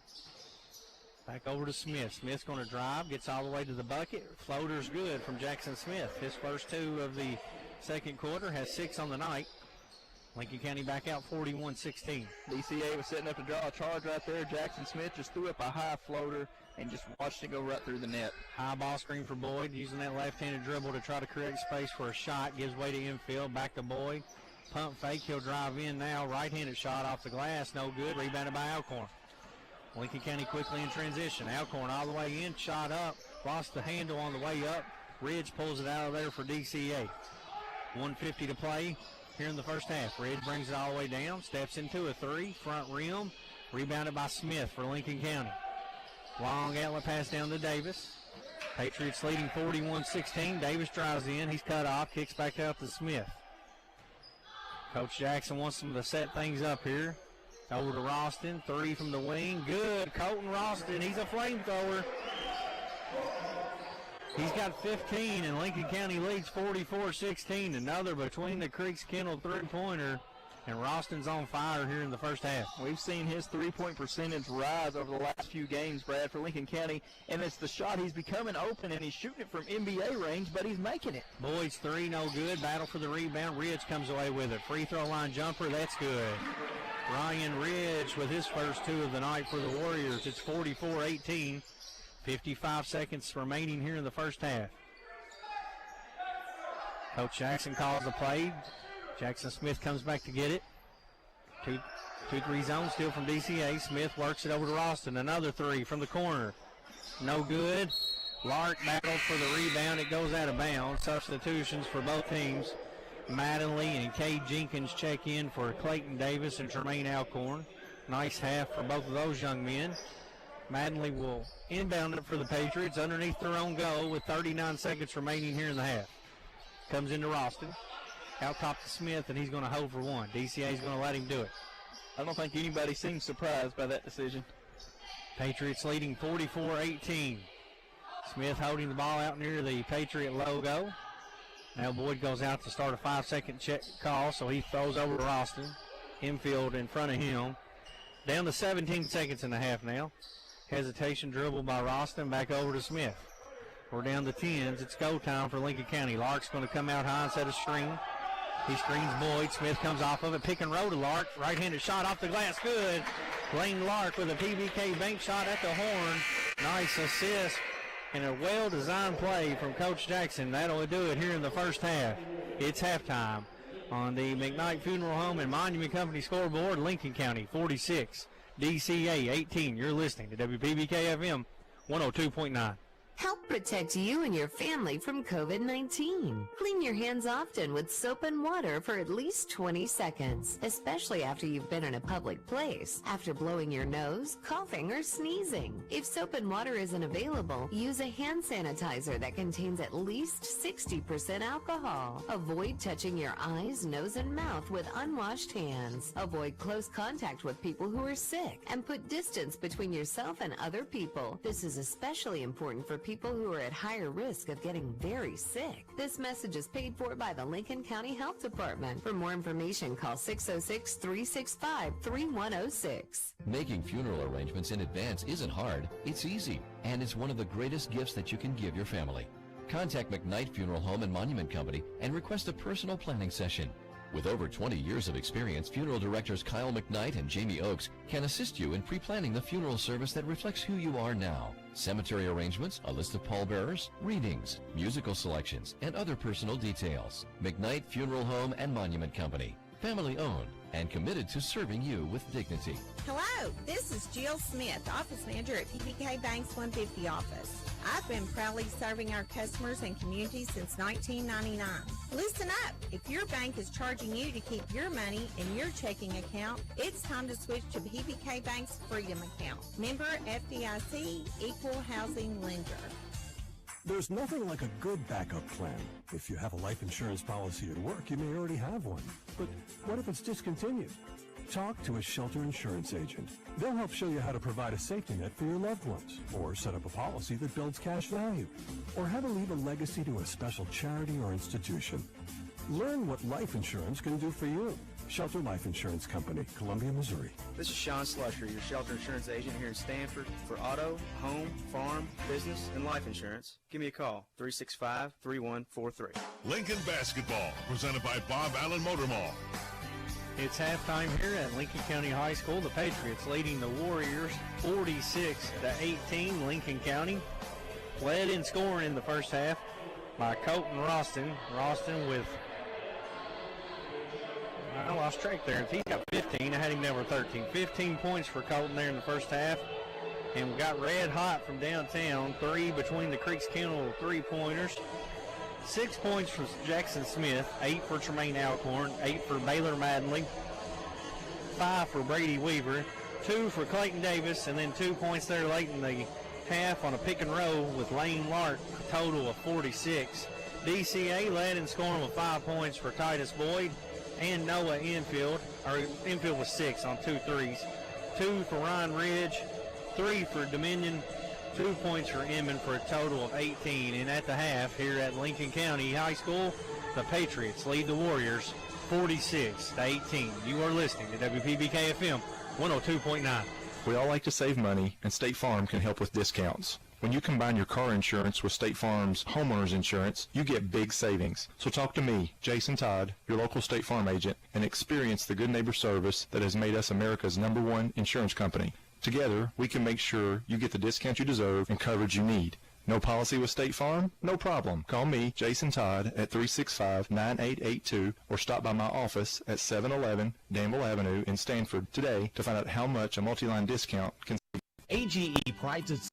Back over to Smith. Smith's going to drive. Gets all the way to the bucket. Floater's good from Jackson Smith. His first two of the second quarter, has 6 on the night. Lincoln County back out 41-16. DCA was setting up to draw a charge right there. Jackson Smith just threw up a high floater and just watched it go right through the net. High ball screen for Boyd, using that left-handed dribble to try to create space for a shot. Gives way to infield, back to Boyd. Pump fake, he'll drive in now. Right-handed shot off the glass, no good. Rebounded by Alcorn. Lincoln County quickly in transition. Alcorn all the way in, shot up. Lost the handle on the way up. Ridge pulls it out of there for DCA. 1:50 to play here in the first half. Ridge brings it all the way down, steps into a three, front rim, rebounded by Smith for Lincoln County. Long outlet pass down to Davis. Patriots leading 41-16. Davis drives in, he's cut off, kicks back out to Smith. Coach Jackson wants them to set things up here. Over to Ralston, three from the wing, good. Colton Ralston, he's a flamethrower. He's got 15, and Lincoln County leads 44-16. Another between the creeks kennel three-pointer, and Ralston's on fire here in the first half. We've seen his three-point percentage rise over the last few games, Brad, for Lincoln County, and it's the shot. He's becoming open, and he's shooting it from NBA range, but he's making it. Boyd's three, no good. Battle for the rebound. Ridge comes away with it. Free throw line jumper, that's good. Ryan Ridge with his first two of the night for the Warriors. It's 44-18. 55 seconds remaining here in the first half. Coach Jackson calls the play. Jackson Smith comes back to get it. 2-3 zone still from DCA. Smith works it over to Ralston. Another three from the corner. No good. Lark battled for the rebound. It goes out of bounds. Substitutions for both teams. Mattingly and Kay Jenkins check in for Clayton Davis and Tremaine Alcorn. Nice half for both of those young men. Mattingly will inbound it for the Patriots underneath their own goal with 39 seconds remaining here in the half. Comes into Ralston. Out top to Smith, and he's going to hold for one. DCA is going to let him do it. I don't think anybody seems surprised by that decision. Patriots leading 44-18. Smith holding the ball out near the Patriot logo. Now Boyd goes out to start a 5-second check call, so he throws over to Ralston. Infield in front of him. Down to 17 seconds and a half now. Hesitation dribble by Ralston, back over to Smith. We're down to 10s. It's go time for Lincoln County. Lark's going to come out high and set a screen. He screens Boyd. Smith comes off of it. Pick and roll to Lark. Right-handed shot off the glass. Good. Lane Lark with a PBK bank shot at the horn. Nice assist and a well-designed play from Coach Jackson. That'll do it here in the first half. It's halftime on the McKnight Funeral Home and Monument Company scoreboard. Lincoln County 46, DCA 18. You're listening to WPBK FM 102.9. Help protect you and your family from COVID-19. Clean your hands often with soap and water for at least 20 seconds, especially after you've been in a public place, after blowing your nose, coughing, or sneezing. If soap and water isn't available, use a hand sanitizer that contains at least 60% alcohol. Avoid touching your eyes, nose, and mouth with unwashed hands. Avoid close contact with people who are sick, and put distance between yourself and other people. This is especially important for people who are at higher risk of getting very sick. This message is paid for by the Lincoln County Health Department. For more information, call 606-365-3106. Making funeral arrangements in advance isn't hard, it's easy, and it's one of the greatest gifts that you can give your family. Contact McKnight Funeral Home and Monument Company and request a personal planning session. With over 20 years of experience, funeral directors Kyle McKnight and Jamie Oakes can assist you in pre-planning the funeral service that reflects who you are now. Cemetery arrangements, a list of pallbearers, readings, musical selections, and other personal details. McKnight Funeral Home and Monument Company. Family owned and committed to serving you with dignity. Hello, this is Jill Smith, office manager at PBK Bank's 150 office. I've been proudly serving our customers and community since 1999. Listen up, if your bank is charging you to keep your money in your checking account, it's time to switch to PBK Bank's Freedom Account. Member FDIC, equal housing lender. There's nothing like a good backup plan. If you have a life insurance policy at work, you may already have one. But what if it's discontinued? Talk to a Shelter Insurance agent. They'll help show you how to provide a safety net for your loved ones, or set up a policy that builds cash value, or how to leave a legacy to a special charity or institution. Learn what life insurance can do for you. Shelter Life Insurance Company, Columbia, Missouri. This is Sean Slusher, your shelter insurance agent here in Stanford. For auto, home, farm, business, and life insurance, give me a call, 365-3143. Lincoln Basketball, presented by Bob Allen Motor Mall. It's halftime here at Lincoln County High School. The Patriots leading the Warriors 46-18. Lincoln County led in scoring in the first half by Colton Roston. Roston with, I lost track there. He's got 15. I had him down for 13. 15 points for Colton there in the first half. And we got red hot from downtown. 3 between the Creeks Kennel three-pointers. 6 points from Jackson Smith, 8 for Tremaine Alcorn, 8 for Baylor Madley, 5 for Brady Weaver, 2 for Clayton Davis, and then 2 points there late in the half on a pick and roll with Lane Lark, a total of 46. DCA led in scoring with 5 points for Titus Boyd and Noah Enfield. Enfield was 6 on 2 threes. 2 for Ryan Ridge, 3 for Dominion, 2 points for Inman for a total of 18. And at the half here at Lincoln County High School, the Patriots lead the Warriors 46-18. You are listening to WPBK FM 102.9. We all like to save money, and State Farm can help with discounts. When you combine your car insurance with State Farm's homeowner's insurance, you get big savings. So talk to me, Jason Todd, your local State Farm agent, and experience the good neighbor service that has made us America's #1 insurance company. Together, we can make sure you get the discount you deserve and coverage you need. No policy with State Farm? No problem. Call me, Jason Todd, at 365-9882 or stop by my office at 711 Danville Avenue in Stanford today to find out how much a multi-line discount can save. AGE prides itself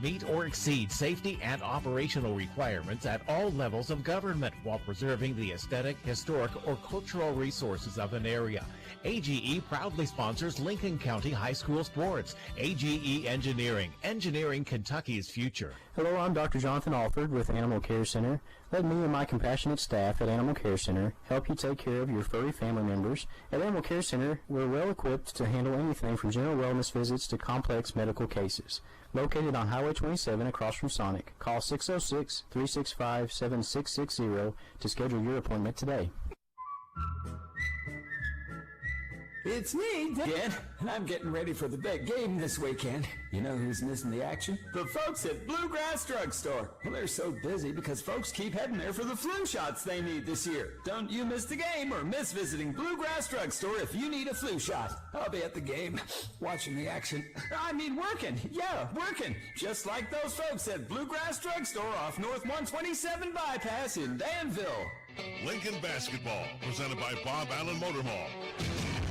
meet or exceed safety and operational requirements at all levels of government while preserving the aesthetic, historic, or cultural resources of an area. AGE proudly sponsors Lincoln County High School sports. AGE Engineering, engineering Kentucky's future. Hello, I'm Dr. Jonathan Alford with Animal Care Center. Let me and my compassionate staff at Animal Care Center help you take care of your furry family members. At Animal Care Center, we're well equipped to handle anything from general wellness visits to complex medical cases. Located on Highway 27 across from Sonic, call 606-365-7660 to schedule your appointment today. It's me, Dan, and I'm getting ready for the big game this weekend. You know who's missing the action? The folks at Bluegrass Drugstore. Well, they're so busy because folks keep heading there for the flu shots they need this year. Don't you miss the game or miss visiting Bluegrass Drugstore if you need a flu shot. I'll be at the game, watching the action. I mean working. Yeah, working. Just like those folks at Bluegrass Drugstore off North 127 Bypass in Danville. Lincoln Basketball, presented by Bob Allen Motor Mall.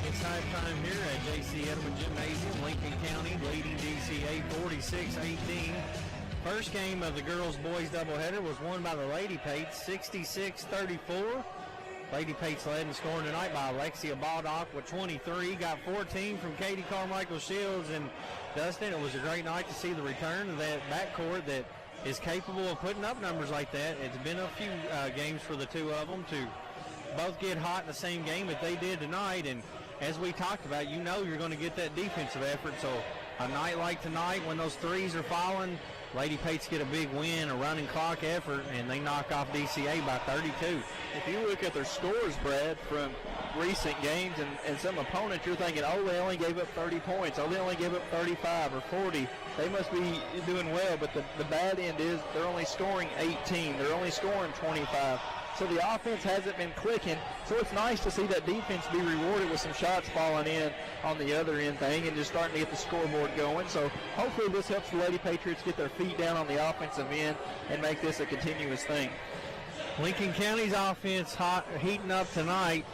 It's halftime here at J.C. Edelman Gymnasium. Lincoln County leading DCA 46-18. First game of the girls-boys doubleheader was won by the Lady Pates 66-34. Lady Pates led in scoring tonight by Alexia Baldock with 23. Got 14 from Katie Carmichael Shields. And Dustin, it was a great night to see the return of that backcourt that is capable of putting up numbers like that. It's been a few games for the two of them to both get hot in the same game that they did tonight. And as we talked about, you know you're going to get that defensive effort. So a night like tonight, when those threes are falling, Lady Pates get a big win, a running clock effort, and they knock off DCA by 32. If you look at their scores, Brad, from recent games and some opponents, you're thinking, oh, they only gave up 30 points. Oh, they only gave up 35 or 40. They must be doing well, but the bad end is they're only scoring 18. They're only scoring 25. So the offense hasn't been clicking. So it's nice to see that defense be rewarded with some shots falling in on the other end thing and just starting to get the scoreboard going. So hopefully this helps the Lady Patriots get their feet down on the offensive end and make this a continuous thing. Lincoln County's offense heating up tonight.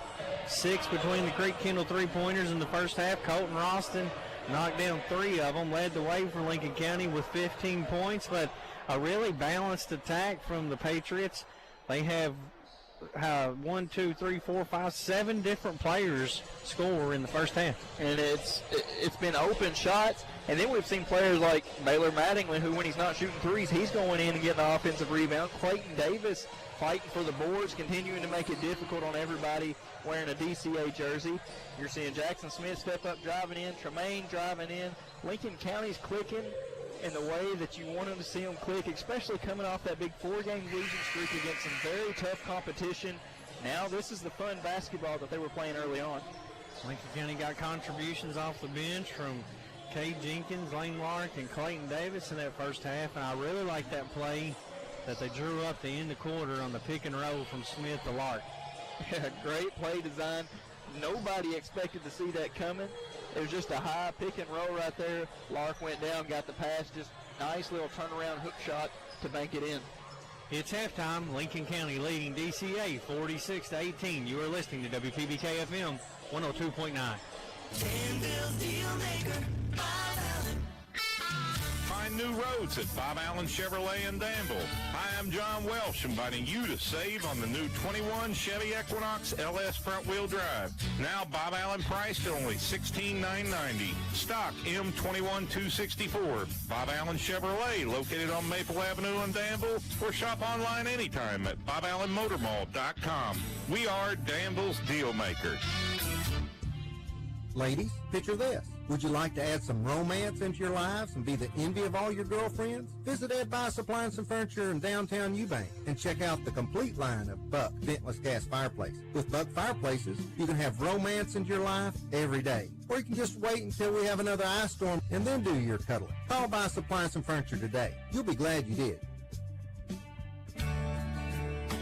6 between the Creek Kendall three-pointers in the first half. Colton Ralston knocked down 3 of them, led the way for Lincoln County with 15 points, but a really balanced attack from the Patriots. They have 7 different players score in the first half. And it's been open shots. And then we've seen players like Baylor Mattingly, who when he's not shooting threes, he's going in and getting an offensive rebound. Clayton Davis fighting for the boards, continuing to make it difficult on everybody wearing a DCA jersey. You're seeing Jackson Smith step up driving in, Tremaine driving in. Lincoln County's clicking in the way that you want them to see them click, especially coming off that big 4-game losing streak against some very tough competition. Now this is the fun basketball that they were playing early on. Lincoln County got contributions off the bench from Kay Jenkins, Lane Lark, and Clayton Davis in that first half, and I really like that play that they drew up the end of the quarter on the pick and roll from Smith to Lark. Yeah, great play design. Nobody expected to see that coming. It was just a high pick and roll right there. Lark went down, got the pass, just nice little turnaround hook shot to bank it in. It's halftime. Lincoln County leading DCA 46-18. You are listening to WPBK FM 102.9. Danville's Deal Maker, Bob Allen. Find new roads at Bob Allen Chevrolet in Danville. Hi, I'm John Welsh, inviting you to save on the new 21 Chevy Equinox LS front-wheel drive. Now Bob Allen priced at only $16,990. Stock M21-264. Bob Allen Chevrolet, located on Maple Avenue in Danville, or shop online anytime at BobAllenMotorMall.com. We are Danville's deal maker. Ladies, picture this. Would you like to add some romance into your lives and be the envy of all your girlfriends? Visit Ed Bice Appliance and Furniture in downtown Eubank and check out the complete line of Buck ventless gas fireplaces. With Buck fireplaces, you can have romance into your life every day. Or you can just wait until we have another ice storm and then do your cuddling. Call Bice Appliance and Furniture today. You'll be glad you did.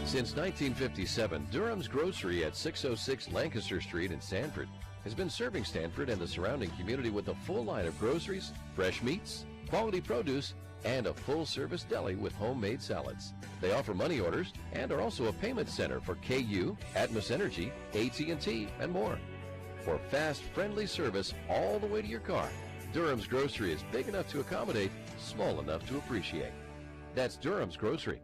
Since 1957, Durham's Grocery at 606 Lancaster Street in Sanford has been serving Stanford and the surrounding community with a full line of groceries, fresh meats, quality produce, and a full-service deli with homemade salads. They offer money orders and are also a payment center for KU, Atmos Energy, AT&T, and more. For fast, friendly service all the way to your car, Durham's Grocery is big enough to accommodate, small enough to appreciate. That's Durham's Grocery.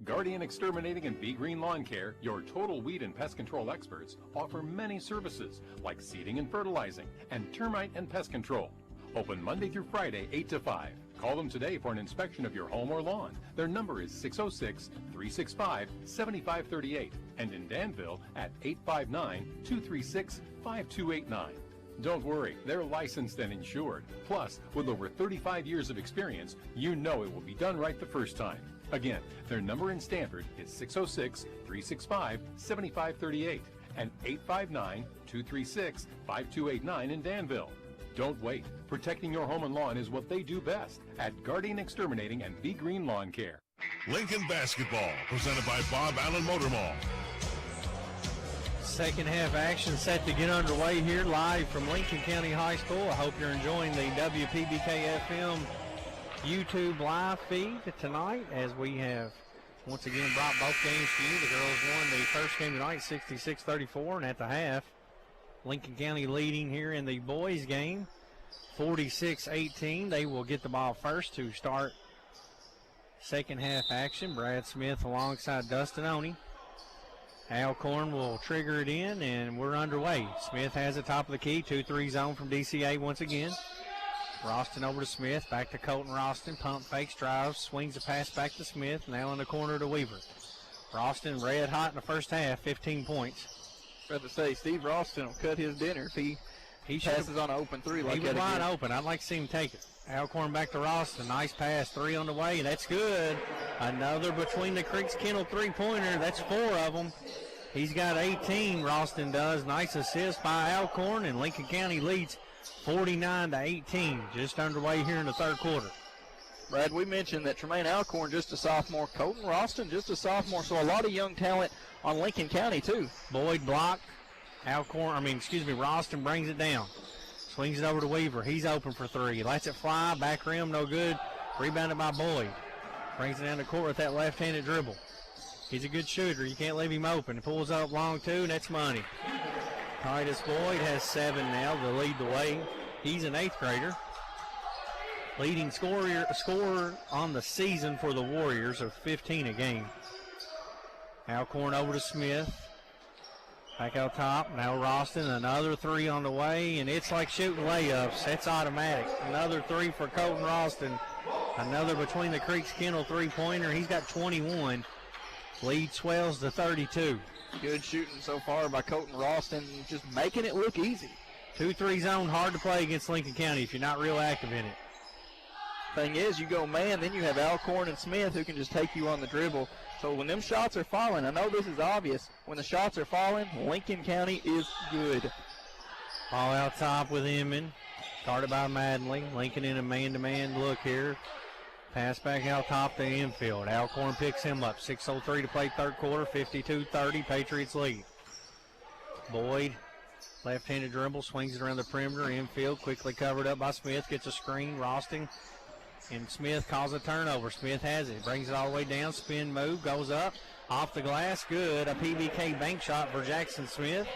Guardian Exterminating and Be Green Lawn Care, your total weed and pest control experts, offer many services like seeding and fertilizing and termite and pest control. Open Monday through Friday, 8 to 5. Call them today for an inspection of your home or lawn. Their number is 606-365-7538 and in Danville at 859-236-5289. Don't worry, they're licensed and insured. Plus, with over 35 years of experience, you know it will be done right the first time. Again, their number in Stanford is 606-365-7538 and 859-236-5289 in Danville. Don't wait. Protecting your home and lawn is what they do best at Guardian Exterminating and Be Green Lawn Care. Lincoln Basketball, presented by Bob Allen Motor Mall. Second half action set to get underway here live from Lincoln County High School. I hope you're enjoying the WPBK-FM YouTube live feed tonight as we have once again brought both games to you. The girls won the first game tonight 66-34, and at the half, Lincoln County leading here in the boys game 46-18. They will get the ball first to start second half action. Brad Smith alongside Dustin Oney. Alcorn will trigger it in, and we're underway. Smith has it top of the key, 2-3 zone from DCA once again. Roston over to Smith, back to Colton Roston. Pump fakes, drives, swings the pass back to Smith, now in the corner to Weaver. Roston red hot in the first half, 15 points. I was about to say, Steve Roston will cut his dinner if he passes on an open three like that. He was wide again. open. I'd like to see him take it. Alcorn back to Roston. Nice pass. Three on the way. That's good. Another between the Creeks Kennel three-pointer. That's 4 of them. He's got 18, Roston does. Nice assist by Alcorn, and Lincoln County leads 49-18. Just underway here in the third quarter. Brad, we mentioned that Tremaine Alcorn, just a sophomore. Colton Roston, just a sophomore. So a lot of young talent on Lincoln County, too. Boyd blocked. Roston brings it down. Swings it over to Weaver. He's open for three. Lets it fly. Back rim, no good. Rebounded by Boyd. Brings it down the court with that left-handed dribble. He's a good shooter. You can't leave him open. He pulls up long, too, and that's money. Titus Boyd has 7 now to lead the way. He's an 8th grader. Leading scorer on the season for the Warriors of 15 a game. Alcorn over to Smith. Back out top. Now Roston. Another 3 on the way, and it's like shooting layups. That's automatic. Another 3 for Colton Roston. Another between the Creeks Kennel three-pointer. He's got 21. Lead swells to 32. Good shooting so far by Colton Roston, just making it look easy. 2-3 zone, hard to play against Lincoln County if you're not real active in it. Thing is, you go man, then you have Alcorn and Smith who can just take you on the dribble. So when them shots are falling, I know this is obvious, when the shots are falling, Lincoln County is good. Ball out top with Inman. Started by Madley. Lincoln in a man-to-man look here. Pass back out top to infield. Alcorn picks him up. 6:03 to play third quarter. 52-30. Patriots lead. Boyd, left-handed dribble, swings it around the perimeter. Infield, quickly covered up by Smith. Gets a screen. Rosting. And Smith calls a turnover. Smith has it. Brings it all the way down. Spin move. Goes up. Off the glass. Good. A PBK bank shot for Jackson Smith.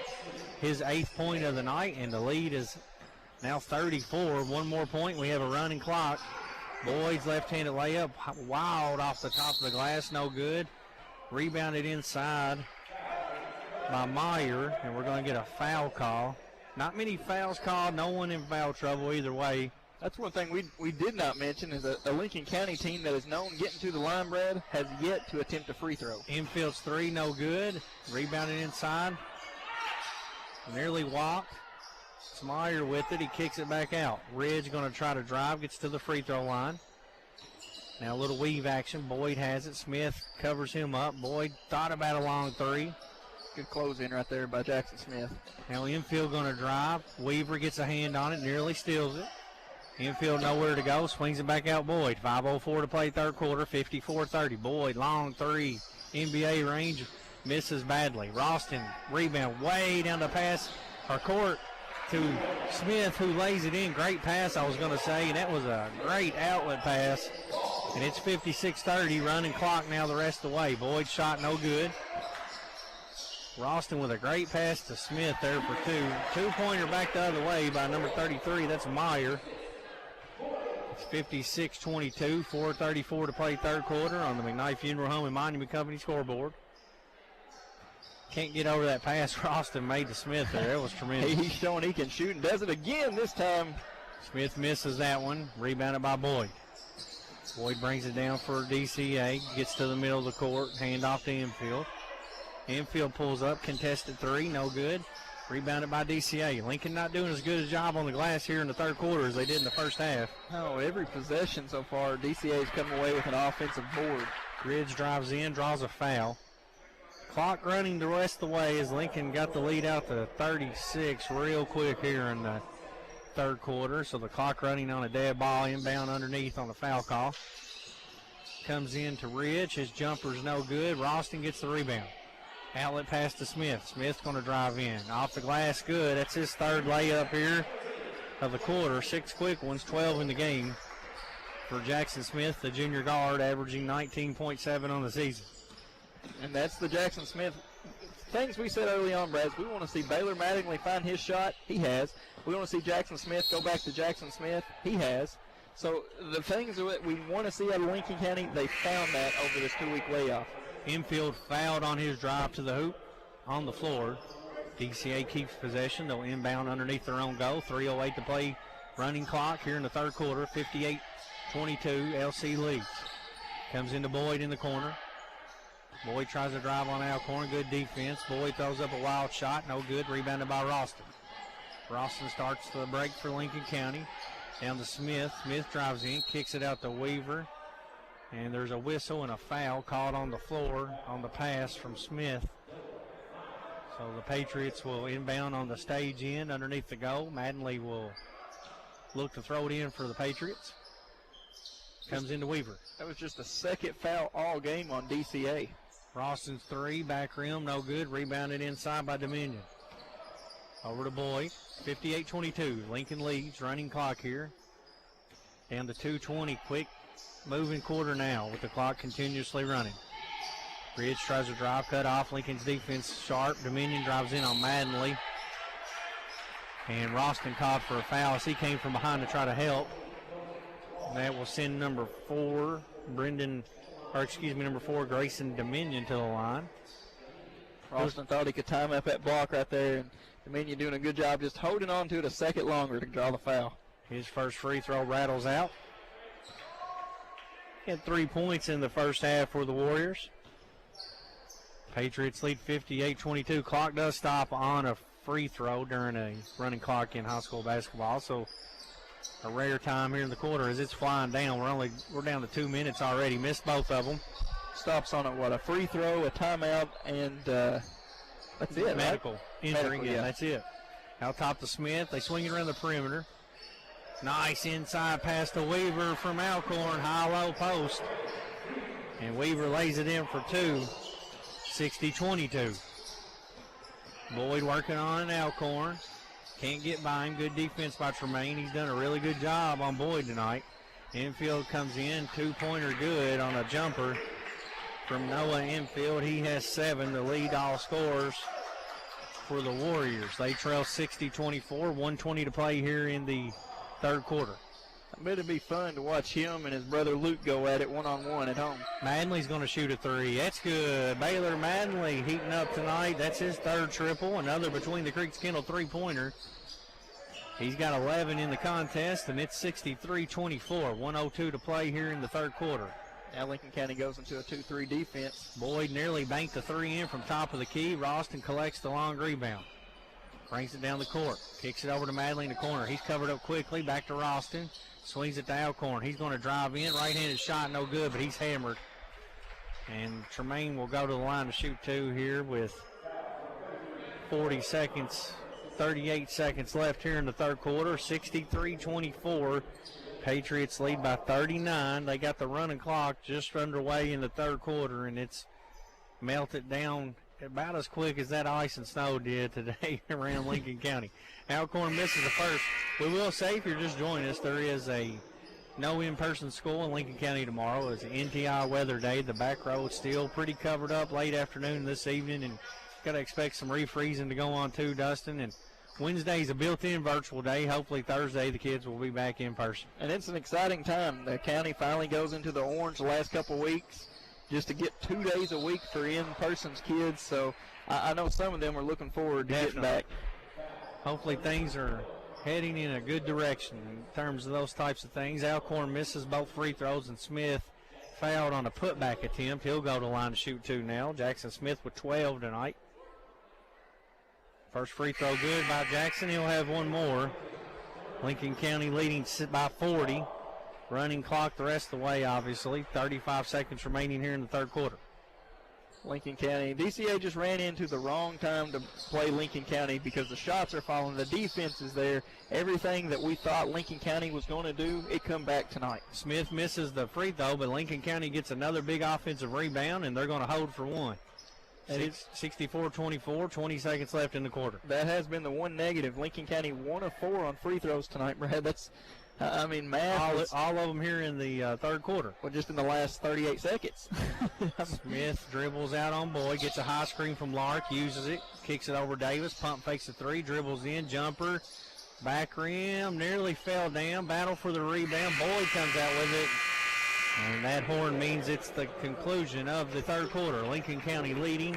His 8th point of the night. And the lead is now 34. One more point. We have a running clock. Boyd's left-handed layup, wild off the top of the glass, no good. Rebounded inside by Meyer, and we're going to get a foul call. Not many fouls called, no one in foul trouble either way. That's one thing we did not mention is a Lincoln County team that is known getting to the line, Brad, has yet to attempt a free throw. Infield's 3, no good. Rebounded inside. Nearly walked. Meyer with it. He kicks it back out. Ridge going to try to drive. Gets to the free throw line. Now a little weave action. Boyd has it. Smith covers him up. Boyd thought about a long 3. Good close in right there by Jackson Smith. Now infield going to drive. Weaver gets a hand on it. Nearly steals it. Infield nowhere to go. Swings it back out Boyd. 5:04 to play third quarter. 54-30. Boyd long 3. NBA range. Misses badly. Roston rebound way down the pass or court to Smith, who lays it in. Great pass, I was going to say, and that was a great outlet pass. And it's 56-30, running clock now the rest of the way. Boyd's shot no good. Roston with a great pass to Smith there for 2. Two-pointer back the other way by number 33. That's Meyer. It's 56-22, 4:34 to play third quarter on the McKnight Funeral Home and Monument Company scoreboard. Can't get over that pass Roston made to Smith there. That was tremendous. He's showing he can shoot and does it again this time. Smith misses that one. Rebounded by Boyd. Boyd brings it down for DCA. Gets to the middle of the court. Hand off to Infield. Infield pulls up. Contested 3. No good. Rebounded by DCA. Lincoln not doing as good a job on the glass here in the third quarter as they did in the first half. No, every possession so far, DCA's come away with an offensive board. Ridge drives in, draws a foul. Clock running the rest of the way as Lincoln got the lead out to 36 real quick here in the third quarter. So the clock running on a dead ball, inbound underneath on the foul call. Comes in to Rich. His jumper's no good. Ralston gets the rebound. Outlet pass to Smith. Smith's going to drive in. Off the glass, good. That's his third layup here of the quarter. 6 quick ones, 12 in the game for Jackson Smith, the junior guard, averaging 19.7 on the season. And that's the Jackson Smith things we said early on, Brad. We want to see Baylor Mattingly find his shot. He has. We want to see Jackson Smith go back to Jackson Smith. He has. So the things that we want to see out of Lincoln County, they found that over this 2-week layoff. Infield fouled on his drive to the hoop on the floor. DCA keeps possession. They'll inbound underneath their own goal. 3:08 to play. Running clock here in the third quarter. 58-22. LC leads. Comes into Boyd in the corner. Boyd tries to drive on Alcorn. Good defense. Boyd throws up a wild shot. No good. Rebounded by Ralston. Ralston starts the break for Lincoln County. Down to Smith. Smith drives in. Kicks it out to Weaver. And there's a whistle and a foul called on the floor on the pass from Smith. So the Patriots will inbound on the stage end underneath the goal. Mattingly will look to throw it in for the Patriots. Comes into Weaver. That was just the second foul all game on DCA. Ralston's three, back rim, no good. Rebounded inside by Dominion. Over to Boyd. 58-22. Lincoln leads. Running clock here. Down to 2:20. Quick moving quarter now with the clock continuously running. Ridge tries to drive, cut off. Lincoln's defense sharp. Dominion drives in on Mattingly. And Ralston called for a foul as he came from behind to try to help. And that will send number 4, number 4, Grayson Dominion to the line. Ralston thought he could time up that block right there, and Dominion doing a good job just holding on to it a second longer to draw the foul. His first free throw rattles out. He had 3 points in the first half for the Warriors. Patriots lead 58-22. Clock does stop on a free throw during a running clock in high school basketball. So a rare time here in the quarter as it's flying down. We're down to 2 minutes already. Missed both of them. Stops on a free throw, a timeout, and that's it. Medical injury. Yeah, that's it. Out top to Smith. They swing it around the perimeter. Nice inside pass to Weaver from Alcorn. High-low post. And Weaver lays it in for 2. 60-22. Boyd working on Alcorn. Can't get by him. Good defense by Tremaine. He's done a really good job on Boyd tonight. Infield comes in. 2-pointer good on a jumper from Noah Infield. He has 7 to lead all scorers for the Warriors. They trail 60-24. 1:20 to play here in the third quarter. I bet it'd be fun to watch him and his brother Luke go at it one-on-one at home. Mattingly's going to shoot a 3. That's good. Baylor Mattingly heating up tonight. That's his third triple. Another between the Creeks Kendall 3-pointer. He's got 11 in the contest, and it's 63-24. 1:02 to play here in the third quarter. Now Lincoln County goes into a 2-3 defense. Boyd nearly banked the 3 in from top of the key. Ralston collects the long rebound. Brings it down the court. Kicks it over to Mattingly in the corner. He's covered up quickly. Back to Ralston. Swings it to Alcorn. He's going to drive in. Right-handed shot, no good, but he's hammered. And Tremaine will go to the line to shoot 2 here with 38 seconds left here in the third quarter. 63-24. Patriots lead by 39. They got the running clock just underway in the third quarter, and it's melted down about as quick as that ice and snow did today around Lincoln County. Alcorn misses the first. We will say, if you're just joining us, there is no in-person school in Lincoln County tomorrow. It's an NTI weather day. The back row is still pretty covered up late afternoon this evening, and got to expect some refreezing to go on too, Dustin. And Wednesday's a built-in virtual day. Hopefully Thursday the kids will be back in person. And it's an exciting time. The county finally goes into the orange the last couple weeks, just to get 2 days a week for in-person's kids. So I know some of them are looking forward to getting back. Hopefully things are heading in a good direction in terms of those types of things. Alcorn misses both free throws, and Smith fouled on a putback attempt. He'll go to the line to shoot 2 now. Jackson Smith with 12 tonight. First free throw good by Jackson. He'll have 1 more. Lincoln County leading by 40. Running clock the rest of the way, obviously. 35 seconds remaining here in the third quarter. Lincoln County. DCA just ran into the wrong time to play Lincoln County because the shots are falling. The defense is there. Everything that we thought Lincoln County was going to do, it come back tonight. Smith misses the free throw, but Lincoln County gets another big offensive rebound, and they're going to hold for one. And it's 64-24, 20 seconds left in the quarter. That has been the one negative. Lincoln County 1 of 4 on free throws tonight, Brad. That's, math. All of them here in the third quarter. Well, just in the last 38 seconds. Smith dribbles out on Boyd, gets a high screen from Lark, uses it, kicks it over Davis, pump fakes a three, dribbles in, jumper, back rim, nearly fell down, battle for the rebound. Boyd comes out with it, and that horn means it's the conclusion of the third quarter. Lincoln County leading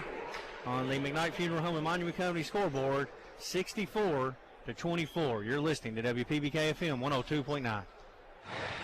on the McKnight Funeral Home and Monument Company scoreboard, 64-24. You're listening to WPBK FM 102.9.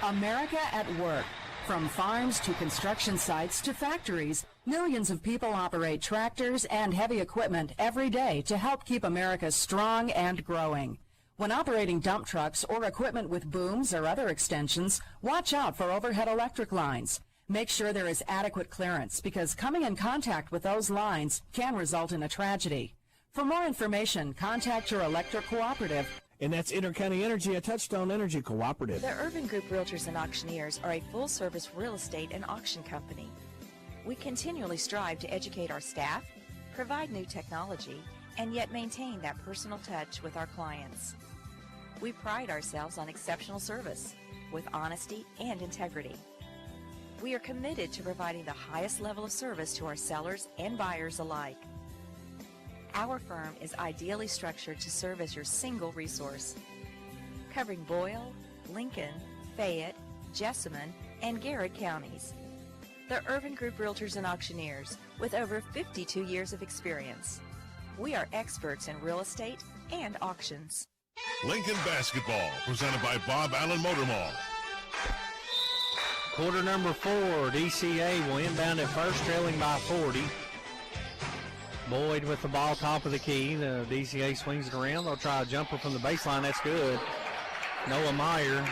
America at work. From farms to construction sites to factories, millions of people operate tractors and heavy equipment every day to help keep America strong and growing. When operating dump trucks or equipment with booms or other extensions, watch out for overhead electric lines. Make sure there is adequate clearance because coming in contact with those lines can result in a tragedy. For more information, contact your electric cooperative. And that's Intercounty Energy, a Touchstone Energy Cooperative. The Urban Group Realtors and Auctioneers are a full-service real estate and auction company. We continually strive to educate our staff, provide new technology, and yet maintain that personal touch with our clients. We pride ourselves on exceptional service with honesty and integrity. We are committed to providing the highest level of service to our sellers and buyers alike. Our firm is ideally structured to serve as your single resource, covering Boyle, Lincoln, Fayette, Jessamine, and Garrett counties. The Urban Group Realtors and Auctioneers, with over 52 years of experience. We are experts in real estate and auctions. Lincoln basketball, presented by Bob Allen Motor Mall. Quarter number 4, DCA will inbound at first, trailing by 40. Boyd with the ball, top of the key. The DCA swings it around. They'll try a jumper from the baseline. That's good. Noah Meyer,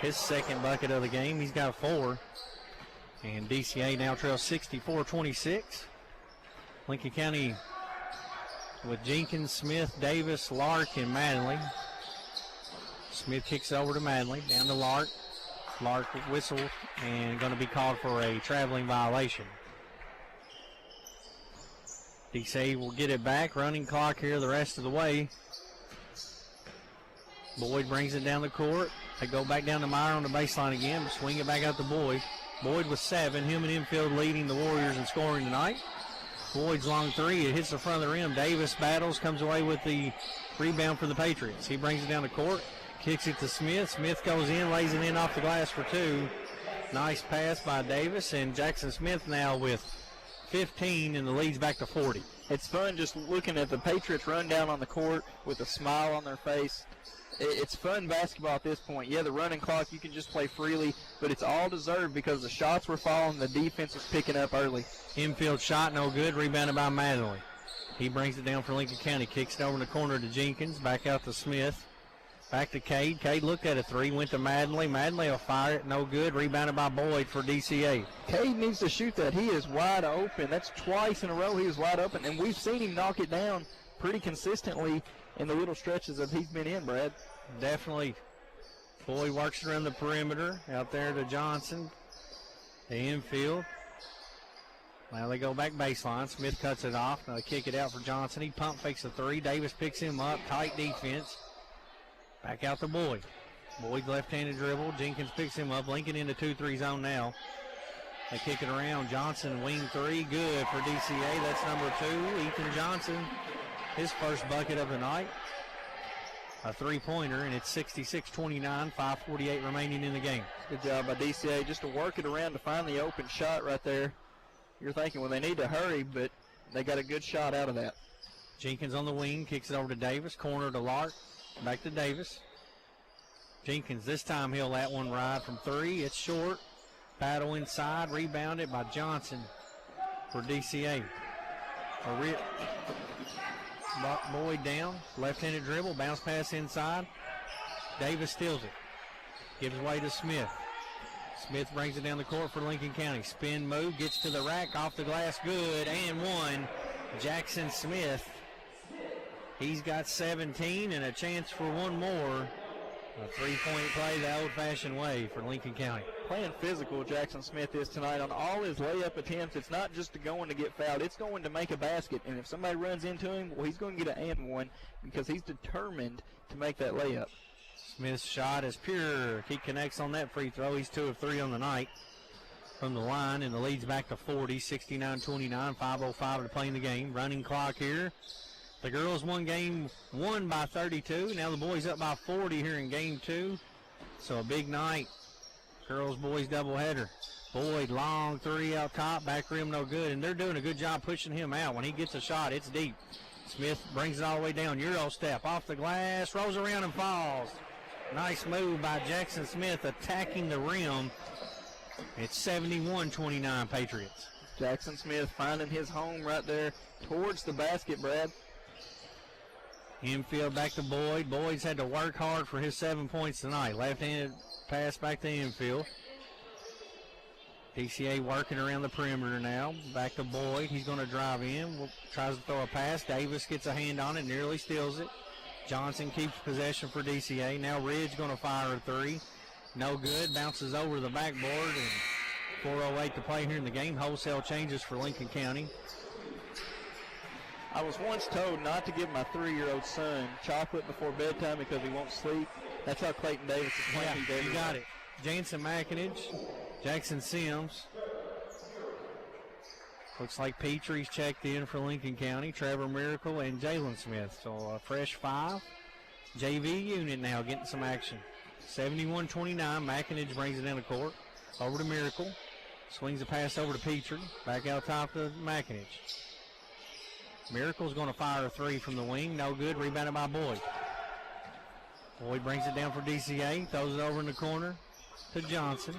his second bucket of the game. He's got 4. And DCA now trails 64-26. Lincoln County with Jenkins, Smith, Davis, Lark, and Manley. Smith kicks it over to Manley. Down to Lark. Lark whistle and going to be called for a traveling violation. DCA will get it back. Running clock here the rest of the way. Boyd brings it down the court. They go back down to Meyer on the baseline again. Swing it back out to Boyd. Boyd with 7. Him and infield leading the Warriors in scoring tonight. Boyd's long three. It hits the front of the rim. Davis battles, comes away with the rebound for the Patriots. He brings it down the court. Kicks it to Smith. Smith goes in, lays it in off the glass for 2. Nice pass by Davis. And Jackson Smith now with 15, and the lead's back to 40. It's fun just looking at the Patriots run down on the court with a smile on their face. It's fun basketball at this point. Yeah, the running clock, you can just play freely, but it's all deserved because the shots were falling, the defense was picking up early. Infield shot, no good, rebounded by Manley. He brings it down for Lincoln County, kicks it over in the corner to Jenkins, back out to Smith. Back to Cade. Cade looked at a 3, went to Manley. Manley will fire it, no good, rebounded by Boyd for DCA. Cade needs to shoot that. He is wide open. That's twice in a row he was wide open, and we've seen him knock it down pretty consistently in the little stretches that he's been in, Brad. Definitely. Boyd works around the perimeter. Out there to Johnson. The infield. Now they go back baseline. Smith cuts it off. Now they kick it out for Johnson. He pump fakes a 3. Davis picks him up. Tight defense. Back out to Boyd. Boyd left-handed dribble. Jenkins picks him up. Lincoln in the 2-3 zone now. They kick it around. Johnson, wing 3. Good for DCA. That's number 2. Ethan Johnson, his first bucket of the night. A 3-pointer, and it's 66-29, 5:48 remaining in the game. Good job by DCA just to work it around to find the open shot right there. You're thinking, well, they need to hurry, but they got a good shot out of that. Jenkins on the wing, kicks it over to Davis. Corner to Lark. Back to Davis. Jenkins, this time he'll let one ride from 3. It's short. Battle inside. Rebounded by Johnson for DCA. Boyd down. Left-handed dribble. Bounce pass inside. Davis steals it. Gives way to Smith. Smith brings it down the court for Lincoln County. Spin move, gets to the rack, off the glass, good, and one. Jackson Smith, he's got 17 and a chance for one more. A three-point play the old-fashioned way for Lincoln County. Playing physical, Jackson Smith is tonight on all his layup attempts. It's not just going to get fouled. It's going to make a basket. And if somebody runs into him, well, he's going to get an and one because he's determined to make that layup. Smith's shot is pure. He connects on that free throw. He's 2 of 3 on the night from the line, and the lead's back to 40, 69-29, 5:05 to play in the game. Running clock here. The girls won game 1 by 32. Now the boys up by 40 here in game 2. So a big night. Girls, boys doubleheader. Boyd, long three out top, back rim no good, and they're doing a good job pushing him out. When he gets a shot, it's deep. Smith brings it all the way down. Euro step off the glass, rolls around and falls. Nice move by Jackson Smith attacking the rim. It's 71-29 Patriots. Jackson Smith finding his home right there towards the basket, Brad. Infield back to Boyd. Boyd's had to work hard for his 7 points tonight. Left-handed pass back to infield. DCA working around the perimeter now. Back to Boyd. He's going to drive in. Tries to throw a pass. Davis gets a hand on it, nearly steals it. Johnson keeps possession for DCA. Now Ridge going to fire a three. No good. Bounces over the backboard, and 4:08 to play here in the game. Wholesale changes for Lincoln County. I was once told not to give my 3-year-old son chocolate before bedtime because he won't sleep. That's how Clayton Davis is playing. Yeah, you got it. Jansen McInage, Jackson Sims. Looks like Petrie's checked in for Lincoln County. Trevor Miracle and Jalen Smith. So a fresh 5. JV unit now getting some action. 71-29. McInage brings it in the court. Over to Miracle. Swings the pass over to Petrie. Back out top to McInage. Miracle's going to fire a three from the wing. No good. Rebounded by Boyd. Boyd brings it down for DCA. Throws it over in the corner to Johnson.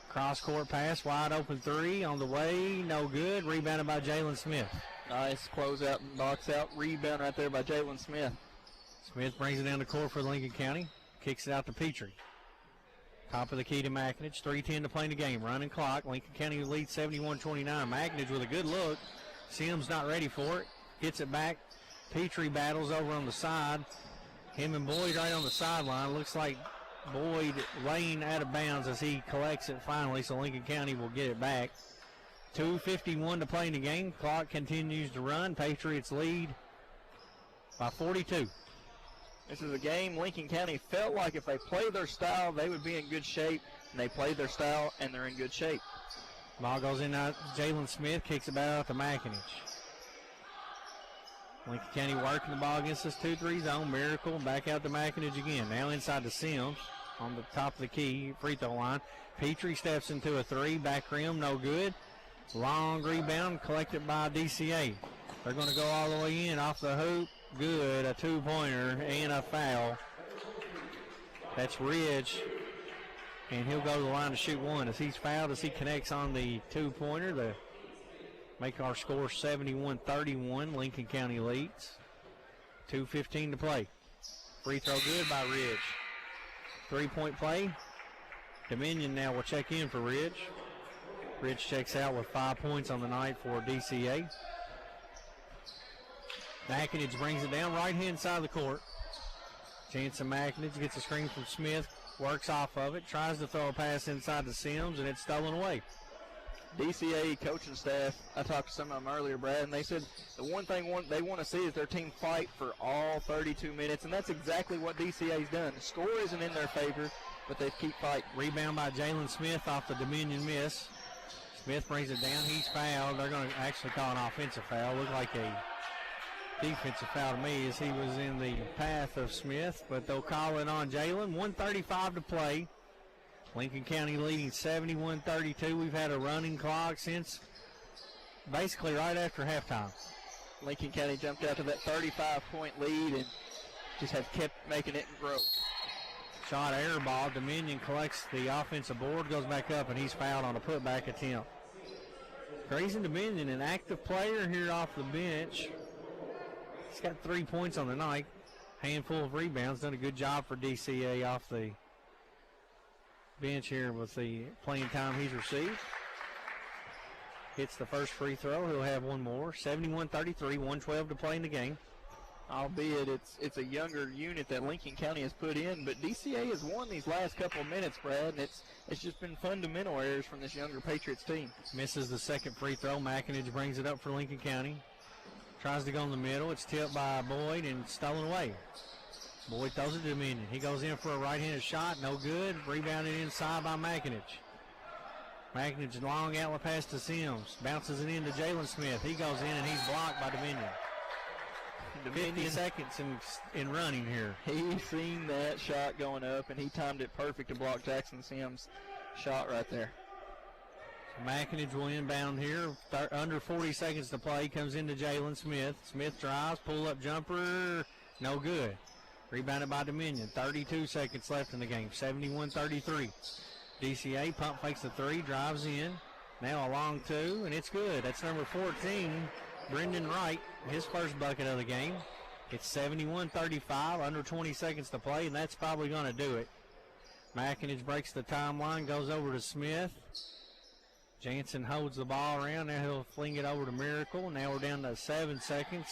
Cross-court pass. Wide open three on the way. No good. Rebounded by Jalen Smith. Nice close out and box out. Rebound right there by Jalen Smith. Smith brings it down the court for Lincoln County. Kicks it out to Petrie. Top of the key to McInage. 3:10 to play in the game. Running clock. Lincoln County leads 71-29. McInage with a good look. Sims not ready for it. Gets it back. Petrie battles over on the side. Him and Boyd right on the sideline. Looks like Boyd laying out of bounds as he collects it finally, so Lincoln County will get it back. 2:51 to play in the game. Clock continues to run. Patriots lead by 42. This is a game Lincoln County felt like if they played their style, they would be in good shape. And they played their style, and they're in good shape. Ball goes in out. Jalen Smith kicks it back out to McInage. Lincoln County working the ball against this 2-3 zone. Miracle back out to McInage again. Now inside to Sims on the top of the key free throw line. Petrie steps into a three. Back rim, no good. Long rebound collected by DCA. They're going to go all the way in off the hoop. Good. A two-pointer and a foul. That's Ridge. And he'll go to the line to shoot one. As he's fouled, as he connects on the two-pointer, to make our score 71-31. Lincoln County leads. 2:15 to play. Free throw good by Ridge. 3-point play. Dominion now will check in for Ridge. Ridge checks out with 5 points on the night for DCA. McInage brings it down right-hand side of the court. Jansen McInage gets a screen from Smith. Works off of it, tries to throw a pass inside to Sims, and it's stolen away. DCA coaching staff, I talked to some of them earlier, Brad, and they said the one thing they want to see is their team fight for all 32 minutes, and that's exactly what DCA's done. The score isn't in their favor, but they keep fighting. Rebound by Jalen Smith off the Dominion miss. Smith brings it down. He's fouled. They're going to actually call an offensive foul. Looked like a defensive foul to me as he was in the path of Smith, but they'll call it on Jalen. 1:35 to play. Lincoln County leading 71-32. We've had a running clock since basically right after halftime. Lincoln County jumped out to that 35-point lead and just have kept making it grow. Shot air ball. Dominion collects the offensive board, goes back up, and he's fouled on a putback attempt. Grayson Dominion, an active player here off the bench. He's got 3 points on the night. Handful of rebounds. Done a good job for DCA off the bench here with the playing time he's received. Hits the first free throw. He'll have one more. 71-33, 1:12 to play in the game. Albeit it's a younger unit that Lincoln County has put in, but DCA has won these last couple of minutes, Brad, and it's just been fundamental errors from this younger Patriots team. Misses the second free throw. McInerney brings it up for Lincoln County. Tries to go in the middle. It's tipped by Boyd and stolen away. Boyd throws it to Dominion. He goes in for a right-handed shot. No good. Rebounded inside by McInerney. McInerney long outlet pass to Sims. Bounces it into Jalen Smith. He goes in and he's blocked by Dominion. 50 seconds in running here. He seen that shot going up, and he timed it perfect to block Jackson Sims' shot right there. McInerney will inbound here. Under 40 seconds to play. Comes into Jalen Smith. Smith drives. Pull-up jumper. No good. Rebounded by Dominion. 32 seconds left in the game. 71-33. DCA pump fakes the three. Drives in. Now a long two, and it's good. That's number 14, Brendan Wright. His first bucket of the game. It's 71-35, under 20 seconds to play, and that's probably going to do it. McInerney breaks the timeline, goes over to Smith. Jansen holds the ball around. Now he'll fling it over to Miracle. Now we're down to 7 seconds.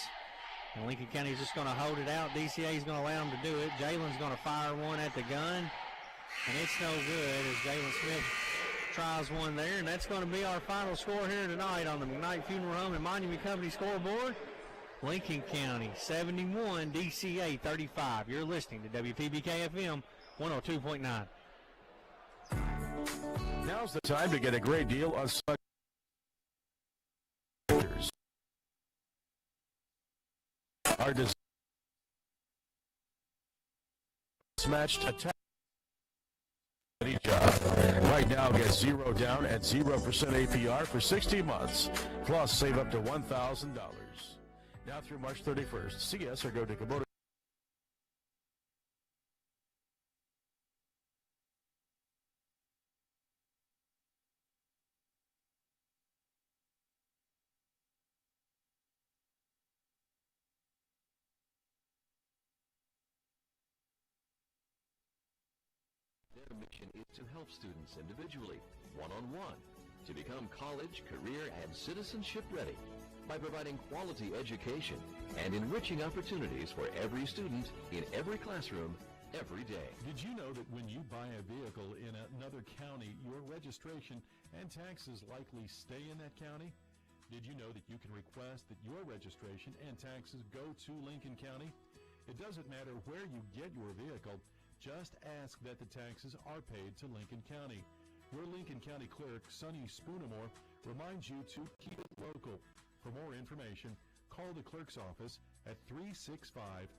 And Lincoln County's just going to hold it out. DCA's going to allow him to do it. Jalen's going to fire one at the gun. And it's no good as Jalen Smith tries one there. And that's going to be our final score here tonight on the McKnight Funeral Home and Monument Company scoreboard. Lincoln County 71, DCA 35. You're listening to WPBK FM 102.9. Now's the time to get a great deal on our matched attack job. Right now, get 0 down at 0% APR for 60 months. Plus, save up to $1,000. Now through March 31st. See us or go to Kubota. Their mission is to help students individually, one-on-one, to become college, career, and citizenship ready by providing quality education and enriching opportunities for every student in every classroom every day. Did you know that when you buy a vehicle in another county, your registration and taxes likely stay in that county? Did you know that you can request that your registration and taxes go to Lincoln County? It doesn't matter where you get your vehicle. Just ask that the taxes are paid to Lincoln County. Your Lincoln County clerk, Sonny Spoonamore, reminds you to keep it local. For more information, call the clerk's office at 365-4570.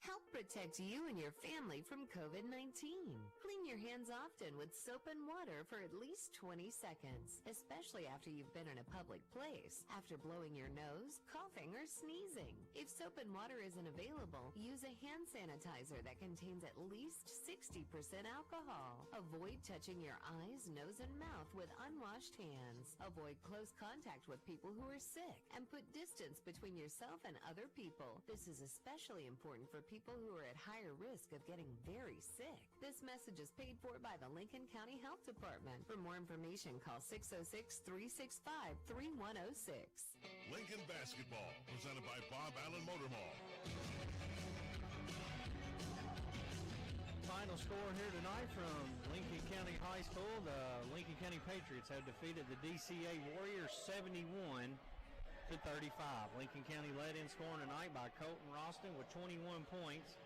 Help protect you and your family from COVID-19. Clean your hands often with soap and water for at least 20 seconds, especially after you've been in a public place, after blowing your nose, coughing, or sneezing. If soap and water isn't available, use a hand sanitizer that contains at least 60% alcohol. Avoid touching your eyes, nose, and mouth with unwashed hands. Avoid close contact with people who are sick, and put distance between yourself and other people. This is especially important for people who are at higher risk of getting very sick. This message is paid for by the Lincoln County Health Department. For more information, call 606-365-3106. Lincoln Basketball, presented by Bob Allen Motor Mall. Final score here tonight from Lincoln County High School. The Lincoln County Patriots have defeated the DCA Warriors 71-35. Lincoln County led in scoring tonight by Colton Ralston with 21 points.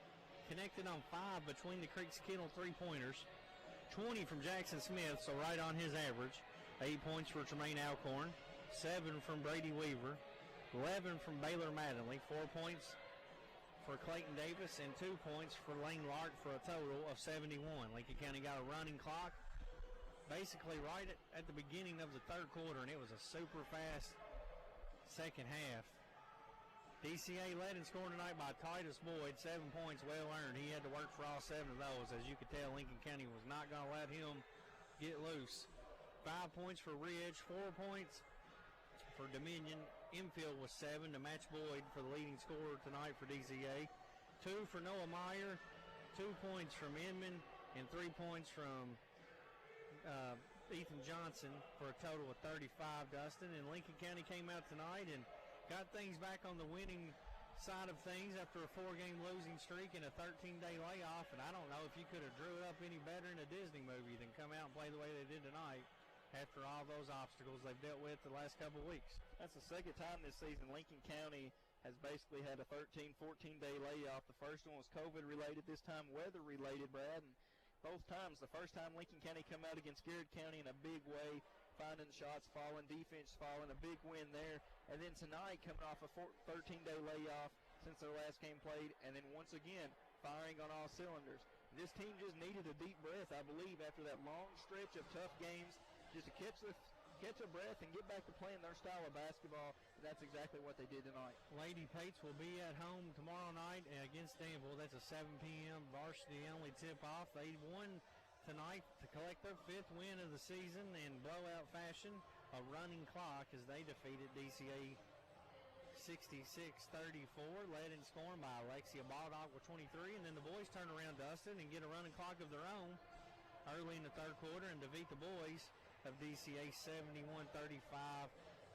Connected on 5 between the Creeks Kennel three-pointers. 20 from Jackson Smith, so right on his average. 8 points for Tremaine Alcorn. 7 from Brady Weaver. 11 from Baylor Mattingly. 4 points for Clayton Davis and 2 points for Lane Lark for a total of 71. Lincoln County got a running clock basically right at the beginning of the third quarter, and it was a super fast second half. DCA led in scoring tonight by Titus Boyd, 7 points well earned. He had to work for all 7 of those. As you could tell, Lincoln County was not going to let him get loose. 5 points for Ridge, 4 points for Dominion. Infield was 7 to match Boyd for the leading scorer tonight for DCA. 2 for Noah Meyer, 2 points from Inman, and 3 points from Ethan Johnson for a total of 35, Dustin. And Lincoln County came out tonight and got things back on the winning side of things after a 4-game losing streak and a 13-day layoff. And I don't know if you could have drew it up any better in a Disney movie than come out and play the way they did tonight after all those obstacles they've dealt with the last couple of weeks. That's the second time this season Lincoln County has basically had a 13, 14-day layoff. The first one was COVID-related, this time weather-related, Brad. And both times, the first time Lincoln County come out against Garrett County in a big way, finding shots falling, defense falling, a big win there. And then tonight, coming off a 13-day layoff since their last game played, and then once again, firing on all cylinders. This team just needed a deep breath, I believe, after that long stretch of tough games, just to catch a breath and get back to playing their style of basketball, and that's exactly what they did tonight. Lady Pates will be at home tomorrow night against Danville. That's a 7 p.m. varsity-only tip-off. They won tonight to collect their 5th win of the season in blowout fashion, a running clock, as they defeated DCA 66-34, led in scoring by Alexia Baldock with 23, and then the boys turn around, Dustin, and get a running clock of their own early in the third quarter and defeat the boys of DCA 71-35.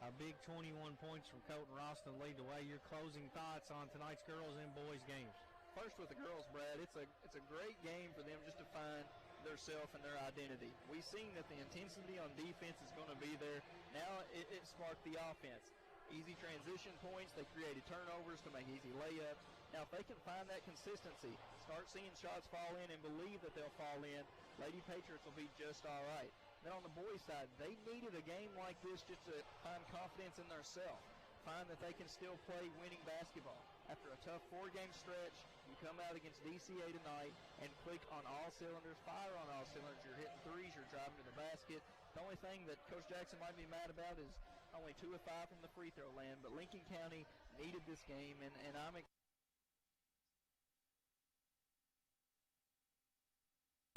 A big 21 points from Colton Ralston lead the way. Your closing thoughts on tonight's girls and boys games? First with the girls, Brad, it's a great game for them just to find their self and their identity. We've seen that the intensity on defense is going to be there. Now it sparked the offense. Easy transition points, they created turnovers to make easy layups. Now if they can find that consistency, start seeing shots fall in and believe that they'll fall in, Lady Patriots will be just all right. Then on the boys' side, they needed a game like this just to find confidence in themselves, find that they can still play winning basketball. After a tough 4-game stretch, you come out against DCA tonight and click on all cylinders, fire on all cylinders. You're hitting threes, you're driving to the basket. The only thing that Coach Jackson might be mad about is only 2 of 5 from the free throw land, but Lincoln County needed this game, and I'm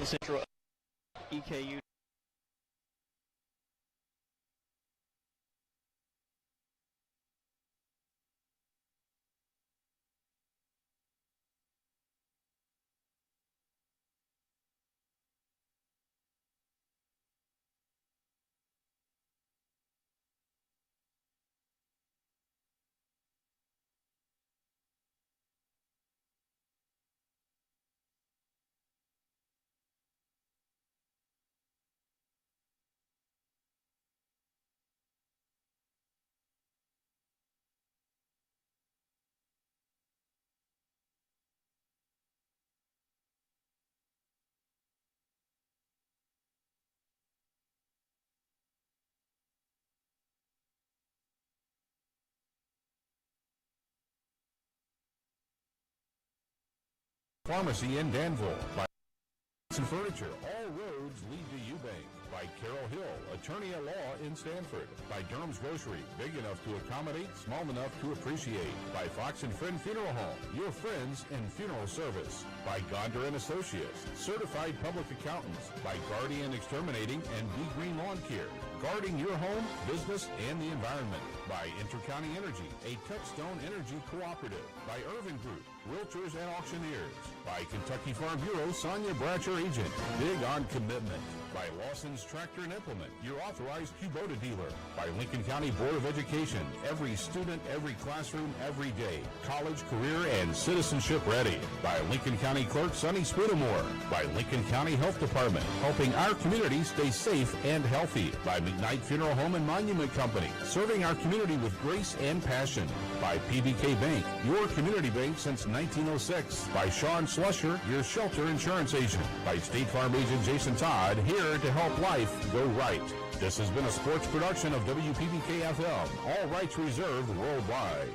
Central EKU. Pharmacy in Danville. By Furniture, all roads lead to Eubank. By Carol Hill, attorney at law in Stanford. By Durham's Grocery, big enough to accommodate, small enough to appreciate. By Fox and Friend Funeral Home, your friends in funeral service. By Gonder and Associates, certified public accountants. By Guardian Exterminating and Be Green Lawn Care, guarding your home, business, and the environment. By Intercounty Energy, a Touchstone Energy cooperative. By Irvin Group, realtors and auctioneers. By Kentucky Farm Bureau, Sonia Bratcher agent, big on commitment. By Lawson's Tractor and Implement, your authorized Kubota dealer. By Lincoln County Board of Education, every student, every classroom, every day. College, career, and citizenship ready. By Lincoln County Clerk Sonny Spudamore. By Lincoln County Health Department, helping our community stay safe and healthy. By McKnight Funeral Home and Monument Company, serving our community with grace and passion. By PBK Bank, your community bank since 1906. By Sean Slusher, your shelter insurance agent. By State Farm agent Jason Todd, here to help life go right. This has been a sports production of WPBK FM. All rights reserved worldwide.